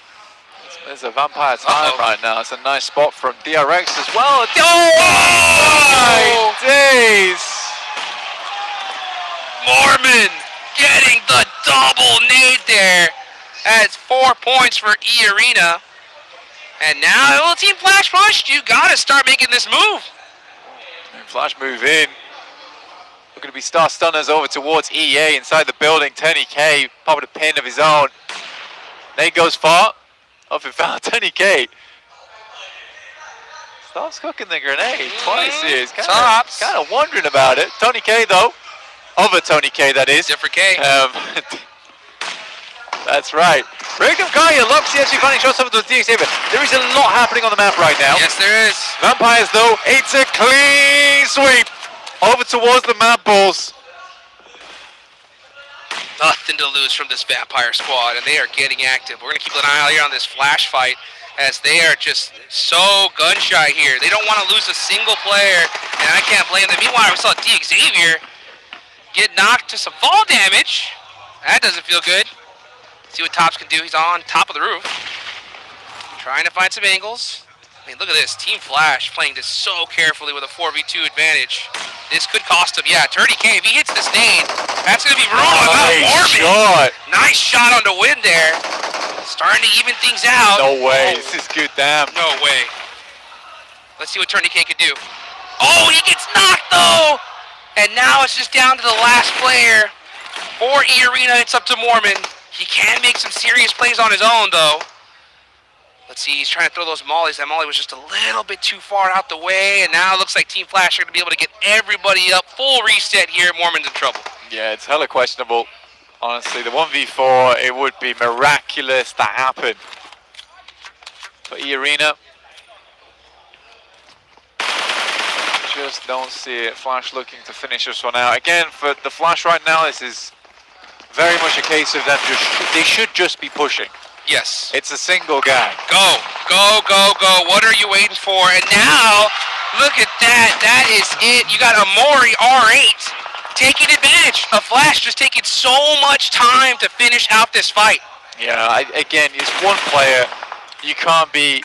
Speaker 1: There's a vampire time right now. It's a nice spot from DRX as well. Oh! My days!
Speaker 3: Mormon getting the double nade there. That's 4 points for E-Arena. And now, well, Team Flash pushed. You got to start making this move.
Speaker 1: Flash move in. We're going to be star stunners over towards EA inside the building. Tony K popping a pin of his own. Nate goes far. Off in foul. Tony K starts cooking the grenade twice here. He's kind of wondering about it. Tony K though. Other Tony K, that is.
Speaker 3: Different K.
Speaker 1: That's right. Regnum Kaya locks the SG finding shots over to the DXA. There is a lot happening on the map right now.
Speaker 3: Yes, there is.
Speaker 1: Vampires though, it's a clean sweep over towards the map balls.
Speaker 3: Nothing to lose from this Vampire squad, and they are getting active. We're going to keep an eye out here on this Flash fight, as they are just so gun-shy here. They don't want to lose a single player, and I can't blame them. Meanwhile, we saw DXavier get knocked to some fall damage. That doesn't feel good. See what Tops can do. He's on top of the roof, trying to find some angles. I mean, look at this. Team Flash playing this so carefully with a 4v2 advantage. This could cost him. Yeah, Turdy K, if he hits this nade, that's going to be brutal.
Speaker 1: Nice shot.
Speaker 3: Nice shot on the win there. Starting to even things out.
Speaker 1: No way. This is good, damn.
Speaker 3: No way. Let's see what Turdy K could do. Oh, he gets knocked, though. And now it's just down to the last player. For E-Arena, it's up to Mormon. He can make some serious plays on his own, though. Let's see, he's trying to throw those mollies. That molly was just a little bit too far out the way, and now it looks like Team Flash are going to be able to get everybody up. Full reset here. Mormon's in trouble.
Speaker 1: Yeah, it's hella questionable. Honestly, the 1v4, it would be miraculous to happen. For E-Arena, just don't see it. Flash looking to finish this one out. Again, for the Flash right now, this is very much a case of them they should just be pushing.
Speaker 3: Yes.
Speaker 1: It's a single guy.
Speaker 3: Go, go, go, go. What are you waiting for? And now, look at that. That is it. You got Amori R8 taking advantage of Flash, just taking so much time to finish out this fight.
Speaker 1: Yeah, again, it's one player. You can't be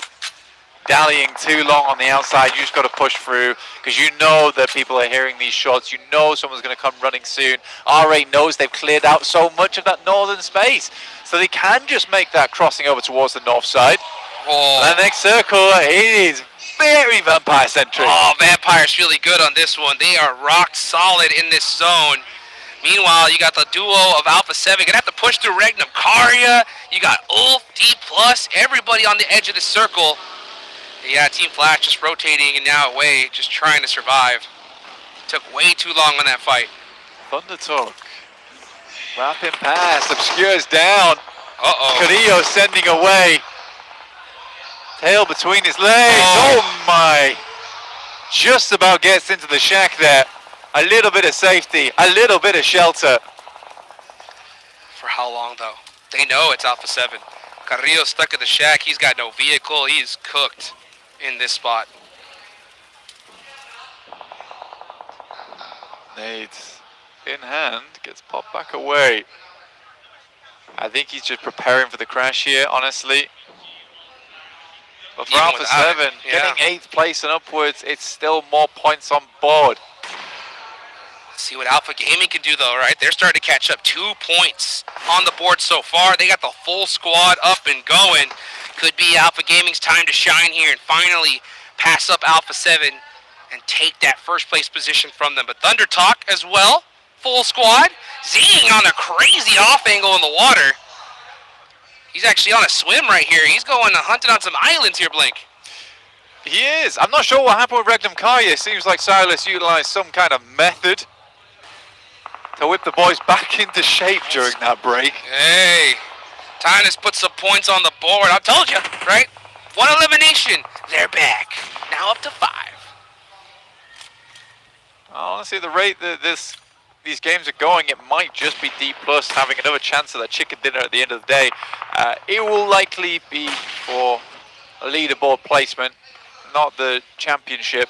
Speaker 1: dallying too long on the outside. You just got to push through because you know that people are hearing these shots. You know someone's going to come running soon. R8 knows they've cleared out so much of that northern space, so they can just make that crossing over towards the north side.
Speaker 3: Oh.
Speaker 1: The next circle, it is very Vampire-centric.
Speaker 3: Oh, Vampire's really good on this one. They are rock solid in this zone. Meanwhile, you got the duo of Alpha 7. Gonna have to push through Regnum Karya. You got Ulf, D+, everybody on the edge of the circle. Yeah, Team Flash just rotating and now away, just trying to survive. Took way too long on that fight.
Speaker 1: Thunder Talk. Rapid pass, Obscure's down.
Speaker 3: Uh-oh.
Speaker 1: Carrillo sending away. Tail between his legs. Oh my. Just about gets into the shack there. A little bit of safety, a little bit of shelter.
Speaker 3: For how long though? They know it's Alpha 7. Carrillo's stuck in the shack. He's got no vehicle. He's cooked in this spot.
Speaker 1: Nade in hand, gets popped back away. I think he's just preparing for the crash here, honestly. But for
Speaker 3: Even
Speaker 1: Alpha
Speaker 3: without
Speaker 1: 7,
Speaker 3: it, yeah.
Speaker 1: getting 8th place and upwards, it's still more points on board.
Speaker 3: Let's see what Alpha Gaming can do though, right? They're starting to catch up. 2 points on the board so far. They got the full squad up and going. Could be Alpha Gaming's time to shine here and finally pass up Alpha 7 and take that first place position from them. But Thunder Talk as well, full squad. Zing on a crazy off angle in the water. He's actually on a swim right here. He's going hunting on some islands here, Blink.
Speaker 1: He is. I'm not sure what happened with Regnum Karya. Seems like Silas utilized some kind of method to whip the boys back into shape during that break.
Speaker 3: Hey, time to put some points on the board. I told you, right? 1 elimination. They're back. Now up to 5.
Speaker 1: Honestly, the rate that these games are going, it might just be D+ having another chance at that chicken dinner at the end of the day. It will likely be for a leaderboard placement, not the championship.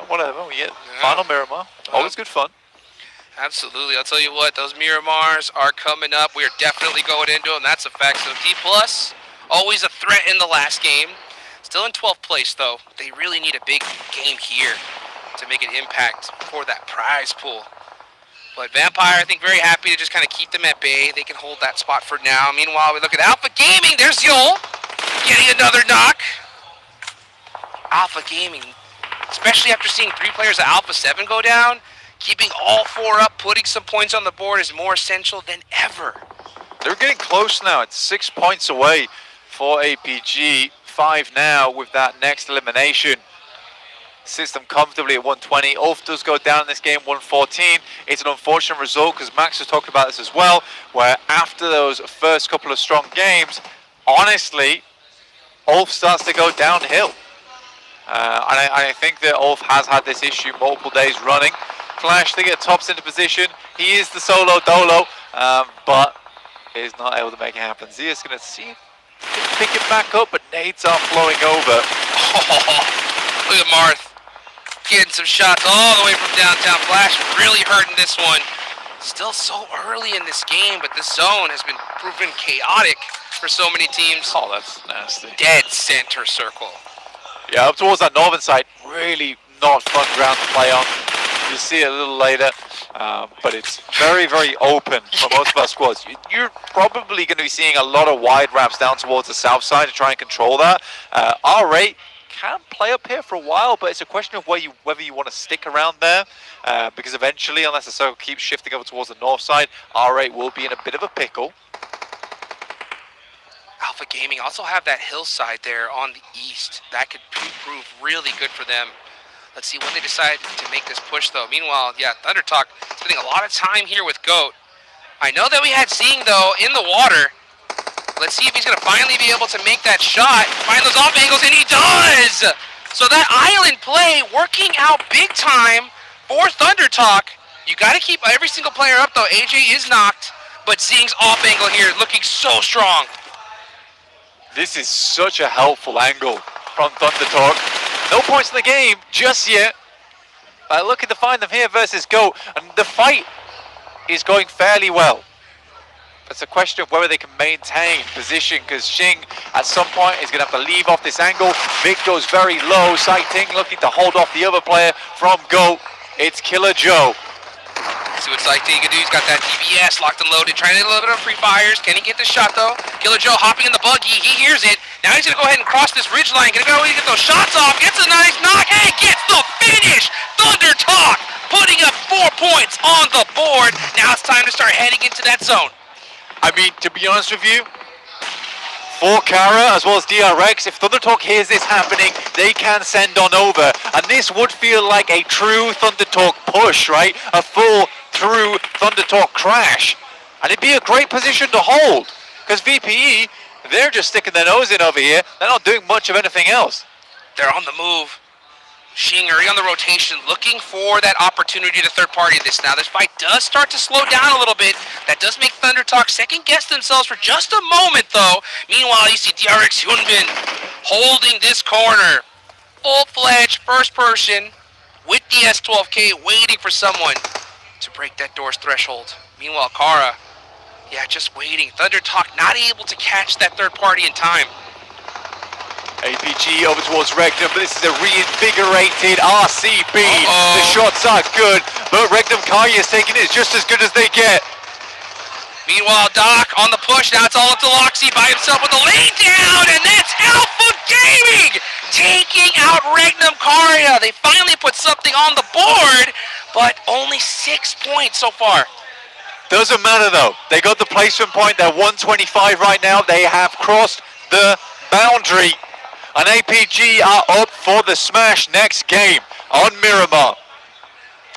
Speaker 1: Whatever, we get final Miramar. Always good fun.
Speaker 3: Absolutely. I'll tell you what, those Miramars are coming up. We are definitely going into them. That's a fact. So D+, always a threat in the last game. Still in 12th place, though. They really need a big game here to make an impact for that prize pool. But Vampire, I think, very happy to just kind of keep them at bay. They can hold that spot for now. Meanwhile, we look at Alpha Gaming. There's Yol getting another knock. Alpha Gaming, especially after seeing 3 players of Alpha 7 go down, keeping all 4 up, putting some points on the board is more essential than ever.
Speaker 1: They're getting close now. It's 6 points away for APG. 5 now with that next elimination. Sits them comfortably at 120. Ulf does go down in this game, 114. It's an unfortunate result because Max has talked about this as well, where after those first couple of strong games, honestly, Ulf starts to go downhill. And I think that Ulf has had this issue multiple days running. Flash to get tops into position. He is the solo dolo, but is not able to make it happen. Zia's going to see pick it back up, but nades are flowing over.
Speaker 3: Look at Marth getting some shots all the way from downtown. Flash really hurting this one. Still so early in this game, but this zone has been proven chaotic for so many teams.
Speaker 1: Oh, that's nasty.
Speaker 3: Dead center circle.
Speaker 1: Yeah, up towards that northern side, really not fun ground to play on. You'll see it a little later, but it's very, very open for most of our squads. You're probably going to be seeing a lot of wide wraps down towards the south side to try and control that. R8 can play up here for a while, but it's a question of whether you want to stick around there, because eventually, unless the circle keeps shifting over towards the north side, R8 will be in a bit of a pickle.
Speaker 3: Alpha Gaming also have that hillside there on the east. That could prove really good for them. Let's see when they decide to make this push, though. Meanwhile, yeah, Thunder Talk spending a lot of time here with Goat. I know that we had Zing, though, in the water. Let's see if he's going to finally be able to make that shot, find those off angles, and he does! So that island play working out big time for Thunder Talk. You got to keep every single player up, though. AJ is knocked, but Zing's off angle here, looking so strong.
Speaker 1: This is such a helpful angle from Thunder Talk. No points in the game just yet. Looking to find them here versus Go, and the fight is going fairly well. It's a question of whether they can maintain position, because Xing at some point is going to have to leave off this angle. Vic goes very low, Sighting looking to hold off the other player from Go. It's Killer Joe.
Speaker 3: See what Sighting can do. He's got that DBS locked and loaded, trying to get a little bit of free fires. Can he get the shot though? Killer Joe hopping in the buggy. He hears it. Now he's gonna go ahead and cross this ridge line. Gonna go and get those shots off. Gets a nice knock and gets the finish. Thunder Talk putting up 4 points on the board. Now it's time to start heading into that zone.
Speaker 1: I mean, to be honest with you, for Kara as well as DRX, if Thunder Talk hears this happening, they can send on over. And this would feel like a true Thunder Talk push, right? A full through Thunder Talk crash. And it'd be a great position to hold, because VPE, they're just sticking their nose in over here. They're not doing much of anything else.
Speaker 3: They're on the move. Xing already on the rotation, looking for that opportunity to third party this. Now this fight does start to slow down a little bit. That does make Thunder Talk second guess themselves for just a moment though. Meanwhile, you see DRX Hyunbin holding this corner. Full-fledged first person with the S12K, waiting for someone to break that door's threshold. Meanwhile, Kara, yeah, just waiting. Thunder Talk not able to catch that third party in time.
Speaker 1: APG over towards Regnum, but this is a reinvigorated RCB. The shots are good, but Regnum Karya's taking it just as good as they get.
Speaker 3: Meanwhile, Doc on the push. Now it's all up to Loxy by himself with a lay down, and that's Alpha Gaming taking out Regnum Karya. They finally put something on the board, but only 6 points so far.
Speaker 1: Doesn't matter though. They got the placement point. They're 125 right now. They have crossed the boundary. And APG are up for the smash next game on Miramar.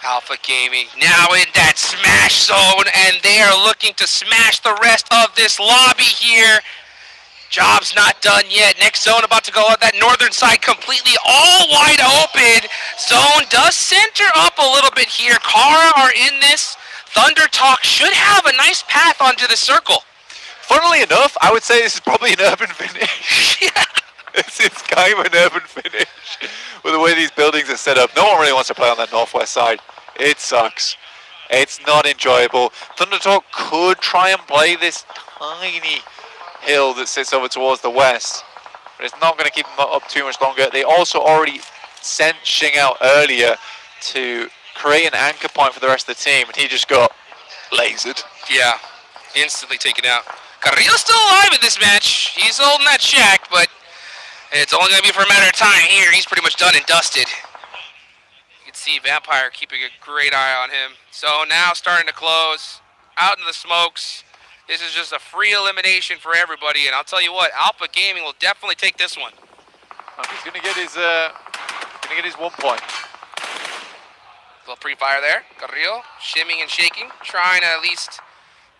Speaker 3: Alpha Gaming now in that smash zone, and they are looking to smash the rest of this lobby here. Job's not done yet. Next zone about to go on that northern side completely all wide open. Zone does center up a little bit here. Kara are in this. Thunder Talk should have a nice path onto the circle.
Speaker 1: Funnily enough, I would say this is probably an urban finish.
Speaker 3: Yeah.
Speaker 1: It's kind of an urban finish with the way these buildings are set up. No one really wants to play on that northwest side. It sucks. It's not enjoyable. Thunder Talk could try and play this tiny hill that sits over towards the west, but it's not going to keep them up too much longer. They also already sent Xing out earlier to create an anchor point for the rest of the team, and he just got lasered.
Speaker 3: Yeah, instantly taken out. Carrillo's still alive in this match. He's holding that shack, but it's only going to be for a matter of time here. He's pretty much done and dusted. You can see Vampire keeping a great eye on him. So now starting to close, out in the smokes. This is just a free elimination for everybody, and I'll tell you what, Alpha Gaming will definitely take this one.
Speaker 1: He's going to get his 1 point.
Speaker 3: Little pre-fire there. Carrillo shimming and shaking, trying to at least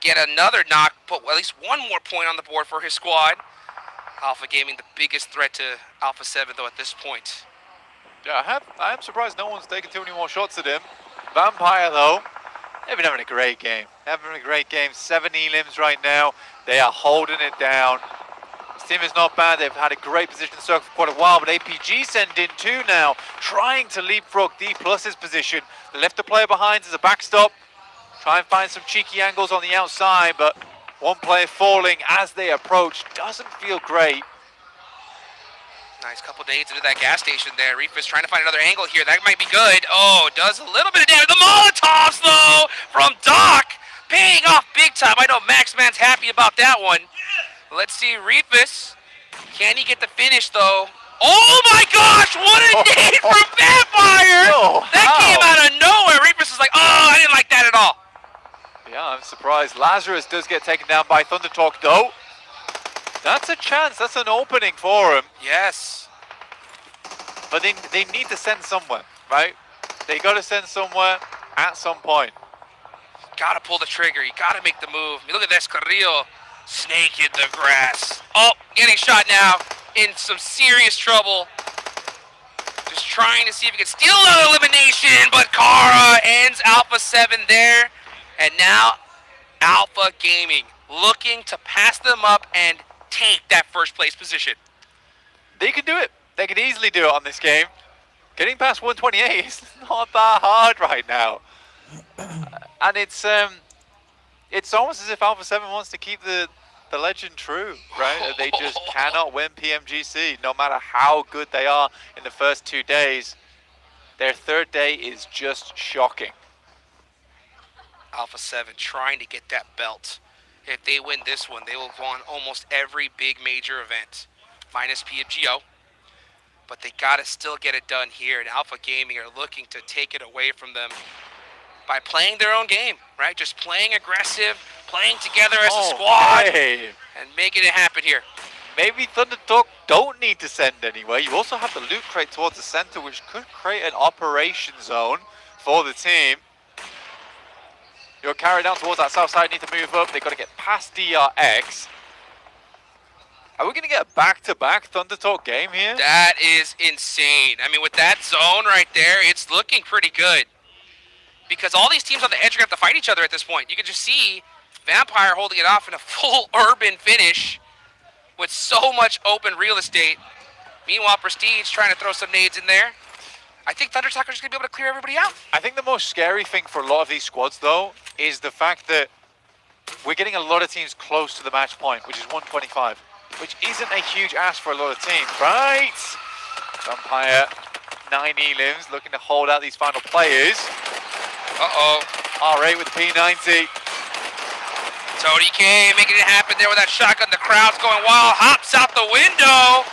Speaker 3: get another knock, put at least one more point on the board for his squad. Alpha Gaming, the biggest threat to Alpha 7 though at this point.
Speaker 1: Yeah, I am surprised no one's taken too many more shots at him. Vampire though, they've been having a great game. 7 elims right now. They are holding it down. This team is not bad. They've had a great position circle for quite a while, but APG send in two now, trying to leapfrog D+'s position. They left the player behind as a backstop. Try and find some cheeky angles on the outside, but one player falling as they approach. Doesn't feel great.
Speaker 3: Nice couple days into that gas station there. Reefus trying to find another angle here. That might be good. Oh, does a little bit of damage. The Molotovs, though, from Doc, paying off big time. I know Maxman's happy about that one. Let's see, Reefus. Can he get the finish, though? Oh, my gosh, what a nade from Vampire! That came out of nowhere. Reefus is like, oh, I didn't like that at all.
Speaker 1: Yeah, I'm surprised. Lazarus does get taken down by Thunder Talk, though. That's a chance. That's an opening for him.
Speaker 3: Yes.
Speaker 1: But they need to send somewhere, right? They got to send somewhere at some point.
Speaker 3: Got to pull the trigger. You got to make the move. Look at this, Carrillo. Snake in the grass. Oh, getting shot now. In some serious trouble. Just trying to see if he can steal an elimination, but Kara ends Alpha 7 there. And now Alpha Gaming looking to pass them up and take that first place position.
Speaker 1: They can do it. They can easily do it on this game. Getting past 128 is not that hard right now. And it's almost as if Alpha 7 wants to keep the legend true, right? They just cannot win PMGC, no matter how good they are in the first 2 days. Their third day is just shocking.
Speaker 3: Alpha 7 trying to get that belt. If they win this one, they will have won almost every big major event, minus PMGO. But they gotta still get it done here, and Alpha Gaming are looking to take it away from them by playing their own game, right? Just playing aggressive, playing together as a squad,
Speaker 1: Hey.
Speaker 3: and making it happen here.
Speaker 1: Maybe Thunder Talk don't need to send anywhere. You also have the loot crate towards the center, which could create an operation zone for the team. You're carried down towards that south side, need to move up. They've got to get past DRX. Are we going to get a back-to-back Thunder Talk game here?
Speaker 3: That is insane. I mean, with that zone right there, it's looking pretty good. Because all these teams on the edge are going to have to fight each other at this point. You can just see Vampire holding it off in a full urban finish with so much open real estate. Meanwhile, Prestige trying to throw some nades in there. I think Thunder Talk are just going to be able to clear everybody out.
Speaker 1: I think the most scary thing for a lot of these squads, though, is the fact that we're getting a lot of teams close to the match point, which is 125, which isn't a huge ask for a lot of teams, right? Vampire, 9 elims, looking to hold out these final players.
Speaker 3: Uh-oh.
Speaker 1: R8 with the P90.
Speaker 3: Tony K making it happen there with that shotgun. The crowd's going wild. Hops out the window.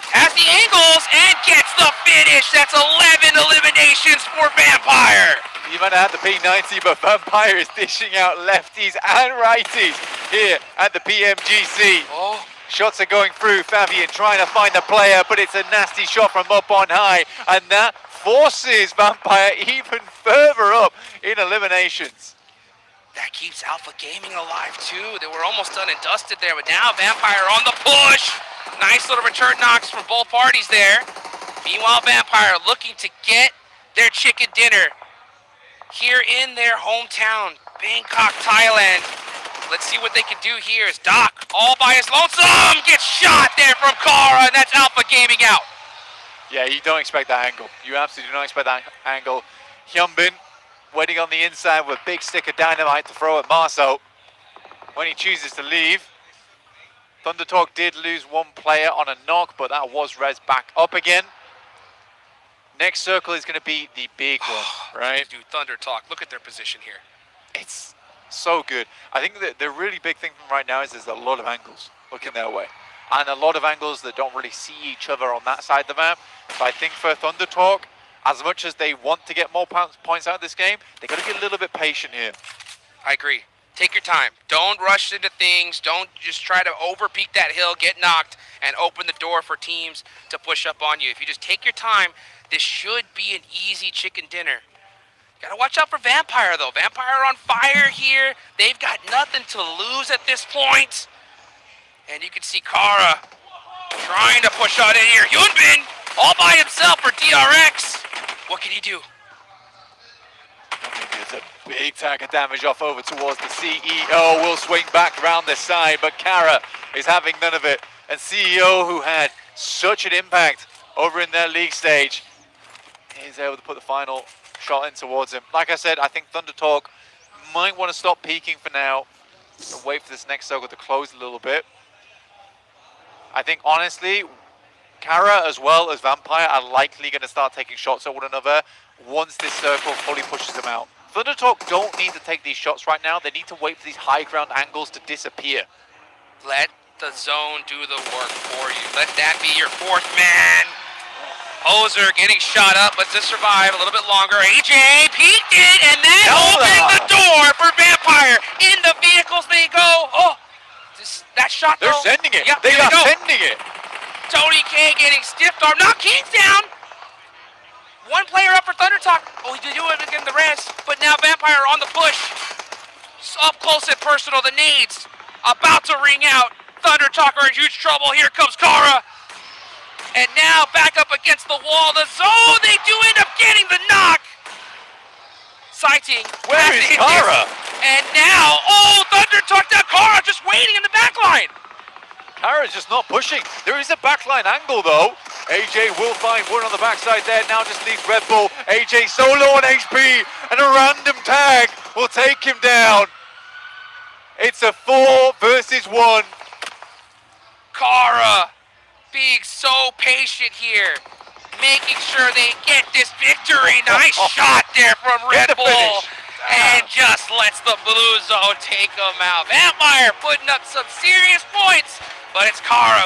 Speaker 3: Has the angles and gets the finish. That's 11 eliminations for Vampire.
Speaker 1: You might have had the P90, but Vampire is dishing out lefties and righties here at the Pmgc.
Speaker 3: Oh.
Speaker 1: Shots are going through. Fabian trying to find the player, but it's a nasty shot from up on high, and that forces Vampire even further up in eliminations.
Speaker 3: That keeps Alpha Gaming alive too. They were almost done and dusted there, but now Vampire on the push. Nice little return knocks from both parties there. Meanwhile, Vampire looking to get their chicken dinner here in their hometown, Bangkok, Thailand. Let's see what they can do here as Doc, all by his lonesome, gets shot there from Kara, and that's Alpha Gaming out.
Speaker 1: Yeah, you don't expect that angle. You absolutely do not expect that angle. Hyunbin waiting on the inside with a big stick of dynamite to throw at Marceau when he chooses to leave. Thunder Talk did lose one player on a knock, but that was res back up again. Next circle is going to be the big one, right?
Speaker 3: Dude, Thunder Talk, look at their position here.
Speaker 1: It's so good. I think that the really big thing from right now is there's a lot of angles looking their way. And a lot of angles that don't really see each other on that side of the map. So I think for Thunder Talk, as much as they want to get more points out of this game, they got to be a little bit patient here.
Speaker 3: I agree. Take your time. Don't rush into things. Don't just try to overpeak that hill, get knocked, and open the door for teams to push up on you. If you just take your time, this should be an easy chicken dinner. Gotta watch out for Vampire, though. Vampire on fire here. They've got nothing to lose at this point. And you can see Kara trying to push out in here. Hyunbin all by himself for DRX. What can he do?
Speaker 1: It's a big tag of damage off over towards the CEO. Will swing back around this side, but Kara is having none of it. And CEO, who had such an impact over in their league stage, is able to put the final shot in towards him. Like I said, I think Thunder Talk might want to stop peeking for now and wait for this next circle to close a little bit. I think, honestly, Kara as well as Vampire are likely going to start taking shots at one another once this circle fully pushes them out. Thunder Talk don't need to take these shots right now. They need to wait for these high ground angles to disappear.
Speaker 3: Let the zone do the work for you. Let that be your fourth man. Hoser getting shot up, but to survive a little bit longer. AJ peeked it, and then opened the door for Vampire. In the vehicles they go. Oh, that shot
Speaker 1: They're
Speaker 3: though.
Speaker 1: sending it.
Speaker 3: Yep,
Speaker 1: They
Speaker 3: there
Speaker 1: are
Speaker 3: you go.
Speaker 1: sending it.
Speaker 3: Tony K getting stiff arm. Knock Kings down. One player up for Thunder Talk. Oh, he did do it again the rest. But now Vampire on the push. Up close and personal. The nades about to ring out. Thunder Talk are in huge trouble. Here comes Kara. And now back up against the wall. The zone, they do end up getting the knock. Sighting.
Speaker 1: Where is Kara?
Speaker 3: And now, oh, Thunder talked out Kara just waiting in the back line.
Speaker 1: Kara's just not pushing. There is a backline angle though. AJ will find one on the backside there. Now just leaves Red Bull. AJ solo on HP and a random tag will take him down. It's a 4 versus 1.
Speaker 3: Kara being so patient here, making sure they get this victory. Nice shot there from Red
Speaker 1: the
Speaker 3: Bull.
Speaker 1: finish.
Speaker 3: And just lets the Blue Zone take them out. Vampire putting up some serious points, but it's Kara